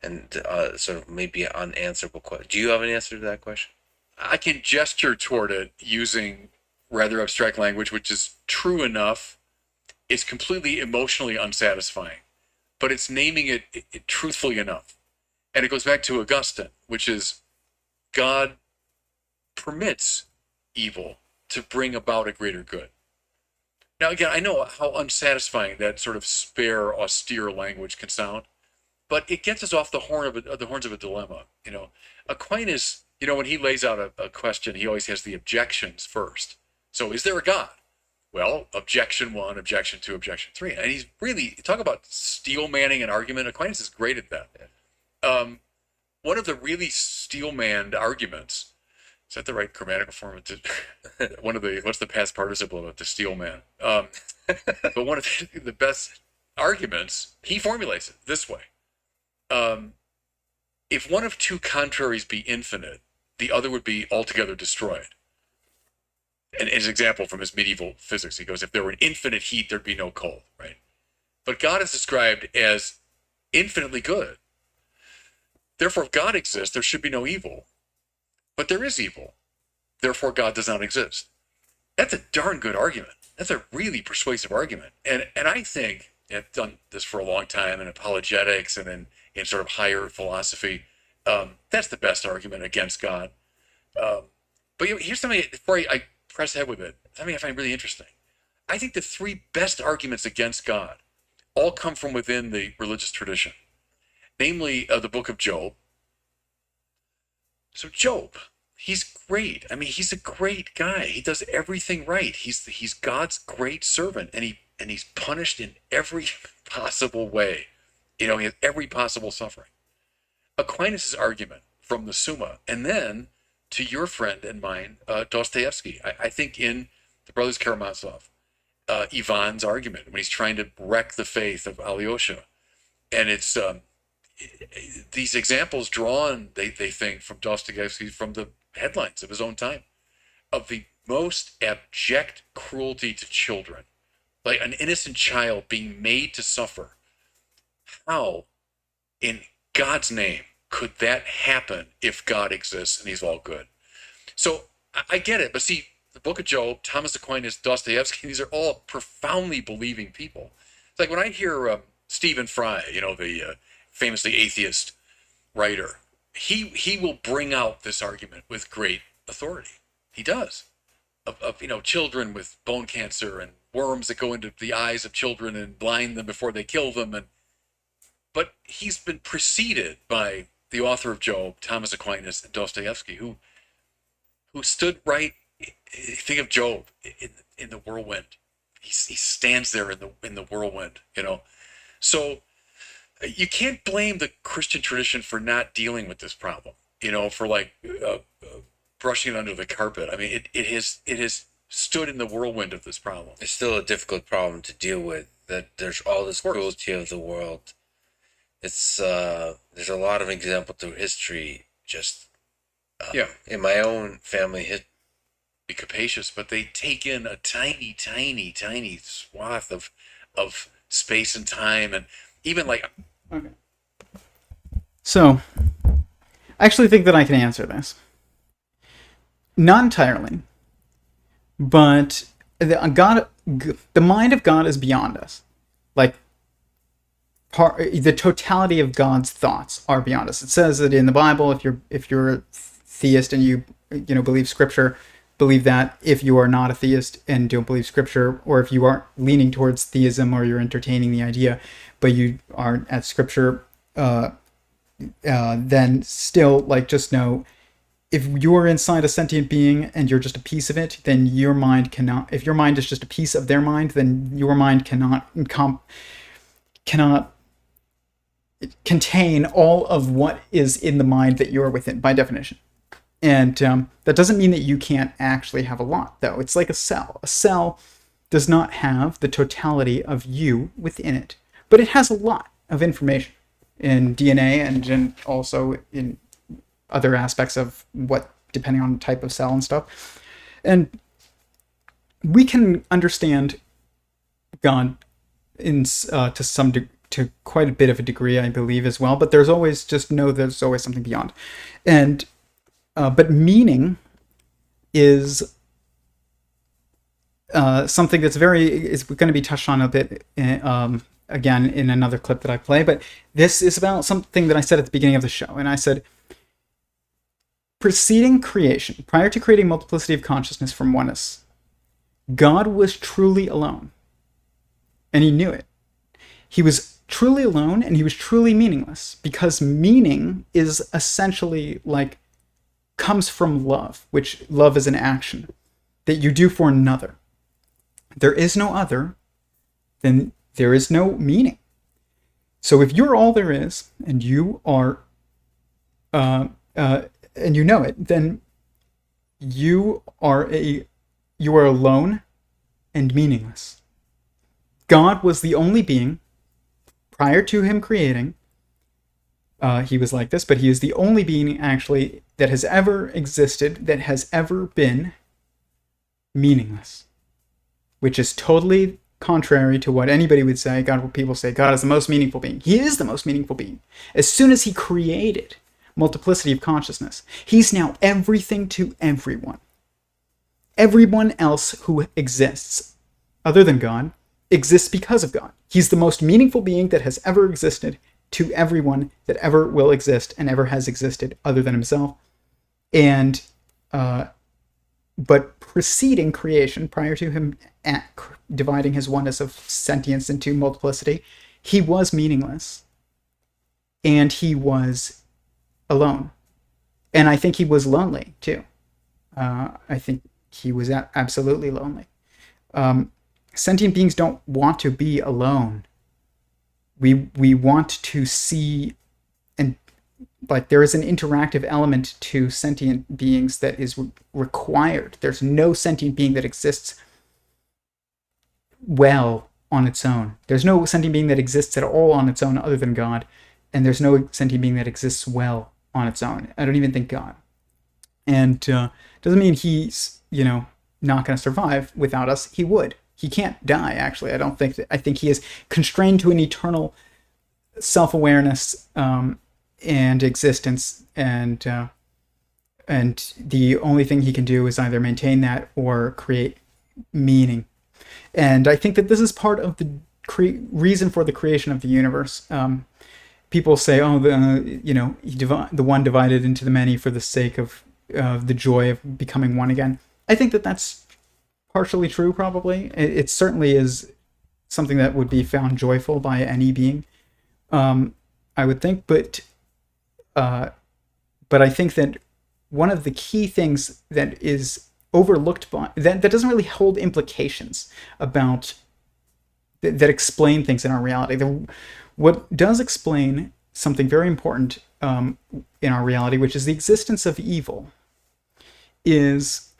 And sort of maybe an unanswerable question. Do you have an answer to that question? I can gesture toward it using rather abstract language, which is true enough. It's completely emotionally unsatisfying, but it's naming it truthfully enough. And it goes back to Augustine, which is God permits evil to bring about a greater good. Now, again, I know how unsatisfying that sort of spare, austere language can sound, but it gets us off the horns of a dilemma. Aquinas, when he lays out a question, he always has the objections first. So, is there a God? Well, objection 1, objection 2, objection 3. And he's really, talk about steel manning an argument. Aquinas is great at that. One of the really steel manned arguments, is that the right grammatical form? What's the past participle of it? The steel man. But one of the best arguments, he formulates it this way. If one of two contraries be infinite, the other would be altogether destroyed. And as an example from his medieval physics, he goes, if there were an infinite heat, there'd be no cold, right? But God is described as infinitely good. Therefore, if God exists, there should be no evil. But there is evil. Therefore, God does not exist. That's a darn good argument. That's a really persuasive argument. And I think, I've done this for a long time in apologetics and in sort of higher philosophy, that's the best argument against God. But here's something, before I press ahead with it, something I find really interesting. I think the three best arguments against God all come from within the religious tradition, namely the book of Job. So Job, he's great. I mean, he's a great guy. He does everything right. He's God's great servant, and he's punished in every possible way. He has every possible suffering. Aquinas' argument from the Summa, and then to your friend and mine, Dostoevsky. I think in the Brothers Karamazov, Ivan's argument when he's trying to wreck the faith of Alyosha, and it's these examples drawn, they think, from Dostoevsky, from the headlines of his own time, of the most abject cruelty to children, like an innocent child being made to suffer. How, in God's name, could that happen if God exists and he's all good? So I get it, but see, the book of Job, Thomas Aquinas, Dostoevsky, these are all profoundly believing people. It's like when I hear Stephen Fry, the famously atheist writer, he will bring out this argument with great authority. He does. Of children with bone cancer and worms that go into the eyes of children and blind them before they kill them. But he's been preceded by the author of Job, Thomas Aquinas, and Dostoevsky, who stood right. Think of Job in the whirlwind. He stands there in the whirlwind. So you can't blame the Christian tradition for not dealing with this problem. For brushing it under the carpet. I mean, it has stood in the whirlwind of this problem. It's still a difficult problem to deal with. That there's all this cruelty of the world. It's there's a lot of example through history. Just in my own family history. Be capacious, but they take in a tiny, tiny, tiny swath of space and time, and even like. Okay. So, I actually think that I can answer this. Not entirely, but the mind of God is beyond us. Like, the totality of God's thoughts are beyond us. It says that in the Bible, if you're a theist and you believe Scripture, believe that. If you are not a theist and don't believe Scripture, or if you aren't leaning towards theism or you're entertaining the idea, but you aren't at Scripture, then still, just know, if you're inside a sentient being and you're just a piece of it, then your mind cannot. If your mind is just a piece of their mind, then your mind cannot contain all of what is in the mind that you're within, by definition. And that doesn't mean that you can't actually have a lot, though. It's like a cell. A cell does not have the totality of you within it, but it has a lot of information in DNA and also in other aspects of depending on the type of cell and stuff. And we can understand God to quite a bit of a degree, I believe, as well. But there's always something beyond. And but meaning is something that's is going to be touched on a bit again in another clip that I play. But this is about something that I said at the beginning of the show. And I said, preceding creation, prior to creating multiplicity of consciousness from oneness, God was truly alone. And he knew it. He was truly alone and he was truly meaningless, because meaning is essentially comes from love, which love is an action that you do for another. There is no other, then there is no meaning. So if you're all there is, and you are, and you know it, then you are alone and meaningless. God was the only being prior to him creating. He was like this, but he is the only being actually that has ever existed, that has ever been meaningless, which is totally contrary to what anybody would say. People say God is the most meaningful being. He is the most meaningful being. As soon as he created multiplicity of consciousness, he's now everything to everyone. Everyone else who exists, other than God, exists because of God. He's the most meaningful being that has ever existed to everyone that ever will exist and ever has existed other than himself. And but preceding creation, prior to him dividing his oneness of sentience into multiplicity, he was meaningless. And he was alone. And I think he was lonely, too. I think he was absolutely lonely. Sentient beings don't want to be alone. We want to see, and like there is an interactive element to sentient beings that is required. There's no sentient being that exists well on its own. There's no sentient being that exists at all on its own other than God, and there's no sentient being that exists well on its own. I don't even think God. And doesn't mean he's, not going to survive without us. He would. He can't die, actually. I think he is constrained to an eternal self-awareness and existence, and the only thing he can do is either maintain that or create meaning. And I think that this is part of the reason for the creation of the universe. People say, the one divided into the many for the sake of the joy of becoming one again. I think that that's partially true, probably. It certainly is something that would be found joyful by any being, I would think. But I think that one of the key things that is overlooked by that doesn't really hold implications about that explain things in our reality. What does explain something very important in our reality, which is the existence of evil, is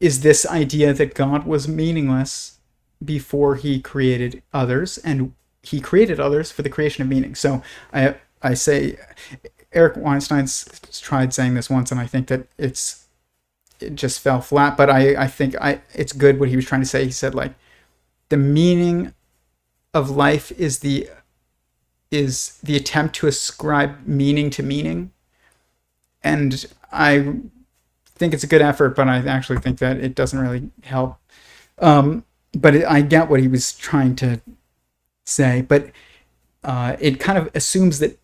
this idea that God was meaningless before he created others, and he created others for the creation of meaning. So I say, Eric Weinstein's tried saying this once, and I think that it just fell flat, but I think it's good what he was trying to say. He said, like, the meaning of life is the attempt to ascribe meaning to meaning. And I think it's a good effort, but I actually think that it doesn't really help. But I get what he was trying to say, but it kind of assumes that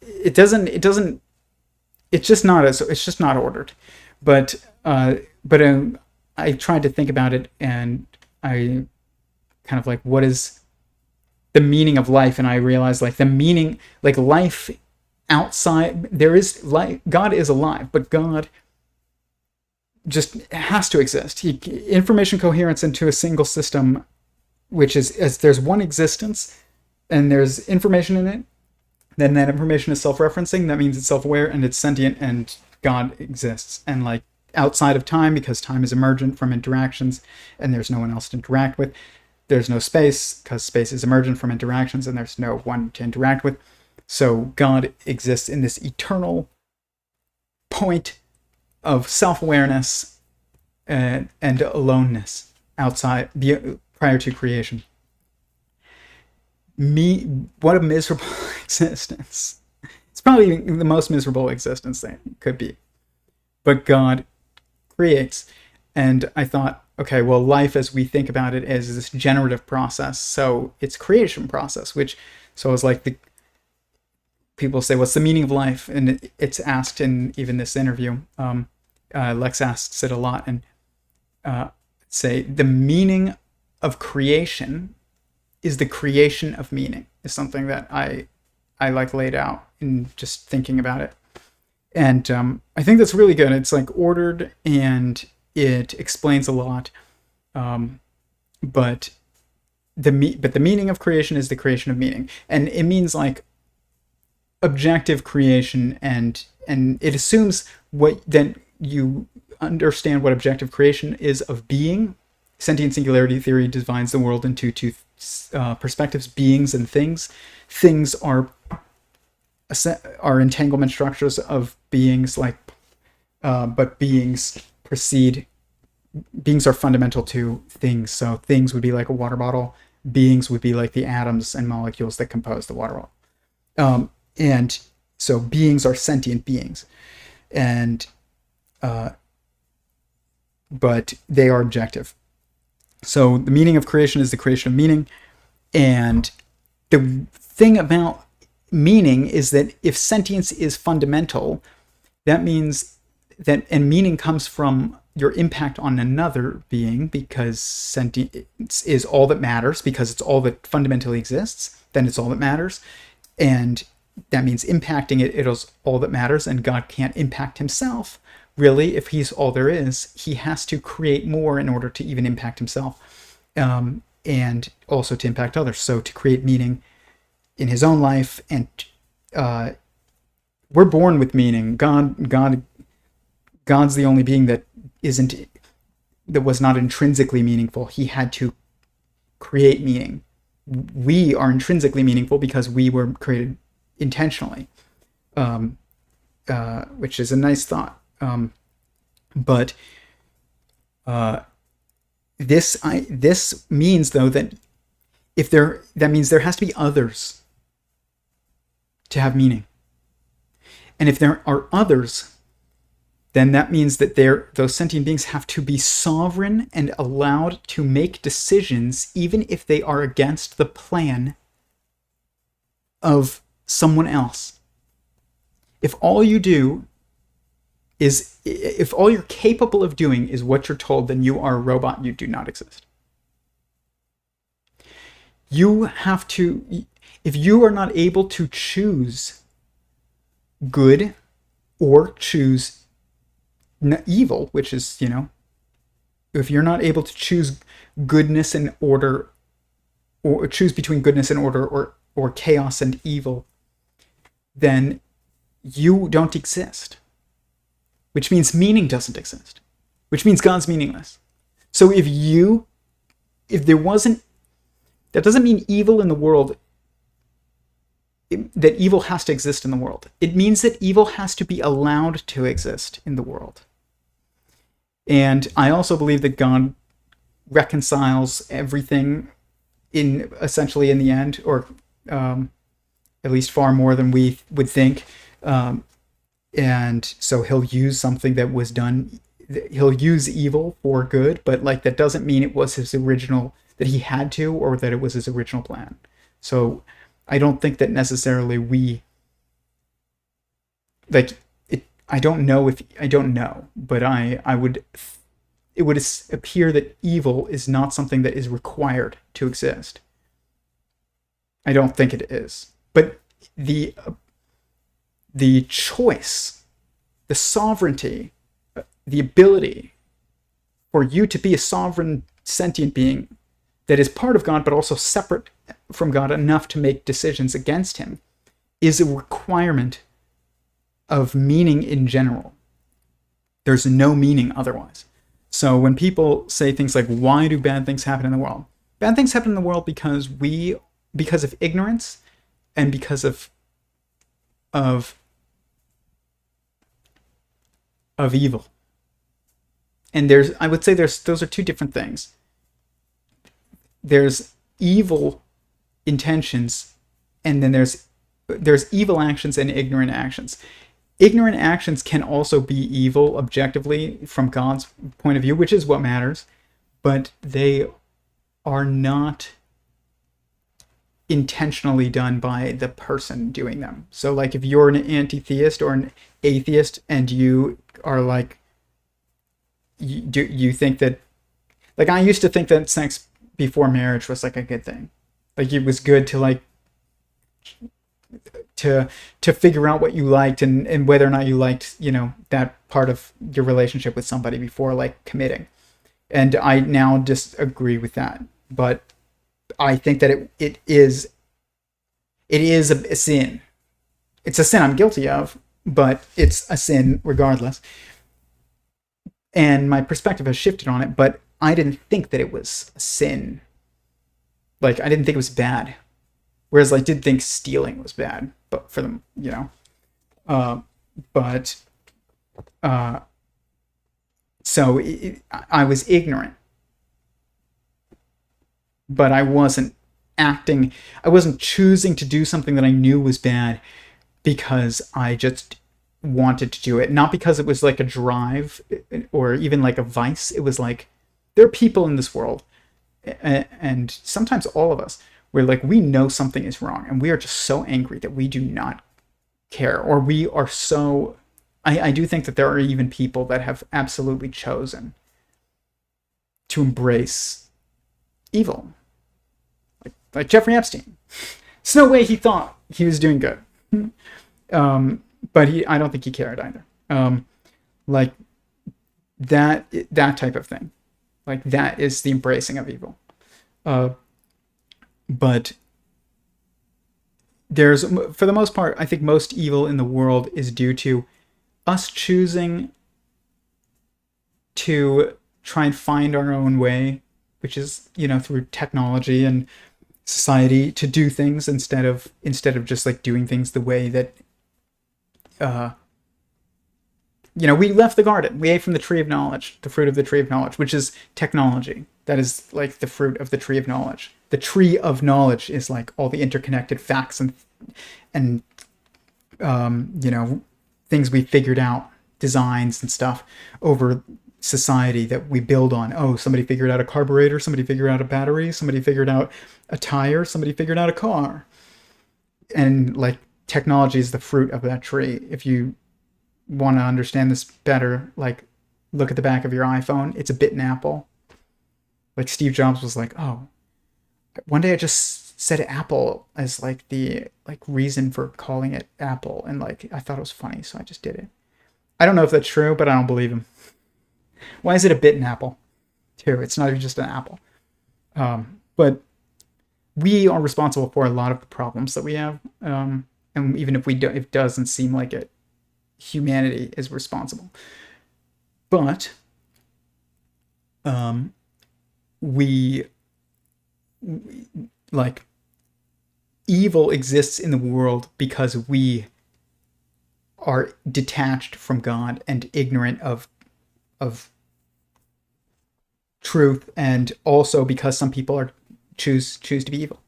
it's just not ordered. But I tried to think about it, and I kind of like, what is the meaning of life? And I realized, like, the meaning, like, life outside, there is life. God is alive, but God just has to exist. Information coherence into a single system, which is, as there's one existence and there's information in it, then that information is self-referencing. That means it's self-aware and it's sentient, and God exists. And, like, outside of time, because time is emergent from interactions and there's no one else to interact with. There's no space, because space is emergent from interactions and there's no one to interact with. So God exists in this eternal point of self-awareness and aloneness outside, prior to creation. What a miserable existence. It's probably the most miserable existence that could be. But God creates. And I thought, okay, well, life as we think about it is this generative process. So it's creation process, so it's like people say, what's the meaning of life? And it's asked in even this interview. Lex asks it a lot, and say the meaning of creation is the creation of meaning, is something that I like laid out in just thinking about it. And I think that's really good. It's like ordered and it explains a lot. But the meaning of creation is the creation of meaning, and it means like objective creation, and it assumes then you understand what objective creation is of being. Sentient singularity theory divides the world into perspectives, beings and things. Things are entanglement structures of beings, but beings are fundamental to things. So things would be like a water bottle. Beings would be like the atoms and molecules that compose the water bottle. And so beings are sentient beings, and but they are objective. So the meaning of creation is the creation of meaning, and the thing about meaning is that if sentience is fundamental, that means that, and meaning comes from your impact on another being, because sentience is all that matters, because it's all that fundamentally exists, then it's all that matters. And that means impacting it is all that matters, and God can't impact himself. Really, if he's all there is, he has to create more in order to even impact himself, and also to impact others. So to create meaning in his own life, and we're born with meaning. God's the only being that was not intrinsically meaningful. He had to create meaning. We are intrinsically meaningful because we were created intentionally, which is a nice thought. But this means, though, that that means there has to be others to have meaning. And if there are others, then that means that those sentient beings have to be sovereign and allowed to make decisions, even if they are against the plan of someone else. If all you're capable of doing is what you're told, then you are a robot. You do not exist. You have to, if you are not able to choose good or choose evil, which is, if you're not able to choose goodness and order, or choose between goodness and order, or chaos and evil, then you don't exist. Which means meaning doesn't exist. Which means God's meaningless. So if there wasn't, that doesn't mean evil in the world, that evil has to exist in the world. It means that evil has to be allowed to exist in the world. And I also believe that God reconciles everything essentially in the end, or at least far more than we would think. And so he'll use something that was done. He'll use evil for good, but that doesn't mean it was his original, that he had to, or that it was his original plan. So I don't think that necessarily I don't know, but it would appear that evil is not something that is required to exist. I don't think it is. But the choice, the sovereignty, the ability for you to be a sovereign sentient being that is part of God but also separate from God enough to make decisions against him, is a requirement of meaning in general. There's no meaning otherwise. So when people say things like, why do bad things happen in the world? Bad things happen in the world because of ignorance and because of evil. And I would say those are two different things. There's evil intentions, and then there's evil actions and ignorant actions. Ignorant actions can also be evil objectively from God's point of view, which is what matters, but they are not intentionally done by the person doing them. So if you're an anti-theist or an atheist and you are you think that, I used to think that sex before marriage was a good thing. It was good to figure out what you liked and whether or not you liked, that part of your relationship with somebody before committing. And I now disagree with that. But I think that it is a sin. It's a sin I'm guilty of, but it's a sin regardless. And my perspective has shifted on it, but I didn't think that it was a sin Like, I didn't think it was bad. Whereas I did think stealing was bad, but for them, but so I was ignorant, but I wasn't choosing to do something that I knew was bad because I just wanted to do it. Not because it was like a drive or even like a vice. It was like, there are people in this world, and sometimes all of us, where like we know something is wrong and we are just so angry that we do not care, or we are so... I do think that there are even people that have absolutely chosen to embrace evil. Like Jeffrey Epstein. There's no way he thought he was doing good. But I don't think he cared either. Like that type of thing. Like that is the embracing of evil. But there's, for the most part, I think most evil in the world is due to us choosing to try and find our own way, which is, through technology and society, to do things instead of just like doing things the way that we left the garden. We ate from the tree of knowledge, the fruit of the tree of knowledge, which is technology. That is like the fruit of the tree of knowledge. The tree of knowledge is like all the interconnected facts and things we figured out, designs and stuff over society that we build on. Oh, somebody figured out a carburetor, somebody figured out a battery, somebody figured out a tire, somebody figured out a car. And like technology is the fruit of that tree. If you want to understand this better, like look at the back of your iPhone. It's a bitten apple. Like Steve Jobs was like, oh, one day I just said Apple as like the reason for calling it Apple, and like I thought it was funny, so I just did it. I don't know if that's true, but I don't believe him. Why is it a bitten apple? Too, it's not even just an apple. But we are responsible for a lot of the problems that we have, and even if it doesn't seem like it, humanity is responsible. But we like evil exists in the world because we are detached from God and ignorant of truth, and also because some people choose to be evil.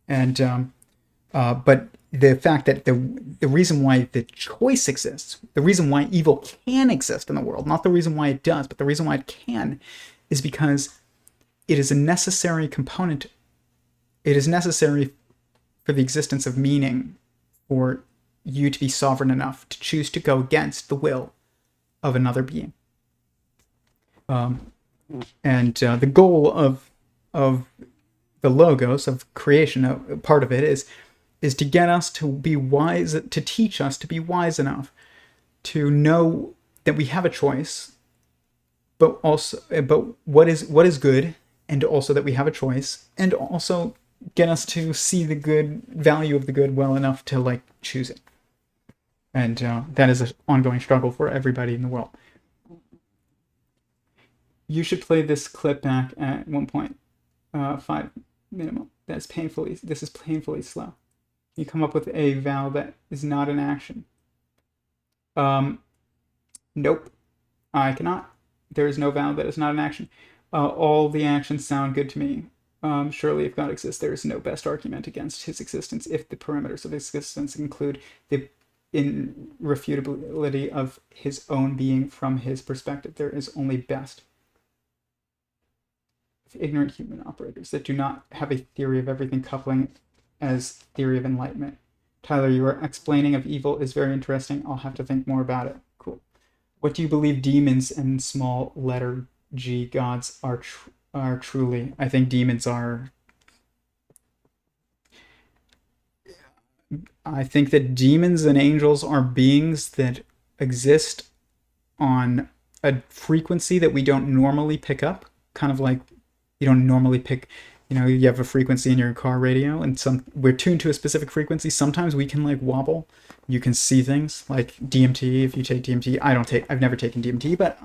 And but the fact that the reason why the choice exists, the reason why evil can exist in the world, not the reason why it does, but the reason why it can, is because it is a necessary component. It is necessary for the existence of meaning for you to be sovereign enough to choose to go against the will of another being. And the goal of the logos of creation, part of it is to get us to be wise, to teach us to be wise enough to know that we have a choice, but what is good, and also that we have a choice, and also get us to see the good value of the good well enough to like choose it. And that is an ongoing struggle for everybody in the world. You should play this clip back at 1.5 minimum. This is painfully slow. You come up with a vow that is not an action. Nope, I cannot. There is no vow that is not an action. All the actions sound good to me. Surely if God exists, there is no best argument against his existence if the parameters of existence include the irrefutability of his own being from his perspective. There is only best. Ignorant human operators that do not have a theory of everything coupling as theory of enlightenment. Tyler, your explaining of evil is very interesting. I'll have to think more about it. Cool. What do you believe demons and small letter G gods are truly? I think demons are... I think that demons and angels are beings that exist on a frequency that we don't normally pick up. Kind of like you don't normally pick, you have a frequency in your car radio, and we're tuned to a specific frequency. Sometimes we can like wobble. You can see things like DMT. If you take DMT, I've never taken DMT, but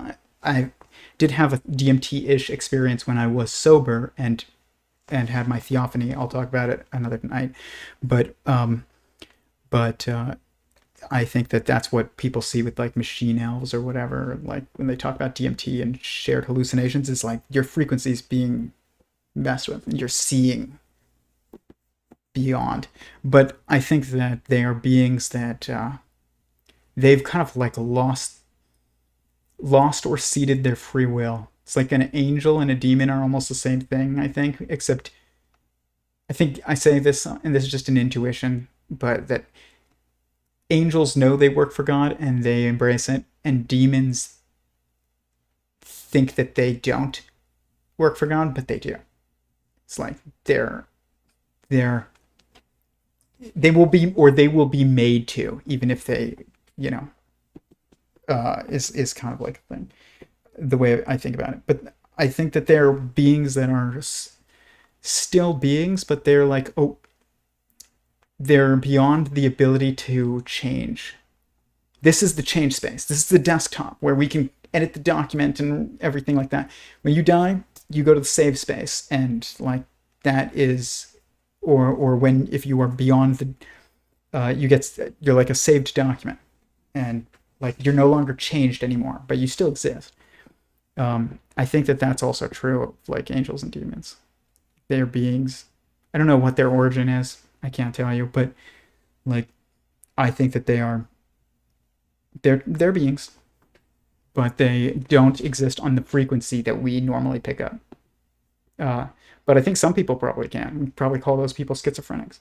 I did have a DMT-ish experience when I was sober, and and had my theophany. I'll talk about it another night. But I think that that's what people see with like machine elves or whatever. Like when they talk about DMT and shared hallucinations, it's like your frequencies being messed with and you're seeing beyond. But I think that they are beings that they've kind of like lost or ceded their free will. It's like an angel and a demon are almost the same thing, I think, except I think I say this, and this is just an intuition, but that angels know they work for God and they embrace it, and demons think that they don't work for God, but they do. It's like they will be made to, even if they, is kind of like a thing, the way I think about it. But I think that there are beings that are still beings, but they're like, they're beyond the ability to change. This is the change space. This is the desktop where we can edit the document and everything like that. When you die, you go to the save space, and like that is, or when if you are beyond the, you're like a saved document, and like you're no longer changed anymore, but you still exist. I think that that's also true of like angels and demons. They're beings. I don't know what their origin is. I can't tell you, but like I think that they're beings, but they don't exist on the frequency that we normally pick up. But I think some people probably can. We probably call those people schizophrenics.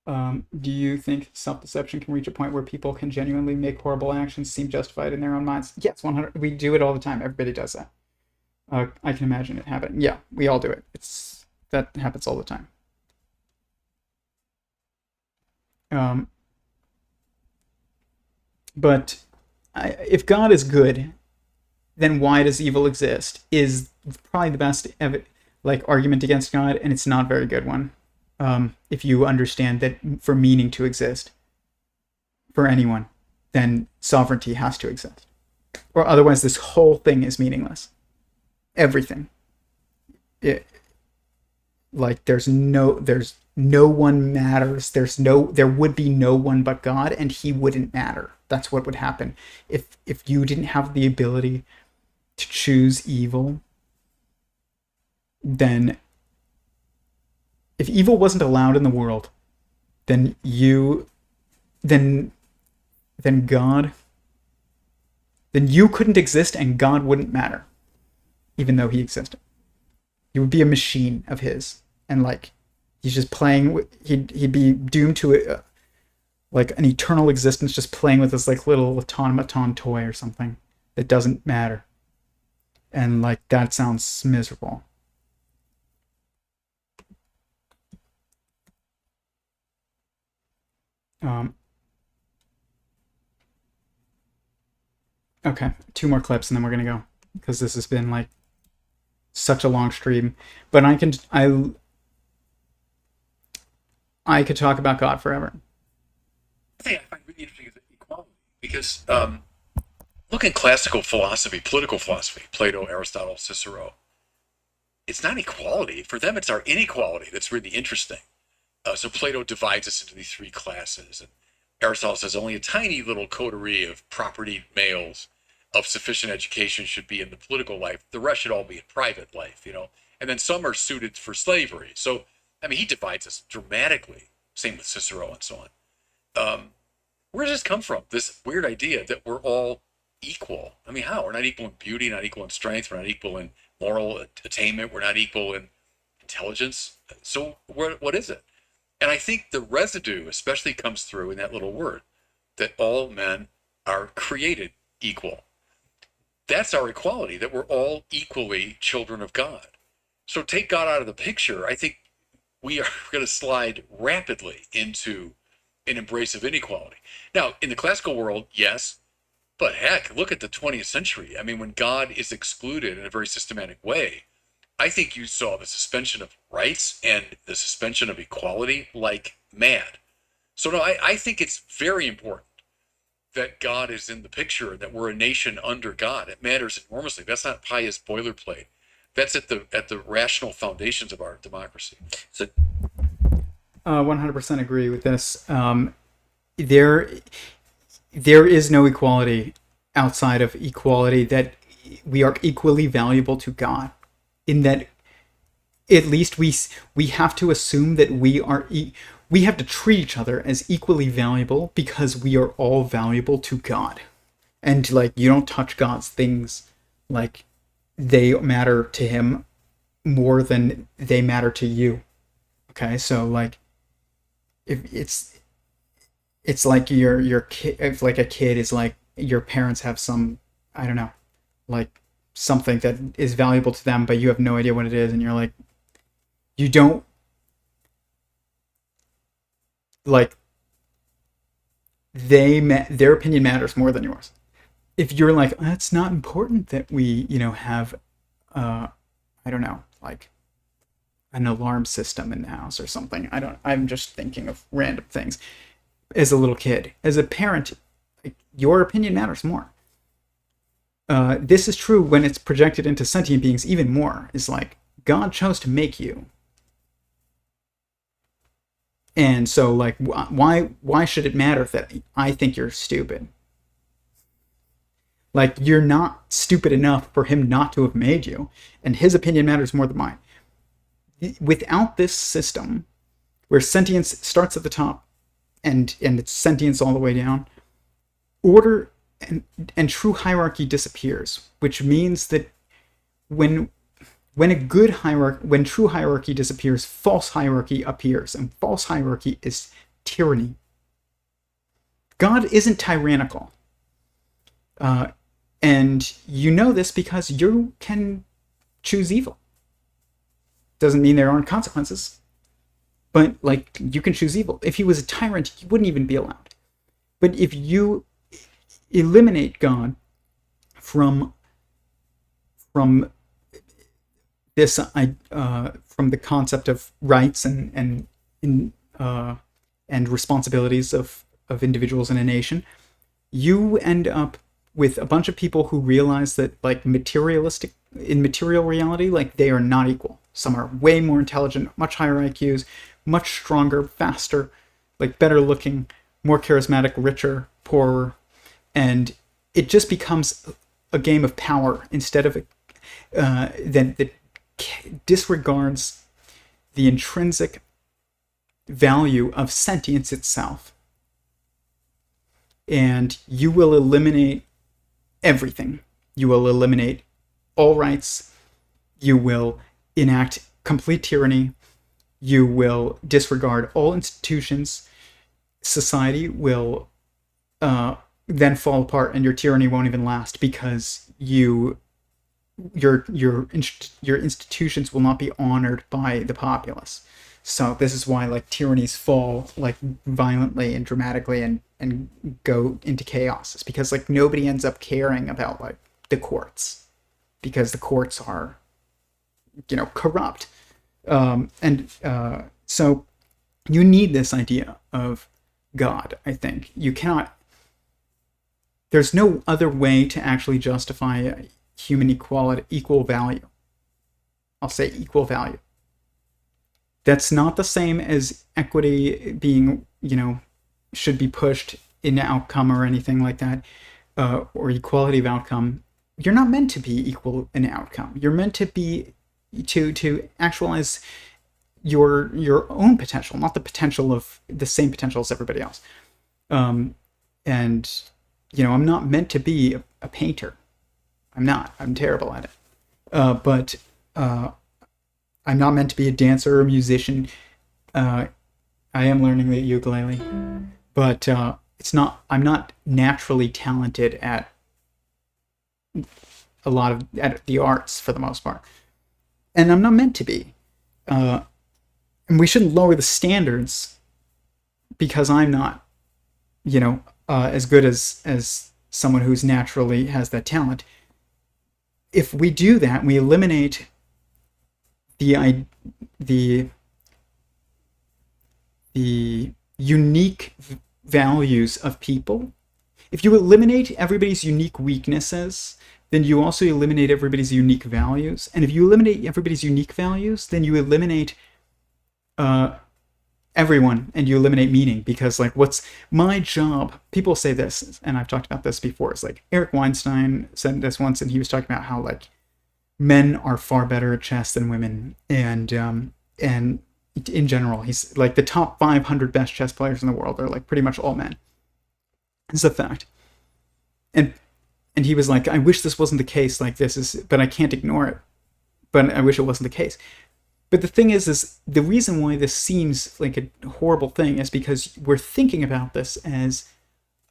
Do you think self-deception can reach a point where people can genuinely make horrible actions seem justified in their own minds? Yes, 100. We do it all the time. Everybody does that. I can imagine it happening. Yeah, we all do it. That happens all the time. But if God is good, then why does evil exist? Is probably the best argument against God, and it's not a very good one. If you understand that for meaning to exist for anyone, then sovereignty has to exist, or otherwise this whole thing is meaningless. Everything. There's no one matters. There would be no one but God, and he wouldn't matter. That's what would happen if you didn't have the ability to choose evil. Then if evil wasn't allowed in the world, then God, then you couldn't exist, and God wouldn't matter, even though he existed. You would be a machine of his, and like he's just playing. He'd be doomed to like an eternal existence, just playing with this like little automaton toy or something that doesn't matter. And like that sounds miserable. Okay, 2 more clips and then we're gonna go, because this has been like such a long stream. But I could talk about God forever. The thing I find really interesting is equality, because look at classical philosophy, political philosophy, Plato, Aristotle, Cicero. It's not equality. For them, it's our inequality that's really interesting. So Plato divides us into these 3 classes, and Aristotle says only a tiny little coterie of propertied males of sufficient education should be in the political life. The rest should all be in private life, And then some are suited for slavery. So, I mean, he divides us dramatically. Same with Cicero and so on. Where does this come from? This weird idea that we're all equal. I mean, how? We're not equal in beauty, not equal in strength, we're not equal in moral attainment, we're not equal in intelligence. So what is it? And I think the residue especially comes through in that little word, that all men are created equal. That's our equality, that we're all equally children of God. So take God out of the picture, I think we are going to slide rapidly into an embrace of inequality. Now, in the classical world, yes, but heck, look at the 20th century. I mean, when God is excluded in a very systematic way, I think you saw the suspension of rights and the suspension of equality like mad. So no, I think it's very important that God is in the picture, that we're a nation under God. It matters enormously. That's not pious boilerplate. That's at the rational foundations of our democracy. So 100% agree with this. There is no equality outside of equality, that we are equally valuable to God, in that at least we have to assume that we have to treat each other as equally valuable, because we are all valuable to God. And like, you don't touch God's things like they matter to him more than they matter to you. Okay, so like, if it's like your kid, if like a kid is like, your parents have some, I don't know, like something that is valuable to them, but you have no idea what it is, and you're like, you don't like, their opinion matters more than yours. If you're like, oh, it's not important that we, have, I don't know, like an alarm system in the house or something. I'm just thinking of random things. As a little kid, as a parent, like, your opinion matters more. This is true when it's projected into sentient beings even more. It's like, God chose to make you. And so, like, why should it matter that I think you're stupid? Like, you're not stupid enough for him not to have made you, and his opinion matters more than mine. Without this system, where sentience starts at the top, and it's sentience all the way down, order and true hierarchy disappears, which means that when true hierarchy disappears, false hierarchy appears, and false hierarchy is tyranny. God isn't tyrannical. And you know this because you can choose evil. Doesn't mean there aren't consequences, but like, you can choose evil. If he was a tyrant, he wouldn't even be allowed. But if you eliminate God from this, from the concept of rights and responsibilities of individuals in a nation, you end up with a bunch of people who realize that, like, in material reality, like, they are not equal. Some are way more intelligent, much higher IQs, much stronger, faster, like, better looking, more charismatic, richer, poorer, and it just becomes a game of power instead of that disregards the intrinsic value of sentience itself. And you will eliminate everything. You will eliminate all rights. You will enact complete tyranny. You will disregard all institutions. Society will then fall apart, and your tyranny won't even last, because your institutions will not be honored by the populace. So this is why, like, tyrannies fall, like, violently and dramatically and go into chaos. It's because, like, nobody ends up caring about, like, the courts, because the courts are, corrupt. So you need this idea of God, I think. There's no other way to actually justify human equal value. I'll say equal value. That's not the same as equity being, should be pushed in outcome or anything like that, or equality of outcome. You're not meant to be equal in outcome. You're meant to be to actualize your own potential, not the potential of the same potential as everybody else. And I'm not meant to be a painter. I'm not. I'm terrible at it. But I'm not meant to be a dancer or a musician. I am learning the ukulele, but I'm not naturally talented at at the arts for the most part, and I'm not meant to be. And we shouldn't lower the standards because I'm not, as good as someone who's naturally has that talent. If we do that, we eliminate the unique values of people. If you eliminate everybody's unique weaknesses then you also eliminate everybody's unique values. And if you eliminate everybody's unique values, then you eliminate everyone, and you eliminate meaning. Because like, what's my job? People say this, and I've talked about this before. It's like Eric Weinstein said this once, and he was talking about how like men are far better at chess than women, and in general, he's like the top 500 best chess players in the world are like pretty much all men. It's a fact. And he was like, I wish this wasn't the case, like this is, but I can't ignore it. But I wish it wasn't the case. But the thing is the reason why this seems like a horrible thing is because we're thinking about this as,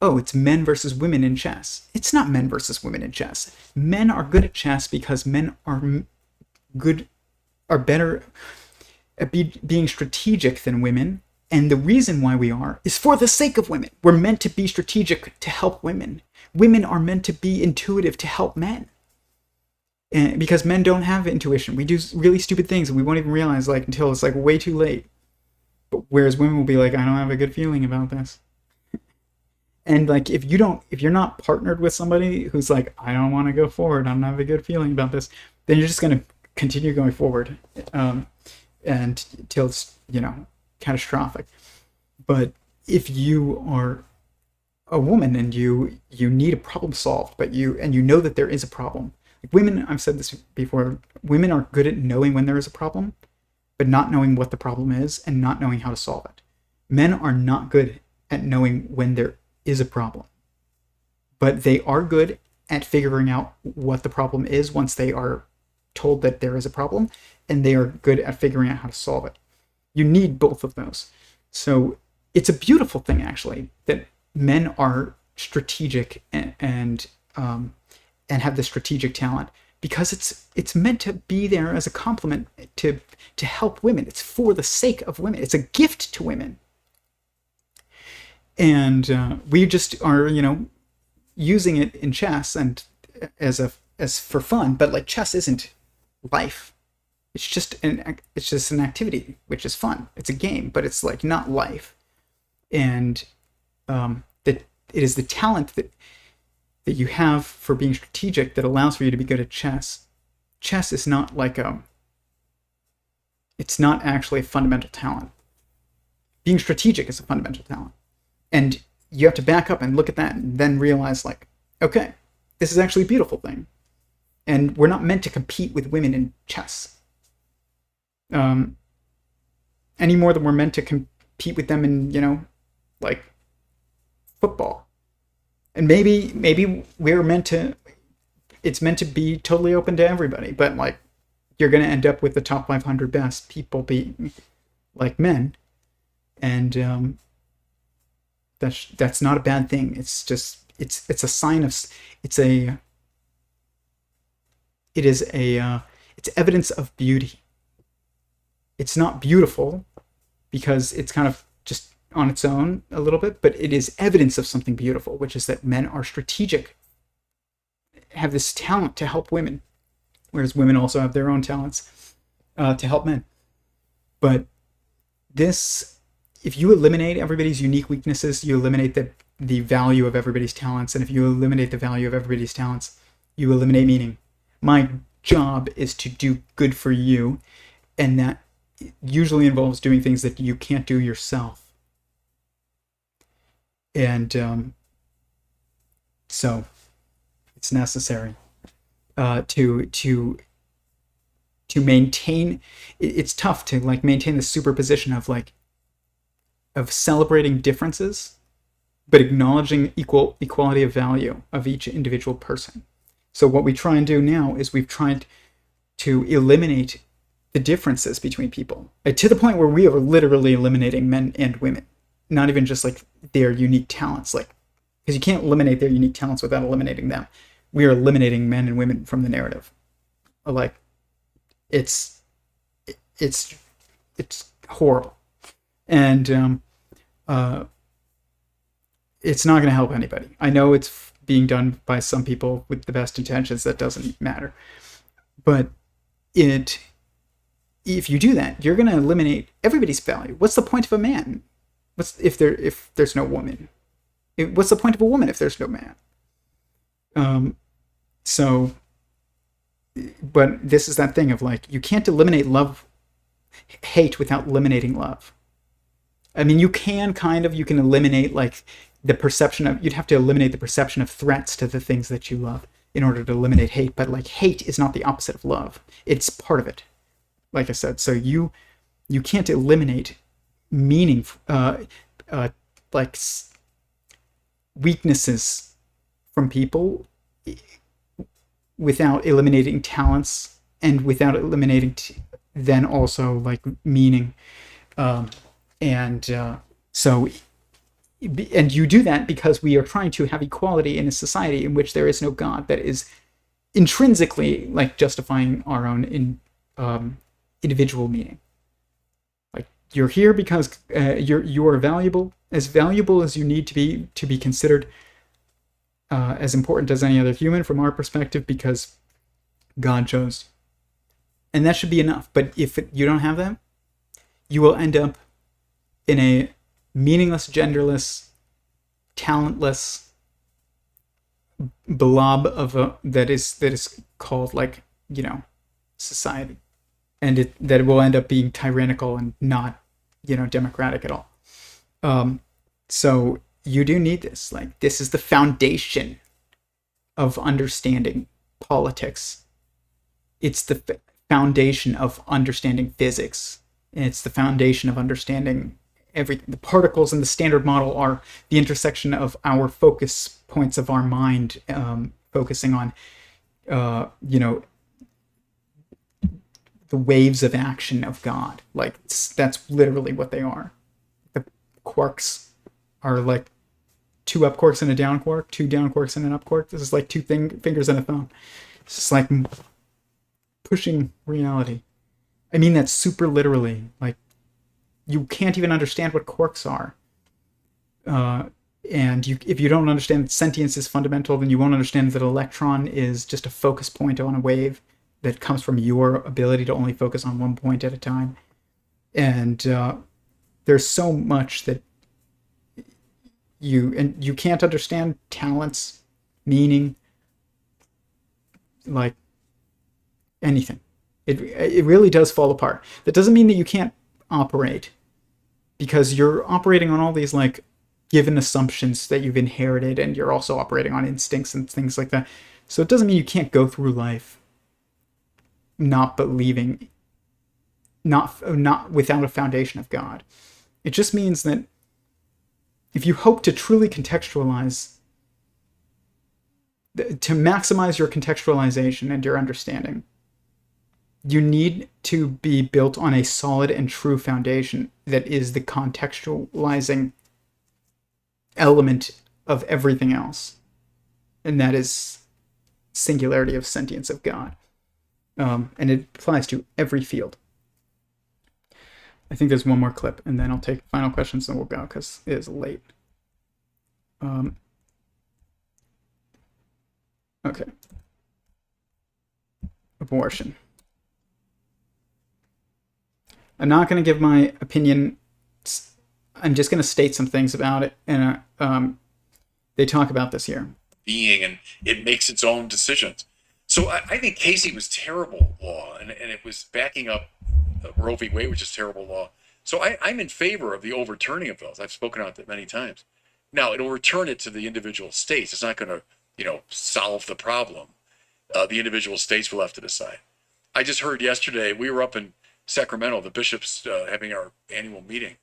oh, it's men versus women in chess. It's not men versus women in chess. Men are good at chess because men are better at being strategic than women. And the reason why we are is for the sake of women. We're meant to be strategic to help women. Women are meant to be intuitive to help men. And because men don't have intuition. We do really stupid things and we won't even realize like until it's like way too late. But whereas women will be like, I don't have a good feeling about this. And like if you're not partnered with somebody who's like, I don't want to go forward, I don't have a good feeling about this, then you're just gonna continue going forward. And until it's, catastrophic. But if you are a woman and you need a problem solved, but you know that there is a problem. Like women, I've said this before, women are good at knowing when there is a problem, but not knowing what the problem is and not knowing how to solve it. Men are not good at knowing when there is a problem, but they are good at figuring out what the problem is once they are told that there is a problem, and they are good at figuring out how to solve it. You need both of those. So it's a beautiful thing, actually, that men are strategic and have the strategic talent, because it's meant to be there as a complement to help women. It's for the sake of women. It's a gift to women. And we just are, using it in chess and as for fun. But like chess isn't life. It's just an activity, which is fun. It's a game, but it's like not life. And that it is the talent that you have for being strategic that allows for you to be good at chess. Chess is not like it's not actually a fundamental talent. Being strategic is a fundamental talent. And you have to back up and look at that and then realize like, okay, this is actually a beautiful thing. And we're not meant to compete with women in chess. Any more than we're meant to compete with them in, like football. And maybe we're it's meant to be totally open to everybody, but like you're going to end up with the top 500 best people being like men. And that's not a bad thing. It's just, it's a sign of, it's evidence of beauty. It's not beautiful because it's kind of just on its own a little bit, but it is evidence of something beautiful, which is that men are strategic, have this talent to help women, whereas women also have their own talents to help men. But if you eliminate everybody's unique weaknesses, you eliminate the value of everybody's talents, and if you eliminate the value of everybody's talents, you eliminate meaning. My job is to do good for you, and that usually involves doing things that you can't do yourself. And so it's necessary to maintain. It's tough to like maintain the superposition of celebrating differences, but acknowledging equality of value of each individual person. So what we try and do now is we've tried to eliminate the differences between people to the point where we are literally eliminating men and women, not even just like their unique talents, like, because you can't eliminate their unique talents without eliminating them. We are eliminating men and women from the narrative. Like, it's horrible. And it's not going to help anybody. I know it's being done by some people with the best intentions. That doesn't matter. But if you do that, you're going to eliminate everybody's value. What's the point of a man? If there's no woman? What's the point of a woman if there's no man? So, but this is that thing of like, you can't eliminate hate without eliminating love. I mean, you can eliminate like the perception of, you'd have to eliminate the perception of threats to the things that you love in order to eliminate hate. But like, hate is not the opposite of love. It's part of it. Like I said, so you can't eliminate meaning, like weaknesses from people without eliminating talents and without eliminating then also like meaning. So and you do that because we are trying to have equality in a society in which there is no God that is intrinsically like justifying our own individual meaning. Like, you're here because you are valuable as you need to be considered as important as any other human from our perspective, because God chose, and that should be enough. But if you don't have that, you will end up in a meaningless, genderless, talentless blob of that is called, like, society, and that will end up being tyrannical and not democratic at all. So you do need this. Like, this is the foundation of understanding politics. It's the foundation of understanding physics. It's the foundation of understanding everything. The particles in the Standard Model are the intersection of our focus points of our mind, focusing on, the waves of action of God. Like, that's literally what they are. The quarks are like 2 up quarks and a down quark, 2 down quarks and an up quark. This is like 2 fingers and a thumb. It's just like pushing reality. I mean that super literally. Like, you can't even understand what quarks are. And if you don't understand that sentience is fundamental, then you won't understand that an electron is just a focus point on a wave that comes from your ability to only focus on one point at a time. And there's so much that you can't understand talents, meaning, like anything. It really does fall apart. That doesn't mean that you can't operate, because you're operating on all these like given assumptions that you've inherited, and you're also operating on instincts and things like that. So it doesn't mean you can't go through life not believing, not without a foundation of God. It just means that if you hope to truly contextualize, to maximize your contextualization and your understanding, you need to be built on a solid and true foundation that is the contextualizing element of everything else. And that is singularity of sentience of God. And it applies to every field. I think there's one more clip, and then I'll take final questions and we'll go, because it is late. Okay. Abortion. I'm not going to give my opinion. I'm just going to state some things about it, and they talk about this here. Being, and it makes its own decisions. So I think Casey was terrible law, and it was backing up Roe v. Wade, which is terrible law. So I'm in favor of the overturning of those. I've spoken about that many times. Now, it'll return it to the individual states. It's not going to, solve the problem. The individual states will have to decide. I just heard yesterday, we were up in Sacramento, the bishops having our annual meeting.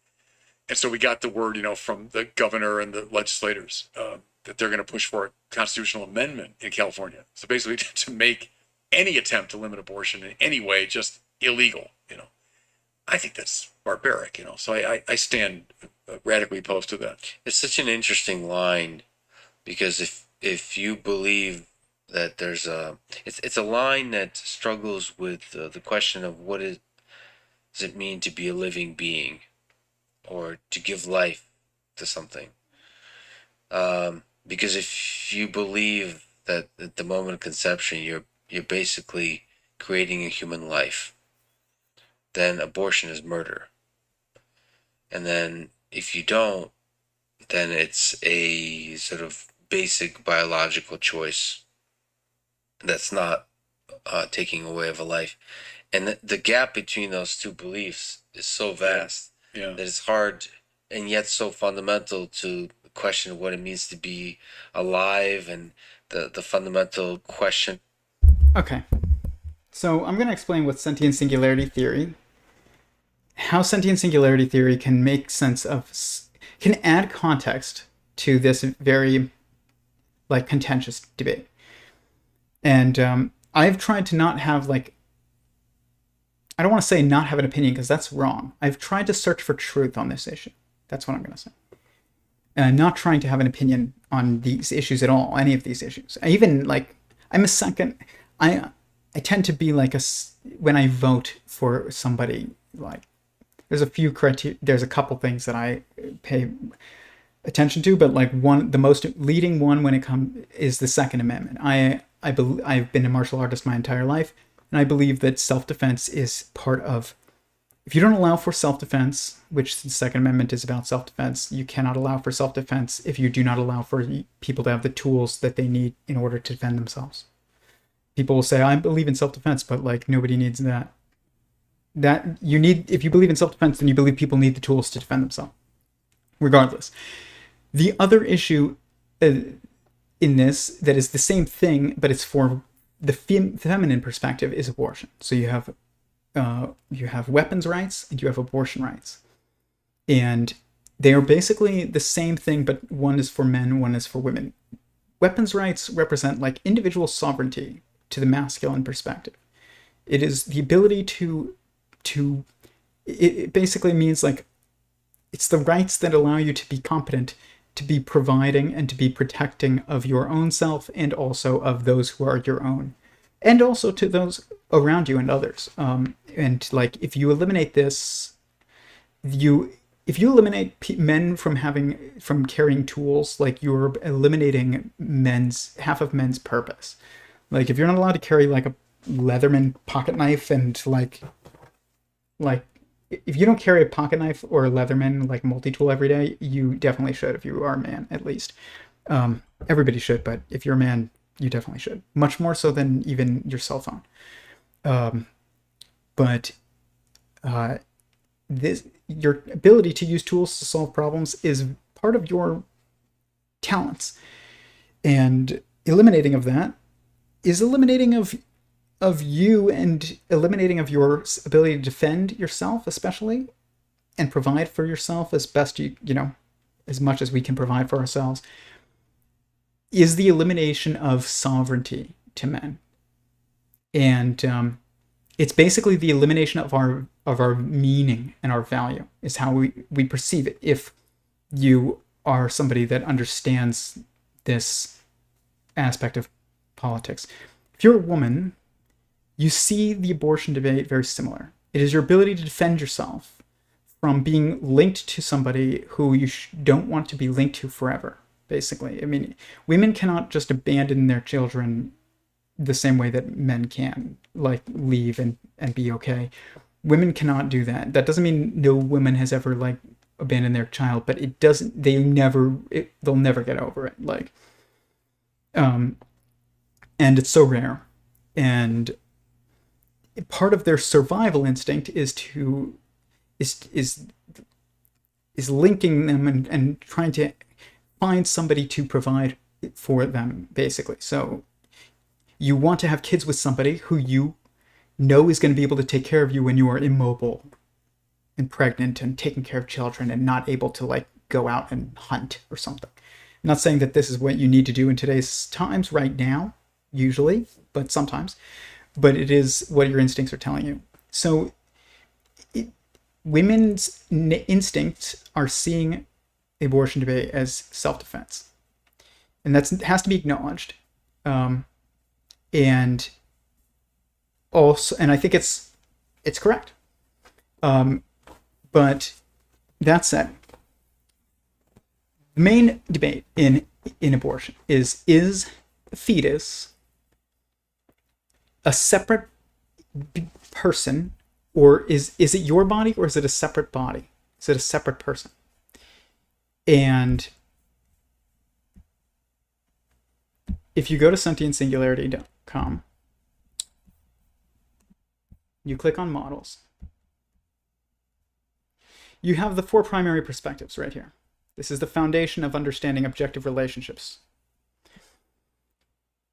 And so we got the word, from the governor and the legislators that they're going to push for a constitutional amendment in California. So basically to make any attempt to limit abortion in any way just illegal, I think that's barbaric, So I stand radically opposed to that. It's such an interesting line, because if you believe that there's it's a line that struggles with the question of does it mean to be a living being, or to give life to something. Because if you believe that at the moment of conception you're basically creating a human life, then abortion is murder. And then if you don't, then it's a sort of basic biological choice that's not taking away of a life. And the gap between those two beliefs is so vast that it's hard and yet so fundamental to question what it means to be alive, and the fundamental question. Okay. So I'm going to explain what sentient singularity theory, how sentient singularity theory can make sense of, can add context to this very like contentious debate. And I've tried to not have like, I don't want to say not have an opinion because that's wrong. I've tried to search for truth on this issue. That's what I'm going to say. And I'm not trying to have an opinion on these issues at all, any of these issues. I even like, I'm a second, I tend to be like when I vote for somebody, like there's a few criteria, there's a couple things that I pay attention to, but like the most leading one when it comes is the Second Amendment. I've been a martial artist my entire life, and I believe that self-defense is part of, if you don't allow for self-defense, which the Second Amendment is about self-defense, you cannot allow for self-defense if you do not allow for people to have the tools that they need in order to defend themselves. People will say, I believe in self-defense, but like nobody needs that. That you need, if you believe in self-defense, then you believe people need the tools to defend themselves. Regardless. The other issue in this that is the same thing, but it's for the feminine perspective, is abortion. So you have weapons rights and you have abortion rights. And they are basically the same thing, but one is for men, one is for women. Weapons rights represent like individual sovereignty to the masculine perspective. It is the ability it basically means like, it's the rights that allow you to be competent to be providing and to be protecting of your own self and also of those who are your own, and also to those around you and others. And like, if you eliminate this, if you eliminate men from carrying tools, like you're eliminating half of men's purpose. Like if you're not allowed to carry like a Leatherman pocket knife and like if you don't carry a pocket knife or a Leatherman like multi-tool every day, you definitely should if you are a man, at least. Everybody should, but if you're a man, you definitely should. Much more so than even your cell phone. But your ability to use tools to solve problems is part of your talents. And eliminating of that is eliminating of you and eliminating of your ability to defend yourself, especially, and provide for yourself as best you know, as much as we can provide for ourselves, is the elimination of sovereignty to men. And it's basically the elimination of our meaning and our value, is how we perceive it. If you are somebody that understands this aspect of politics, if you're a woman, you see the abortion debate very similar. It is your ability to defend yourself from being linked to somebody who you don't want to be linked to forever, basically. I mean, women cannot just abandon their children the same way that men can, like leave and be okay. Women cannot do that. That doesn't mean no woman has ever like abandoned their child, but it doesn't, they'll never get over it. Like, and it's so rare. And part of their survival instinct is linking them and trying to find somebody to provide for them, basically. So you want to have kids with somebody who you know is going to be able to take care of you when you are immobile and pregnant and taking care of children and not able to like go out and hunt or something. I'm not saying that this is what you need to do in today's times right now, usually, but sometimes. But it is what your instincts are telling you. So women's instincts are seeing the abortion debate as self-defense. And that has to be acknowledged. And also, and I think it's correct. But that said, the main debate in abortion is the fetus a separate person, or is it your body, or is it a separate body? Is it a separate person? And if you go to sentient singularity theological.com. You click on models. You have the 4 primary perspectives right here. This is the foundation of understanding objective relationships.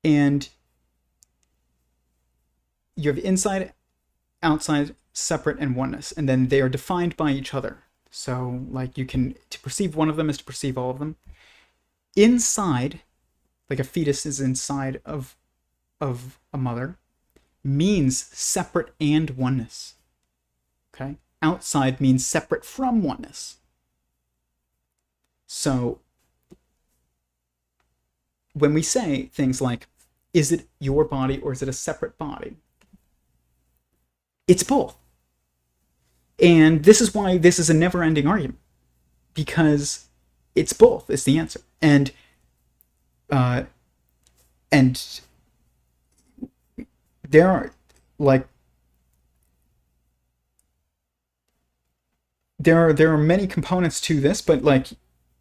And you have inside, outside, separate, and oneness. And then they are defined by each other. So, like, to perceive one of them is to perceive all of them. Inside, like a fetus is inside of a mother, means separate and oneness. Okay? Outside means separate from oneness. So, when we say things like, is it your body or is it a separate body? It's both. And this is why this is a never-ending argument. Because it's both, is the answer. And there are, like, there are many components to this, but like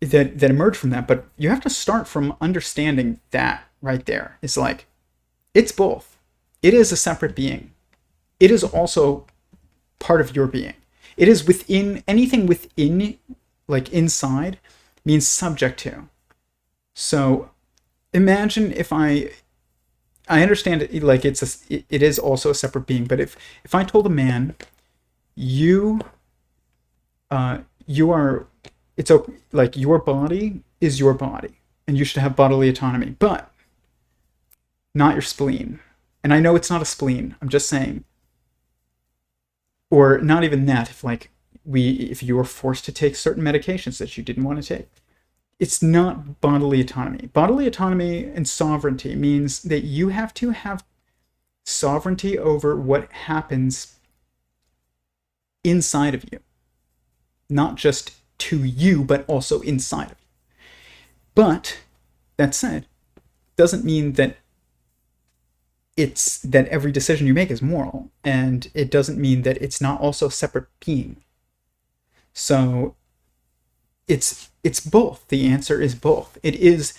that emerge from that. But you have to start from understanding that right there. It's like, it's both. It is a separate being. It is also part of your being. It is within, anything within, like inside, means subject to. So imagine if I understand it like it is also a separate being, but if I told a man, you are, it's like your body is your body and you should have bodily autonomy, but not your spleen. And I know it's not a spleen, I'm just saying. Or not even that, if you were forced to take certain medications that you didn't want to take. It's not bodily autonomy. Bodily autonomy and sovereignty means that you have to have sovereignty over what happens inside of you. Not just to you, but also inside of you. But, that said, doesn't mean that that every decision you make is moral, and it doesn't mean that it's not also a separate being. So it's both. The answer is both. It is,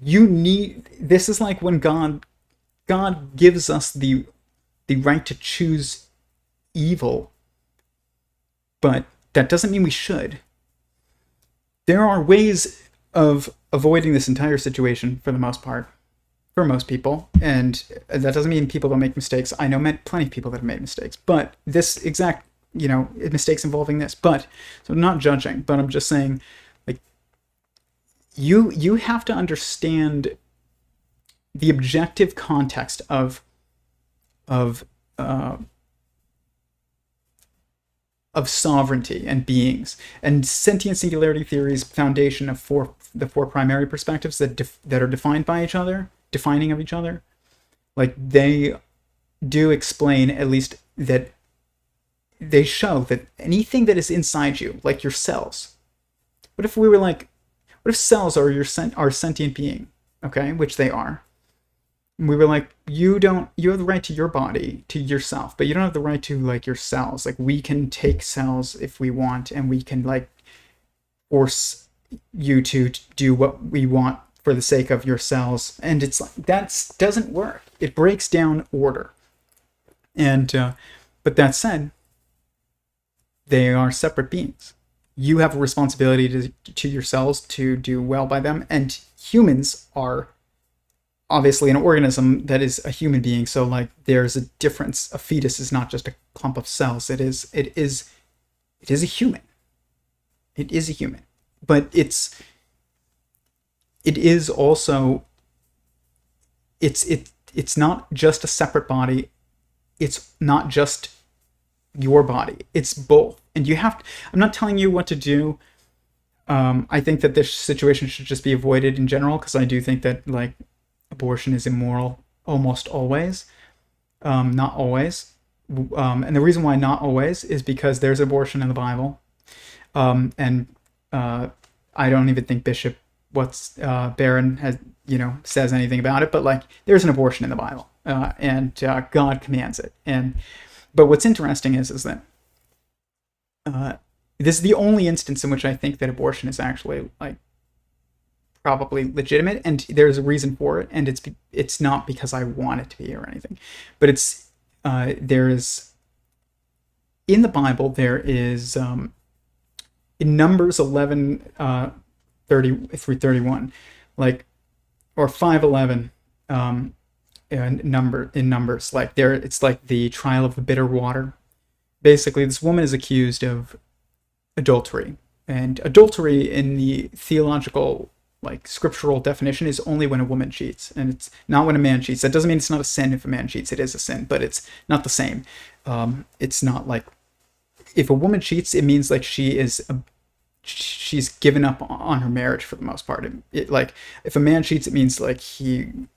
this is like when God gives us the right to choose evil, but that doesn't mean we should. There are ways of avoiding this entire situation for the most part, for most people, and that doesn't mean people don't make mistakes. I know plenty of people that have made mistakes, but this exact, mistakes involving this, but, so I'm not judging, but I'm just saying, like, you have to understand the objective context of sovereignty and beings, and sentient singularity theory's foundation of the four primary perspectives that are defined by each other, defining of each other, like, they do explain, at least, that they show that anything that is inside you, like your cells, what if cells are our sentient being, okay, which they are, and we were like, you have the right to your body, to yourself, but you don't have the right to, like, your cells. Like, we can take cells if we want, and we can, like, force you to do what we want for the sake of your cells, and it's like, that doesn't work. It breaks down order. And but that said, they are separate beings. You have a responsibility to your cells to do well by them, and humans are obviously an organism that is a human being. So, like, there's a difference. A fetus is not just a clump of cells. It is a human. It is a human, but it is also, it's not just a separate body. It's not just your body. It's both. And I'm not telling you what to do. I think that this situation should just be avoided in general, because I do think that, like, abortion is immoral almost always. Not always. And the reason why not always is because there's abortion in the Bible. And I don't even think Bishop Barron has, says anything about it, but, like, there's an abortion in the Bible, and God commands it. But what's interesting is that this is the only instance in which I think that abortion is actually, like, probably legitimate, and there's a reason for it, and it's not because I want it to be or anything, but it's there is in the Bible there is in Numbers 11 30 through 31, like, or 5:11, in Numbers, like there it's like the trial of the bitter water. Basically, this woman is accused of adultery, and adultery in the theological, like, scriptural definition is only when a woman cheats, and it's not when a man cheats. That doesn't mean it's not a sin if a man cheats. It is a sin, but it's not the same. It's not like, if a woman cheats, it means like she's given up on her marriage for the most part. Like, if a man cheats, it means like he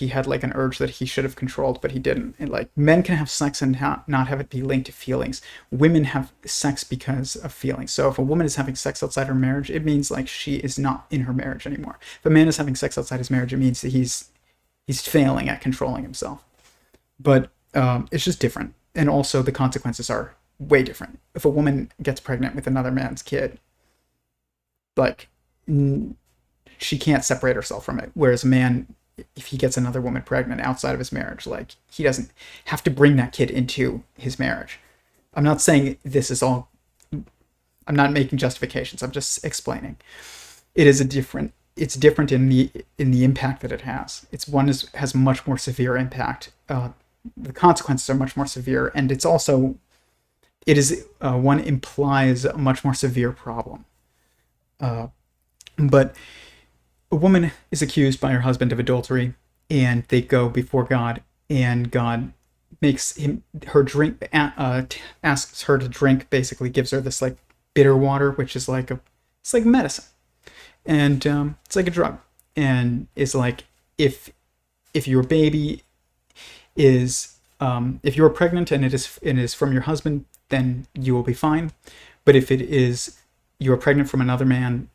had like an urge that he should have controlled, but he didn't. And like, men can have sex and not have it be linked to feelings. Women have sex because of feelings. So if a woman is having sex outside her marriage, it means like she is not in her marriage anymore. If a man is having sex outside his marriage, it means that he's failing at controlling himself. But it's just different, and also the consequences are way different. If a woman gets pregnant with another man's kid, like, she can't separate herself from it. Whereas a man, if he gets another woman pregnant outside of his marriage, like, he doesn't have to bring that kid into his marriage. I'm not saying this is all, I'm not making justifications. I'm just explaining. It's different in the impact that it has. Has much more severe impact. The consequences are much more severe, and one implies a much more severe problem. But a woman is accused by her husband of adultery, and they go before God, and God makes her drink, asks her to drink, basically gives her this like bitter water, which is like it's like medicine, and it's like a drug, and is like, if your baby is if you are pregnant and it is from your husband, then you will be fine. But if you are pregnant from another man,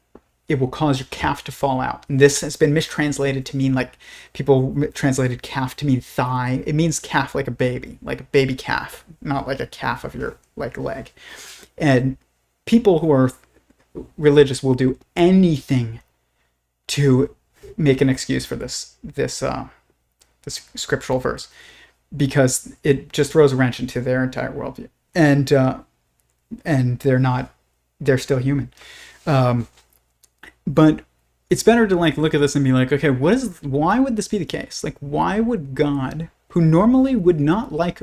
it will cause your calf to fall out. And this has been mistranslated to mean, like, people translated calf to mean thigh. It means calf like a baby calf, not like a calf of your like leg. And people who are religious will do anything to make an excuse for this scriptural verse, because it just throws a wrench into their entire worldview. And they're still human. But it's better to like look at this and be like, okay, why would this be the case? Like, why would God, who normally would not like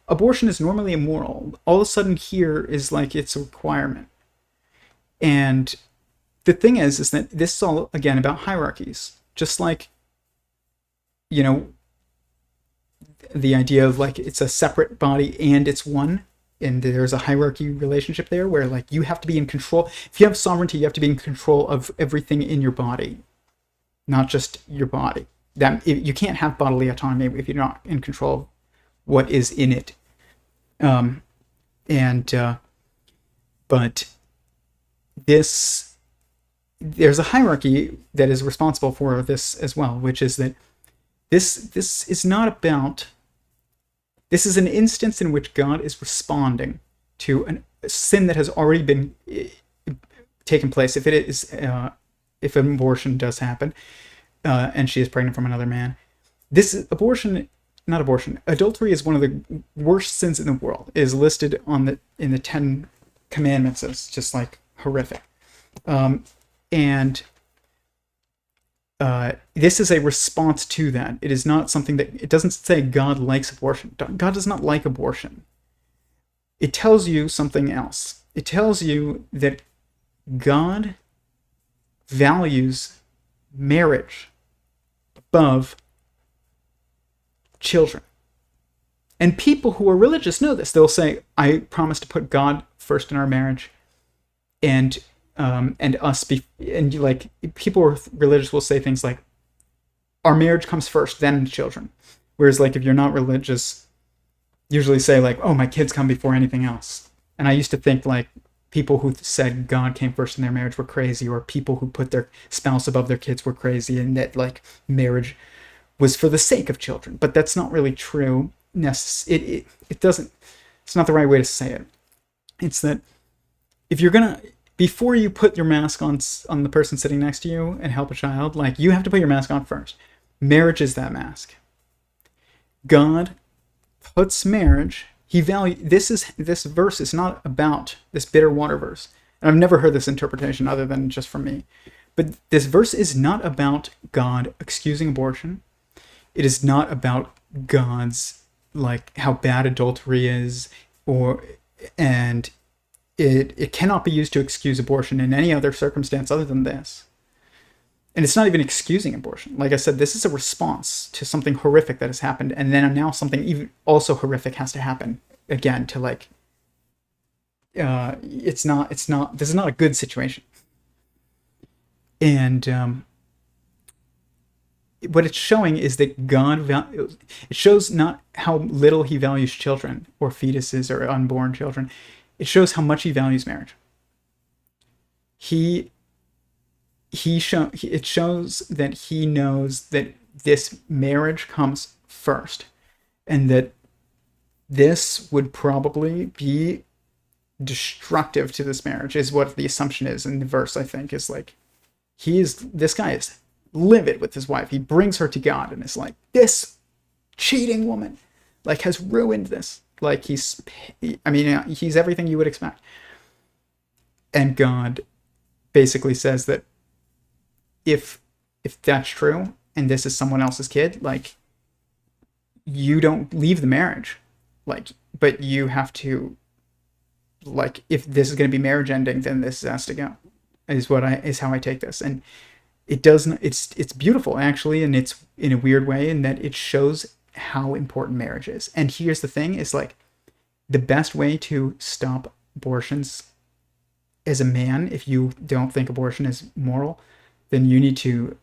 abortion is normally immoral, all of a sudden here is like it's a requirement? And the thing is that this is all, again, about hierarchies. Just like, the idea of like it's a separate body and it's one, and there's a hierarchy relationship there where like you have to be in control. If you have sovereignty, you have to be in control of everything in your body, not just your body. You can't have bodily autonomy if you're not in control of what is in it. But there's a hierarchy that is responsible for this as well, which is that this is not about. This is an instance in which God is responding to a sin that has already been taken place. If it is, if an abortion does happen, and she is pregnant from another man, adultery is one of the worst sins in the world. It is listed in the 10 Commandments as just like horrific, and this is a response to that. It is not something that, it doesn't say God likes abortion. God does not like abortion. It tells you something else. It tells you that God values marriage above children. And people who are religious know this. They'll say, I promise to put God first in our marriage, and us and like, people who are religious will say things like, our marriage comes first, then children. Whereas like, if you're not religious, usually say like, oh, my kids come before anything else. And I used to think like people who said God came first in their marriage were crazy, or people who put their spouse above their kids were crazy, and that like marriage was for the sake of children. But that's not really true. It doesn't, it's not the right way to say it. It's that if you're gonna, before you put your mask on the person sitting next to you and help a child, like, you have to put your mask on first. Marriage is that mask. God puts marriage. This verse is not about this bitter water verse. And I've never heard this interpretation other than just from me. But this verse is not about God excusing abortion. It is not about God's, like, how bad adultery is, and it cannot be used to excuse abortion in any other circumstance other than this. And it's not even excusing abortion. Like I said, this is a response to something horrific that has happened, and then now something even also horrific has to happen again to, like, this is not a good situation. And what it's showing is that God it shows not how little he values children or fetuses or unborn children. It shows how much he values marriage. It shows that he knows that this marriage comes first, and that this would probably be destructive to this marriage, is what the assumption is in the verse. I think is like, this guy is livid with his wife. He brings her to God and is like, this cheating woman, like, has ruined this. Like, he's everything you would expect. And God basically says that if that's true, and this is someone else's kid, like, you don't leave the marriage, like, but you have to, like, if this is going to be marriage ending, then this has to go, is how I take this. And it doesn't, it's beautiful, actually, and it's in a weird way in that it shows how important marriage is. And here's the thing, is like, the best way to stop abortions as a man, if you don't think abortion is moral, then you need to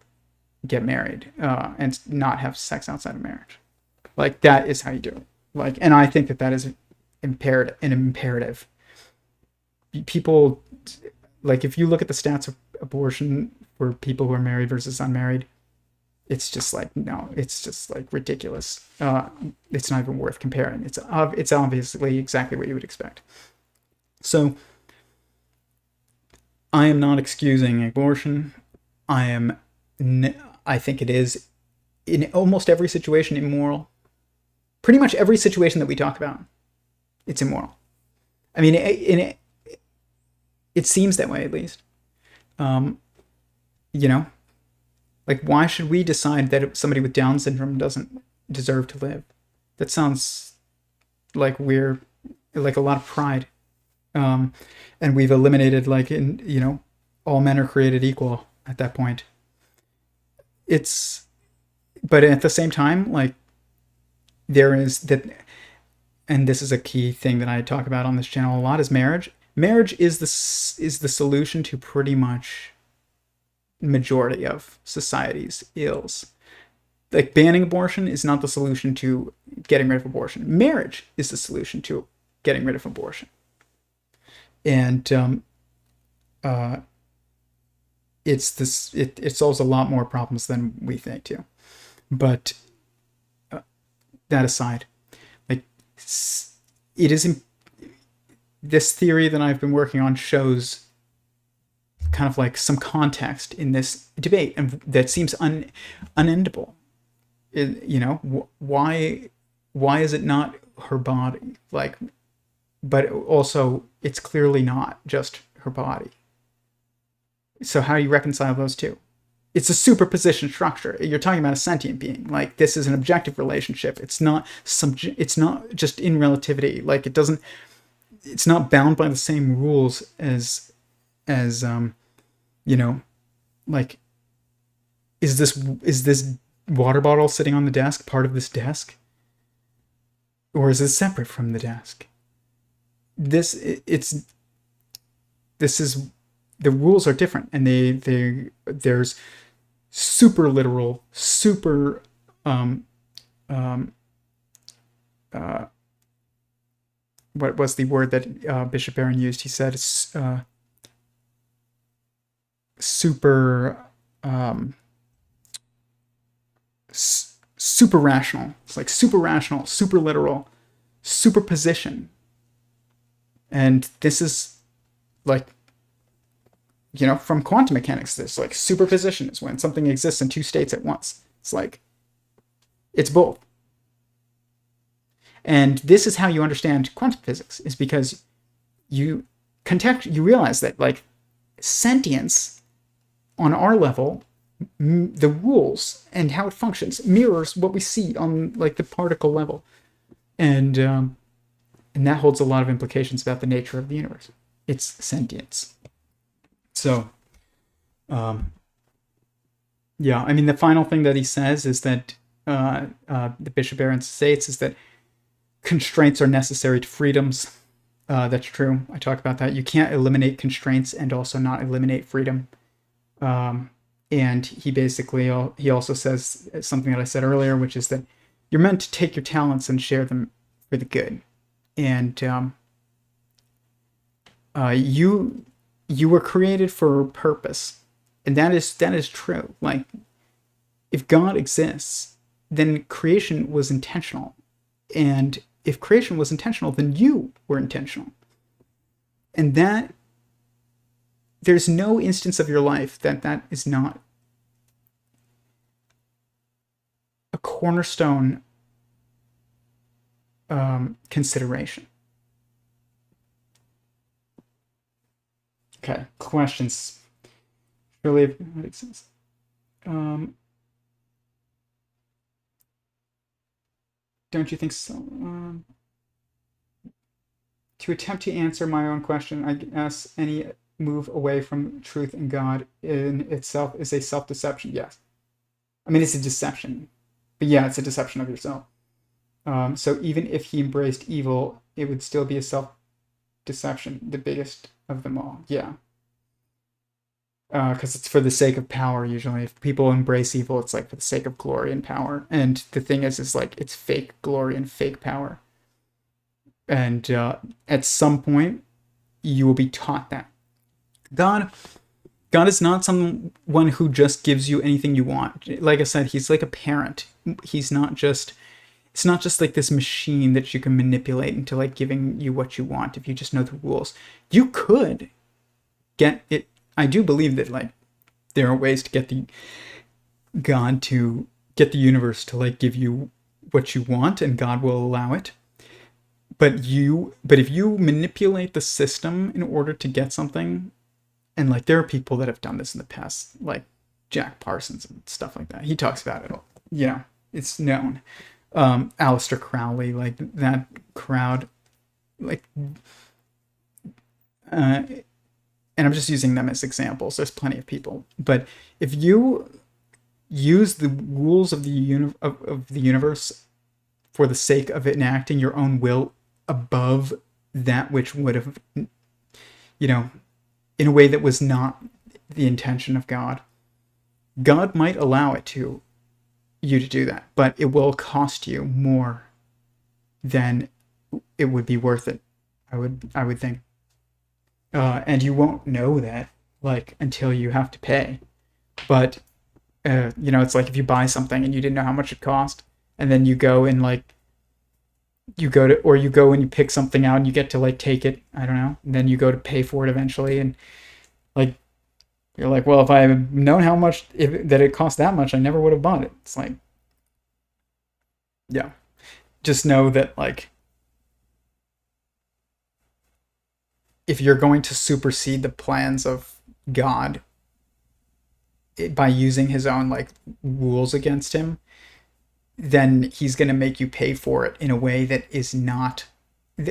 get married and not have sex outside of marriage. Like, that is how you do it. Like, and I think that is an imperative. People, like, if you look at the stats of abortion for people who are married versus unmarried, it's just like, no, it's just like ridiculous. It's not even worth comparing. It's obviously exactly what you would expect. So I am not excusing abortion. I think it is, in almost every situation, immoral. Pretty much every situation that we talk about, it's immoral. I mean, it seems that way, at least. Like, why should we decide that somebody with Down syndrome doesn't deserve to live? That sounds like we're, like, a lot of pride. And we've eliminated, like, all men are created equal at that point. But at the same time, like, there is that, and this is a key thing that I talk about on this channel a lot, is marriage. Marriage is the solution to pretty much majority of society's ills. Like, banning abortion is not the solution to getting rid of abortion. Marriage is the solution to getting rid of abortion. And it solves a lot more problems than we think too. But that aside, like, it is this theory that I've been working on shows kind of like some context in this debate, and that seems unendable. Why is it not her body? Like, but also it's clearly not just her body. So how do you reconcile those two? It's a superposition structure. You're talking about a sentient being. Like, this is an objective relationship. It's not it's not just in relativity. Like, it's not bound by the same rules as like, is this water bottle sitting on the desk part of this desk? Or is it separate from the desk? The rules are different, and there's super literal, super what was the word that Bishop Barron used? He said super super rational. It's like super rational, super literal, superposition. And this is like from quantum mechanics, there's like superposition is when something exists in two states at once. It's like, it's both. And this is how you understand quantum physics, is because you realize that like sentience on our level, the rules and how it functions mirrors what we see on like the particle level. And that holds a lot of implications about the nature of the universe. It's sentience. So, yeah, I mean, the final thing that he says is that the Bishop Barron states is that constraints are necessary to freedoms. That's true. I talk about that. You can't eliminate constraints and also not eliminate freedom. And he also says something that I said earlier, which is that you're meant to take your talents and share them for the good. And you were created for a purpose, and that is true. Like, if God exists, then creation was intentional, and if creation was intentional, then you were intentional, and that there's no instance of your life that is not a cornerstone consideration. Okay, questions. Really, what makes sense. Don't you think so? To attempt to answer my own question, I guess any move away from truth and God in itself is a self-deception. Yes. I mean, it's a deception. But yeah, it's a deception of yourself. So even if he embraced evil, it would still be a self-deception, the biggest of them all. Yeah. Because it's for the sake of power, usually. If people embrace evil, it's like for the sake of glory and power. And the thing is like, it's fake glory and fake power. And at some point, you will be taught that. God is not someone who just gives you anything you want. Like I said, he's like a parent. He's not just... It's not just like this machine that you can manipulate into like giving you what you want if you just know the rules. You could get it. I do believe that like there are ways to get the God to get the universe to like give you what you want, and God will allow it. But if you manipulate the system in order to get something, and like there are people that have done this in the past, like Jack Parsons and stuff like that. He talks about it all. It's known. Aleister Crowley, like that crowd, like, and I'm just using them as examples. There's plenty of people, but if you use the rules of the universe for the sake of enacting your own will above that which would have, in a way that was not the intention of God, God might allow it to you to do that, but it will cost you more than it would be worth it. I would think, and you won't know that like until you have to pay. But it's like if you buy something and you didn't know how much it cost, and then you go and you go and you pick something out and you get to like take it. I don't know. And then you go to pay for it eventually, and like. You're like, well, if I had known how much that it cost that much, I never would have bought it. It's like, yeah, just know that like, if you're going to supersede the plans of God by using his own like rules against him, then he's going to make you pay for it in a way that is not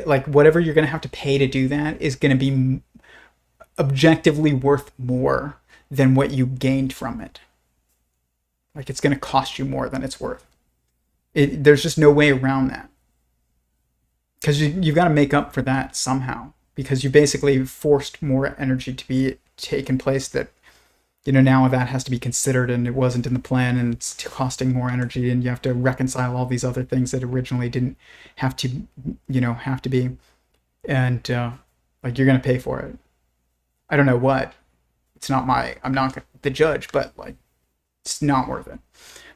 like whatever you're going to have to pay to do that is going to be objectively worth more than what you gained from it. Like it's going to cost you more than it's worth. There's just no way around that, because you've got to make up for that somehow, because you basically forced more energy to be taken place that now that has to be considered, and it wasn't in the plan, and it's costing more energy, and you have to reconcile all these other things that originally didn't have to be, and like you're going to pay for it. I don't know what. I'm not the judge, but like, it's not worth it.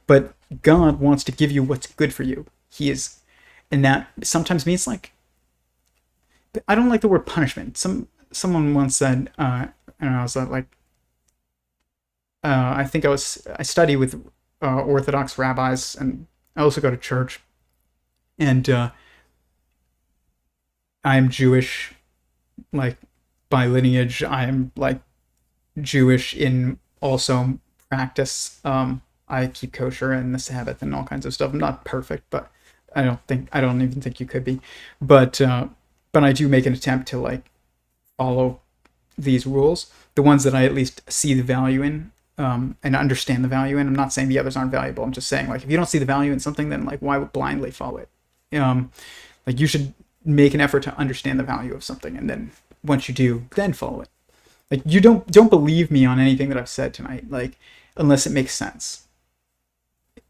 But God wants to give you what's good for you. He is, and that sometimes means like, I don't like the word punishment. Someone once said, I don't know, I was like, I study with Orthodox rabbis, and I also go to church, and I'm Jewish, like by lineage. I'm like Jewish in also practice. I keep kosher and the Sabbath and all kinds of stuff. I'm not perfect, but I don't even think you could be. But I do make an attempt to like follow these rules, the ones that I at least see the value in, and understand the value in. I'm not saying the others aren't valuable. I'm just saying, like, if you don't see the value in something, then like why blindly follow it? Like, you should make an effort to understand the value of something, and then once you do, then follow it. Like, you don't believe me on anything that I've said tonight, like, unless it makes sense.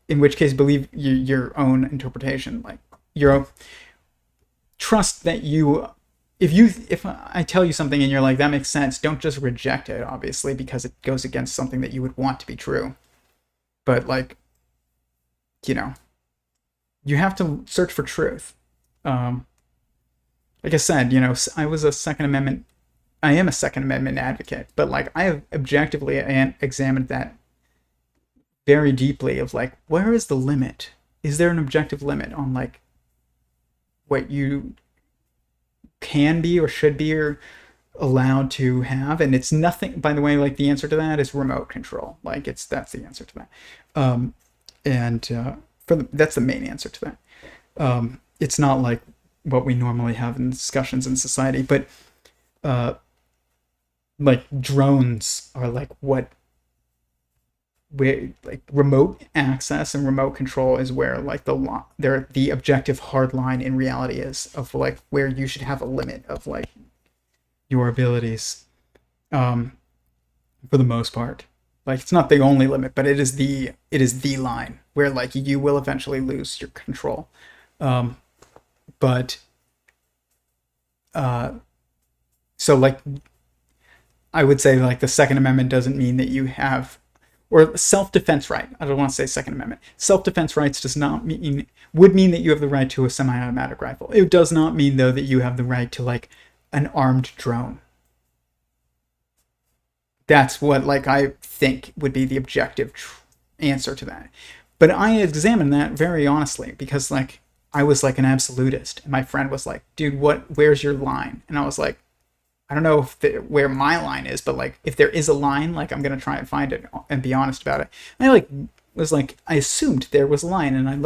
In which case, believe your own interpretation. Like, trust that you. If I tell you something and you're like, that makes sense, don't just reject it, obviously, because it goes against something that you would want to be true. But, like, you have to search for truth. Like I said, I am a Second Amendment advocate, but like I have objectively examined that very deeply of like, where is the limit? Is there an objective limit on like what you can be or should be or allowed to have? And it's nothing, by the way, like the answer to that is remote control. Like that's the answer to that. That's the main answer to that. It's not like what we normally have in discussions in society, but like drones are like where like remote access and remote control is where like the objective hard line in reality is of like where you should have a limit of like your abilities, for the most part. Like, it's not the only limit, but it is the line where like you will eventually lose your control. So like I would say like the Second Amendment doesn't mean that you have, or self-defense right. I don't want to say Second Amendment. Self-defense rights would mean that you have the right to a semi-automatic rifle. It does not mean though that you have the right to like an armed drone. That's what like I think would be the objective answer to that. But I examined that very honestly because like I was like an absolutist, and my friend was like, "Dude, where's your line?" And I was like, "I don't know where my line is, but like if there is a line, like I'm gonna try and find it and be honest about it." And I assumed there was a line, and I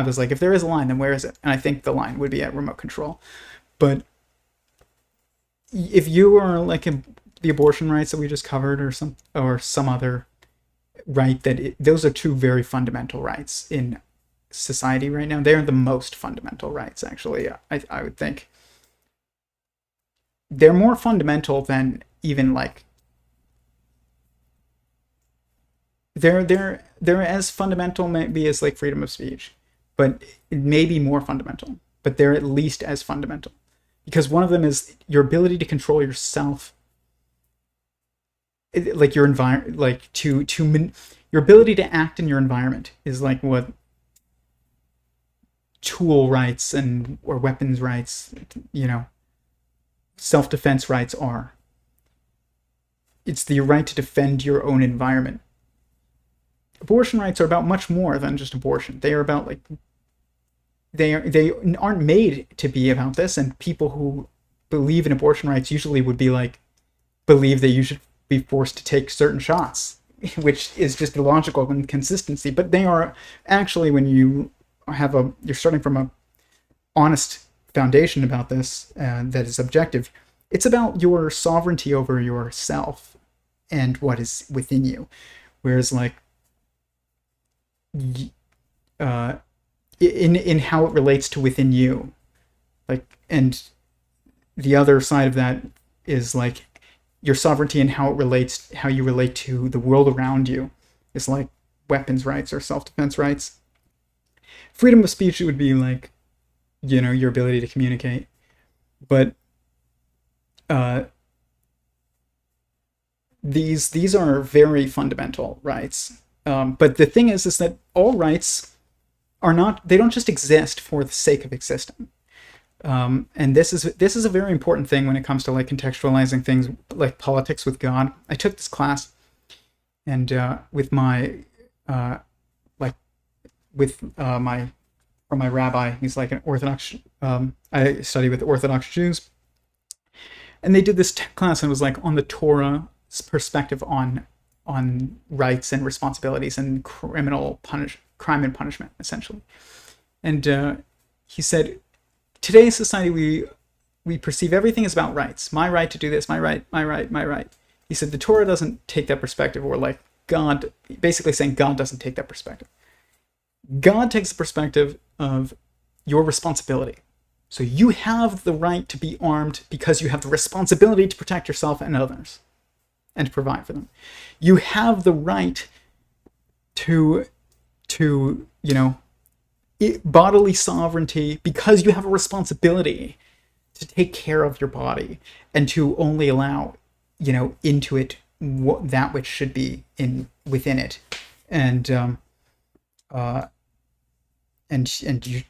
was like, if there is a line, then where is it? And I think the line would be at remote control. But if you are like the abortion rights that we just covered, or some other right those are two very fundamental rights in society right now. They're the most fundamental rights, actually. I would think they're more fundamental than even like they're as fundamental maybe as like freedom of speech, but it may be more fundamental, but they're at least as fundamental, because one of them is your ability to control yourself, like your environment, like your ability to act in your environment is like what tool rights or weapons rights, self-defense rights are. It's the right to defend your own environment. Abortion rights are about much more than just abortion. They are about like they aren't made to be about this, and people who believe in abortion rights usually would be like believe that you should be forced to take certain shots, which is just illogical inconsistency. But they are actually, when you you're starting from a honest foundation about this that is objective, it's about your sovereignty over yourself and what is within you. Whereas like in how it relates to within you, like, and the other side of that is like your sovereignty and how you relate to the world around you is like weapons rights or self-defense rights. Freedom of speech would be like, your ability to communicate. But these are very fundamental rights. But the thing is that all rights they don't just exist for the sake of existing. And this is a very important thing when it comes to like contextualizing things like politics with God. I took this class and with my like with my from my rabbi. He's like an Orthodox. I study with Orthodox Jews, and they did this class, and it was like on the Torah's perspective on rights and responsibilities and crime and punishment, essentially. And he said, today's society, we perceive everything as about rights. My right to do this, my right, my right, my right. He said the Torah doesn't take that perspective, or like God, basically saying God doesn't take that perspective. God takes the perspective of your responsibility. So you have the right to be armed because you have the responsibility to protect yourself and others and to provide for them. You have the right to bodily sovereignty because you have a responsibility to take care of your body and to only allow, into it that which should be within it, and you,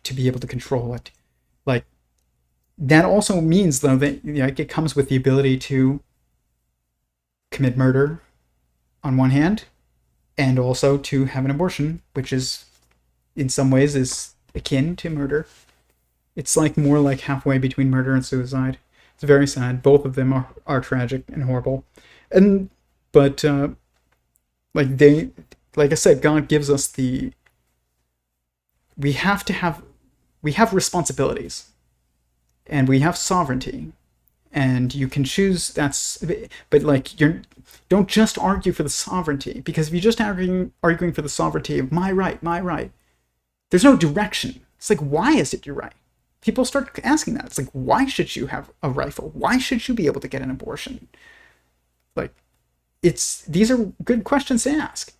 to be able to control it. Like, that also means, though, that it comes with the ability to commit murder on one hand, and also to have an abortion, which is in some ways is akin to murder. It's like more like halfway between murder and suicide. It's very sad. Both of them are tragic and horrible. But like I said, God gives us we have responsibilities, and we have sovereignty, and you can choose. But like, don't just argue for the sovereignty, because if you're just arguing for the sovereignty of my right, there's no direction. It's like, why is it your right? People start asking that. It's like, why should you have a rifle? Why should you be able to get an abortion? Like, these are good questions to ask.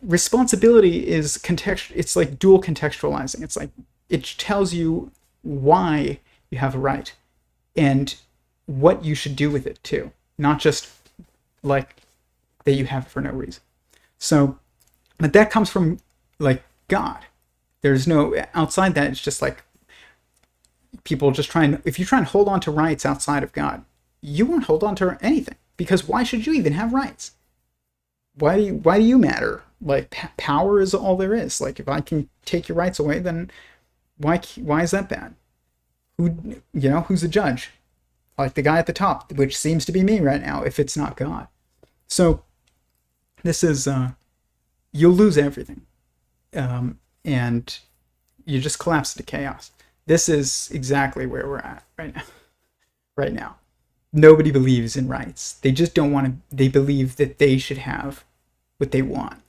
Responsibility is it's like dual contextualizing. It's like, it tells you why you have a right and what you should do with it too, not just like that you have it for no reason. So, but that comes from like God. There's no outside that. It's just like people just if you try and hold on to rights outside of God, you won't hold on to anything, because why should you even have rights? Why do you matter? Like, power is all there is. Like, if I can take your rights away, then why is that bad? Who's the judge? Like the guy at the top, which seems to be me right now, if it's not God. So this is you'll lose everything, and you just collapse into chaos. This is exactly where we're at right now. Nobody believes in rights. They just don't want to. They believe that they should have what they want.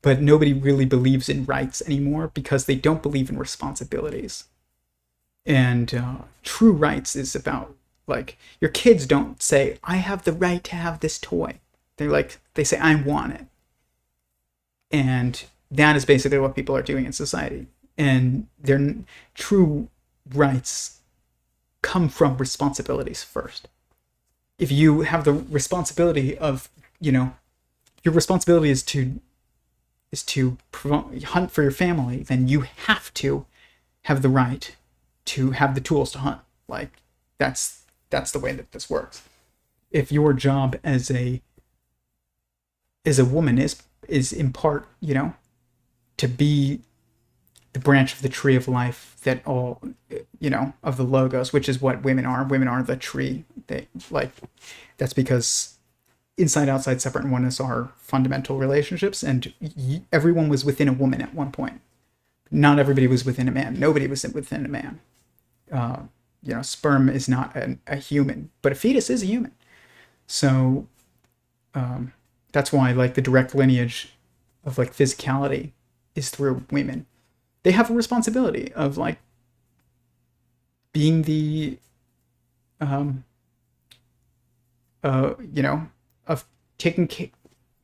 But nobody really believes in rights anymore, because they don't believe in responsibilities. And true rights is about, like, your kids don't say, I have the right to have this toy. They say, I want it. And that is basically what people are doing in society. And their true rights come from responsibilities first. If you have the responsibility of, your responsibility is to hunt for your family, then you have to have the right to have the tools to hunt. Like, that's the way that this works. If your job as a woman is in part, to be the branch of the tree of life that all, of the logos, which is what women are. Women are the tree. That's because inside, outside, separate, and oneness are fundamental relationships, and everyone was within a woman at one point. Not everybody was within a man. Nobody was within a man. Sperm is not a human, but a fetus is a human. So that's why, like, the direct lineage of, like, physicality is through women. They have a responsibility of, like, being the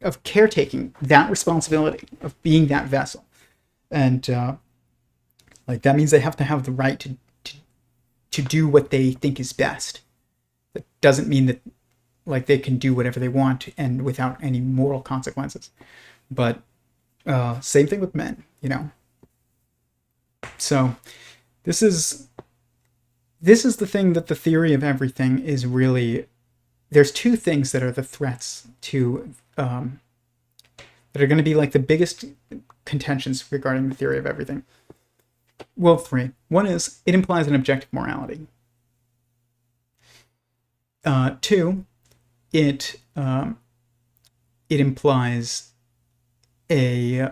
of caretaking that responsibility, of being that vessel. And that means they have to have the right to do what they think is best. That doesn't mean that, like, they can do whatever they want and without any moral consequences. But same thing with men, So this is the thing that the theory of everything is really there's two things that are the threats to that are going to be like the biggest contentions regarding the theory of everything. Well, three. One is it implies an objective morality. Two, it implies a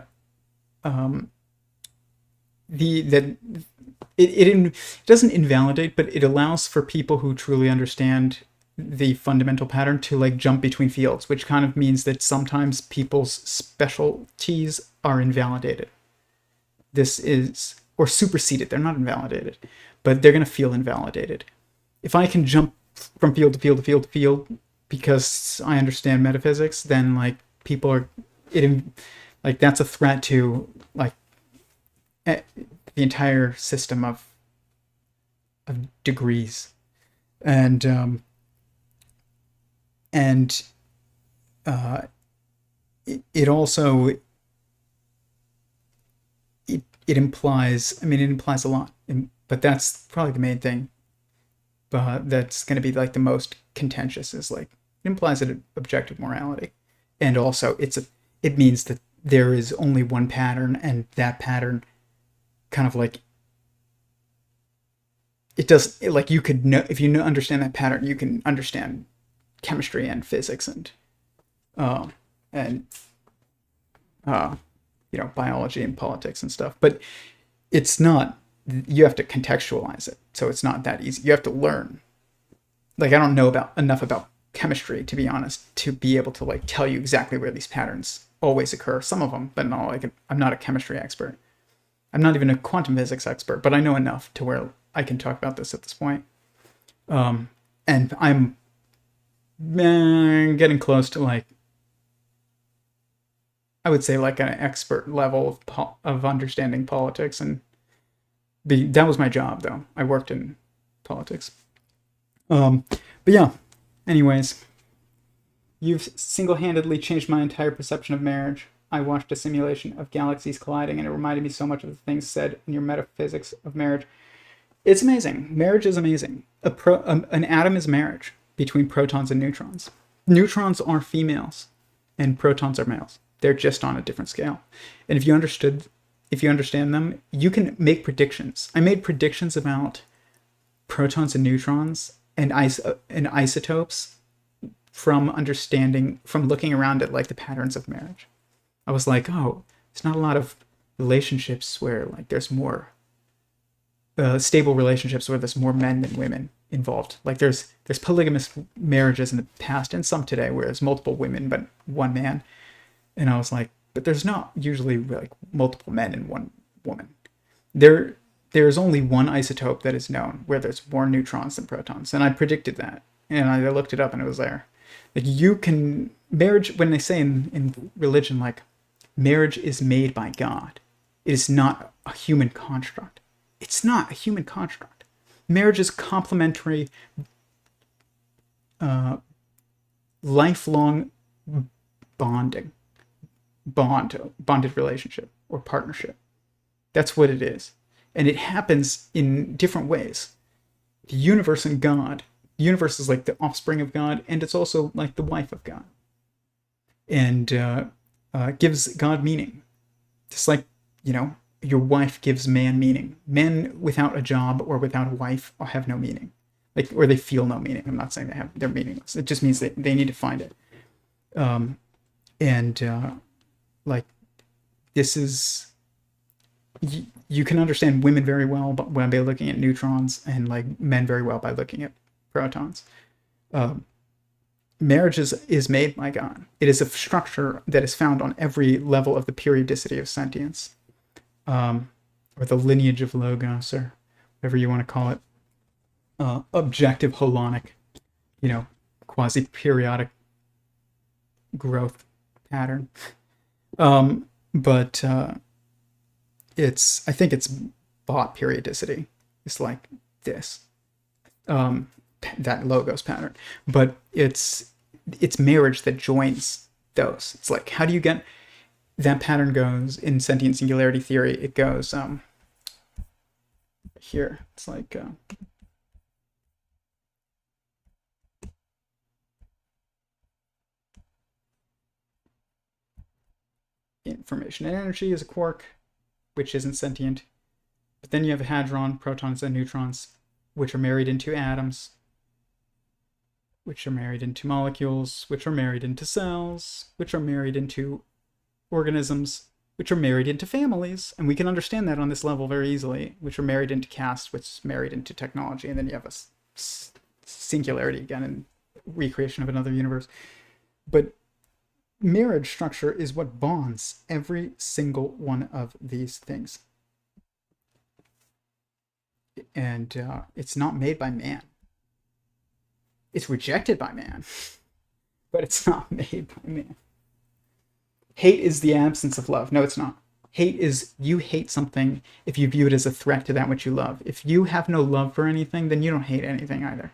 it doesn't invalidate, but it allows for people who truly understand the fundamental pattern to like jump between fields, which kind of means that sometimes people's specialties are invalidated. This is, or superseded. They're not invalidated, but they're going to feel invalidated. If I can jump from field to field to field to field because I understand metaphysics, then like people are, like that's a threat to like the entire system of degrees, and it also it implies, I mean, it implies a lot, but that's probably the main thing. But that's going to be like the most contentious, is like it implies an objective morality, and also it means that there is only one pattern, and that pattern kind of like it does like you could know, if you understand that pattern, you can understand chemistry and physics and you know, biology and politics and stuff. But it's not, you have to contextualize it, so it's not that easy. You have to learn. Like, I don't know enough about chemistry, to be honest, to be able to like tell you exactly where these patterns always occur. Some of them, but no, like I'm not a chemistry expert. I'm not even a quantum physics expert, but I know enough to where I can talk about this at this point. And I'm getting close to like, I would say like an expert level of understanding politics, and that was my job though. I worked in politics. But yeah, anyways, you've single-handedly changed my entire perception of marriage. I watched a simulation of galaxies colliding, and it reminded me so much of the things said in your metaphysics of marriage. It's amazing. Marriage is amazing. An atom is marriage between protons and neutrons. Neutrons are females, and protons are males. They're just on a different scale. And if you understand them, you can make predictions. I made predictions about protons and neutrons and isotopes from looking around at like the patterns of marriage. I was like, oh, there's not a lot of relationships where like there's more stable relationships where there's more men than women involved. Like there's polygamous marriages in the past and some today where there's multiple women but one man. And I was like, but there's not usually like multiple men and one woman. There's only one isotope that is known where there's more neutrons than protons. And I predicted that. And I looked it up and it was there. Like marriage, when they say in religion, like marriage is made by God, it is not a human construct. It's not a human construct. Marriage is complementary, lifelong bonded relationship or partnership. That's what it is. And it happens in different ways. The universe and God. The universe is like the offspring of God, and it's also like the wife of God. And gives God meaning. Just like, you know, your wife gives man meaning. Men without a job or without a wife have no meaning. Like, or they feel no meaning. I'm not saying they're meaningless. It just means that they need to find it. Like, this is, you can understand women very well by looking at neutrons, and like men very well by looking at protons. Marriage is made by God. It is a structure that is found on every level of the periodicity of sentience, or the lineage of logos, or whatever you want to call it. Objective holonic, you know, quasi-periodic growth pattern. But I think it's bought periodicity. It's like this, that logos pattern. But it's marriage that joins those. It's like, how do you get that pattern? Goes in sentient singularity theory. It goes here. It's like information and energy is a quark, which isn't sentient. But then you have a hadron, protons, and neutrons, which are married into atoms, which are married into molecules, which are married into cells, which are married into organisms, which are married into families. And we can understand that on this level very easily, which are married into caste, which is married into technology. And then you have a singularity again and recreation of another universe. But marriage structure is what bonds every single one of these things. And it's not made by man. It's rejected by man, but it's not made by man. Hate is the absence of love. No, it's not. Hate is you hate something if you view it as a threat to that which you love. If you have no love for anything, then you don't hate anything either.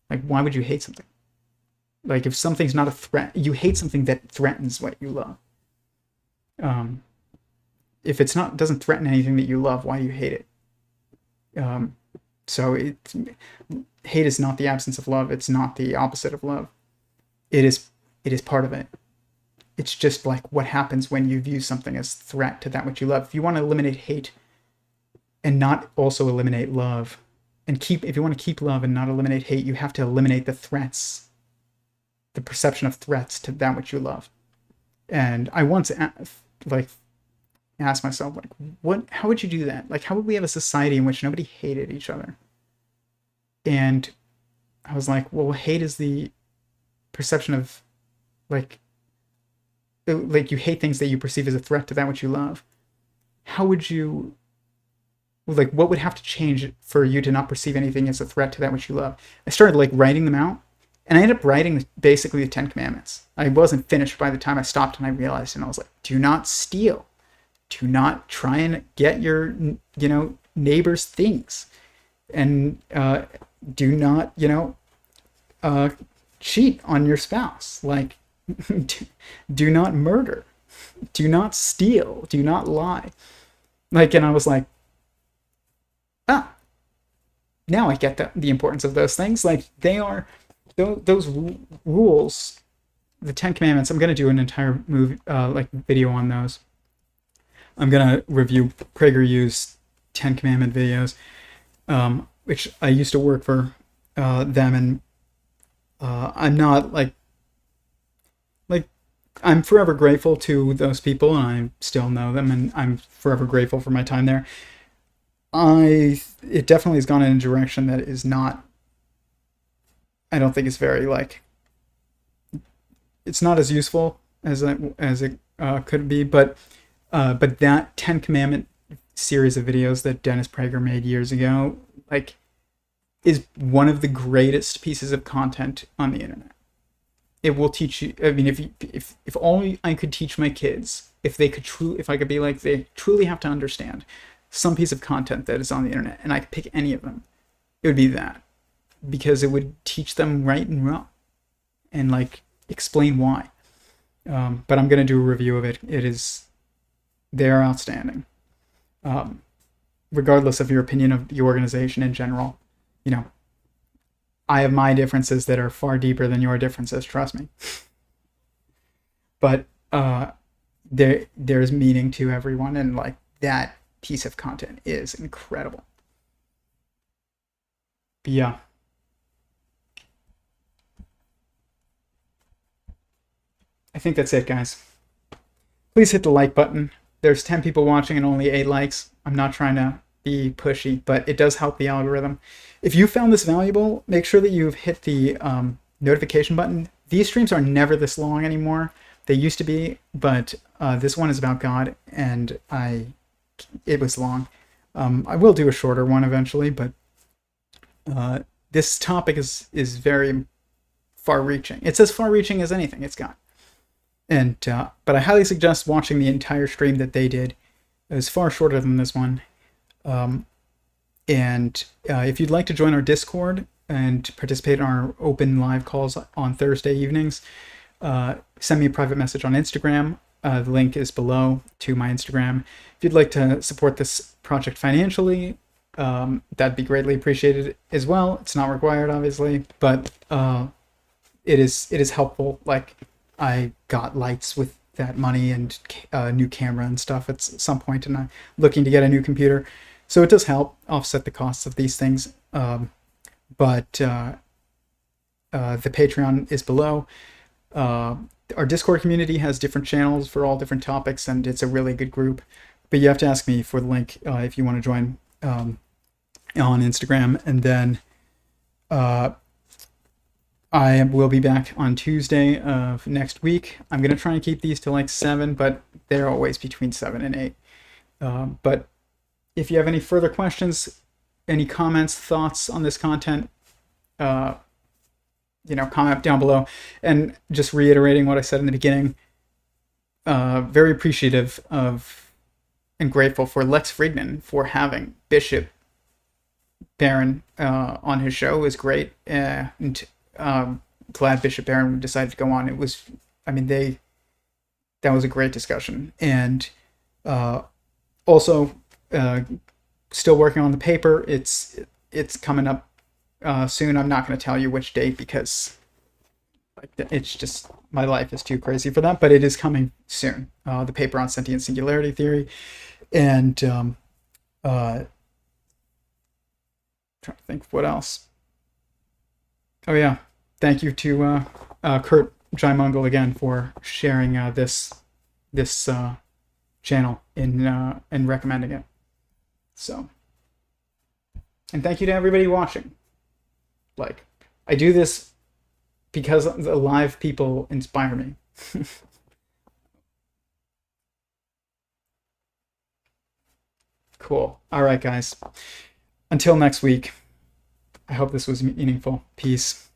Like, why would you hate something? Like, if something's not a threat, you hate something that threatens what you love. If it's not, doesn't threaten anything that you love, why do you hate it? So hate is not the absence of love. It's not the opposite of love. It is part of it. It's just like what happens when you view something as threat to that which you love. If you want to eliminate hate and not also eliminate love, and if you want to keep love and not eliminate hate, you have to eliminate the threats, the perception of threats to that which you love. And I once ask myself, like, how would you do that? Like, how would we have a society in which nobody hated each other? And I was like, well, hate is the perception of, like you hate things that you perceive as a threat to that which you love. How would you, like, what would have to change for you to not perceive anything as a threat to that which you love? I started, like, writing them out, and I ended up writing basically the 10 Commandments. I wasn't finished by the time I stopped, and I realized, and I was like, do not steal. Do not try and get your, neighbor's things. And do not, cheat on your spouse. Like, do not murder. Do not steal. Do not lie. Like, and I was like, now I get the importance of those things. Like, they are, those rules, the 10 Commandments, I'm going to do an entire video on those. I'm going to review PragerU's 10 Commandment videos, which I used to work for them, and I'm not, I'm forever grateful to those people, and I still know them, and I'm forever grateful for my time there. It definitely has gone in a direction that is not, I don't think it's very, it's not as useful as it could be, but that 10 Commandment series of videos that Dennis Prager made years ago, is one of the greatest pieces of content on the internet. It will teach you. I mean, if only I could teach my kids, if I could be like, they truly have to understand some piece of content that is on the internet, and I could pick any of them, it would be that, because it would teach them right and wrong, and explain why. But I'm gonna do a review of it. They're outstanding. Regardless of your opinion of the organization in general, I have my differences that are far deeper than your differences, trust me. But there's meaning to everyone, and that piece of content is incredible. But yeah. I think that's it, guys. Please hit the like button. There's 10 people watching and only 8 likes. I'm not trying to be pushy, but it does help the algorithm. If you found this valuable, make sure that you've hit the notification button. These streams are never this long anymore. They used to be, but this one is about God, and it was long. I will do a shorter one eventually, but this topic is very far-reaching. It's as far-reaching as anything it's got. And but I highly suggest watching the entire stream that they did. It was far shorter than this one. And if you'd like to join our Discord and participate in our open live calls on Thursday evenings, send me a private message on Instagram. The link is below to my Instagram. If you'd like to support this project financially, that'd be greatly appreciated as well. It's not required, obviously, but it is helpful. I got lights with that money and a new camera and stuff at some point, and I'm looking to get a new computer. So it does help offset the costs of these things. But the Patreon is below. Our Discord community has different channels for all different topics, and it's a really good group. But you have to ask me for the link if you want to join on Instagram. And then I will be back on Tuesday of next week. I'm going to try and keep these to like 7, but they're always between 7 and 8. But if you have any further questions, any comments, thoughts on this content, comment down below. And just reiterating what I said in the beginning, very appreciative of and grateful for Lex Fridman for having Bishop Barron on his show. It was great. And glad Bishop Barron decided to go on. It was, that was a great discussion. And also, still working on the paper. It's coming up soon. I'm not going to tell you which date because it's just, my life is too crazy for that, but it is coming soon. The paper on sentient singularity theory. And trying to think what else. Oh yeah, thank you to Kurt Jaimungal again for sharing this channel and recommending it. So, and thank you to everybody watching. Like, I do this because the live people inspire me. Cool. All right, guys. Until next week. I hope this was meaningful. Peace.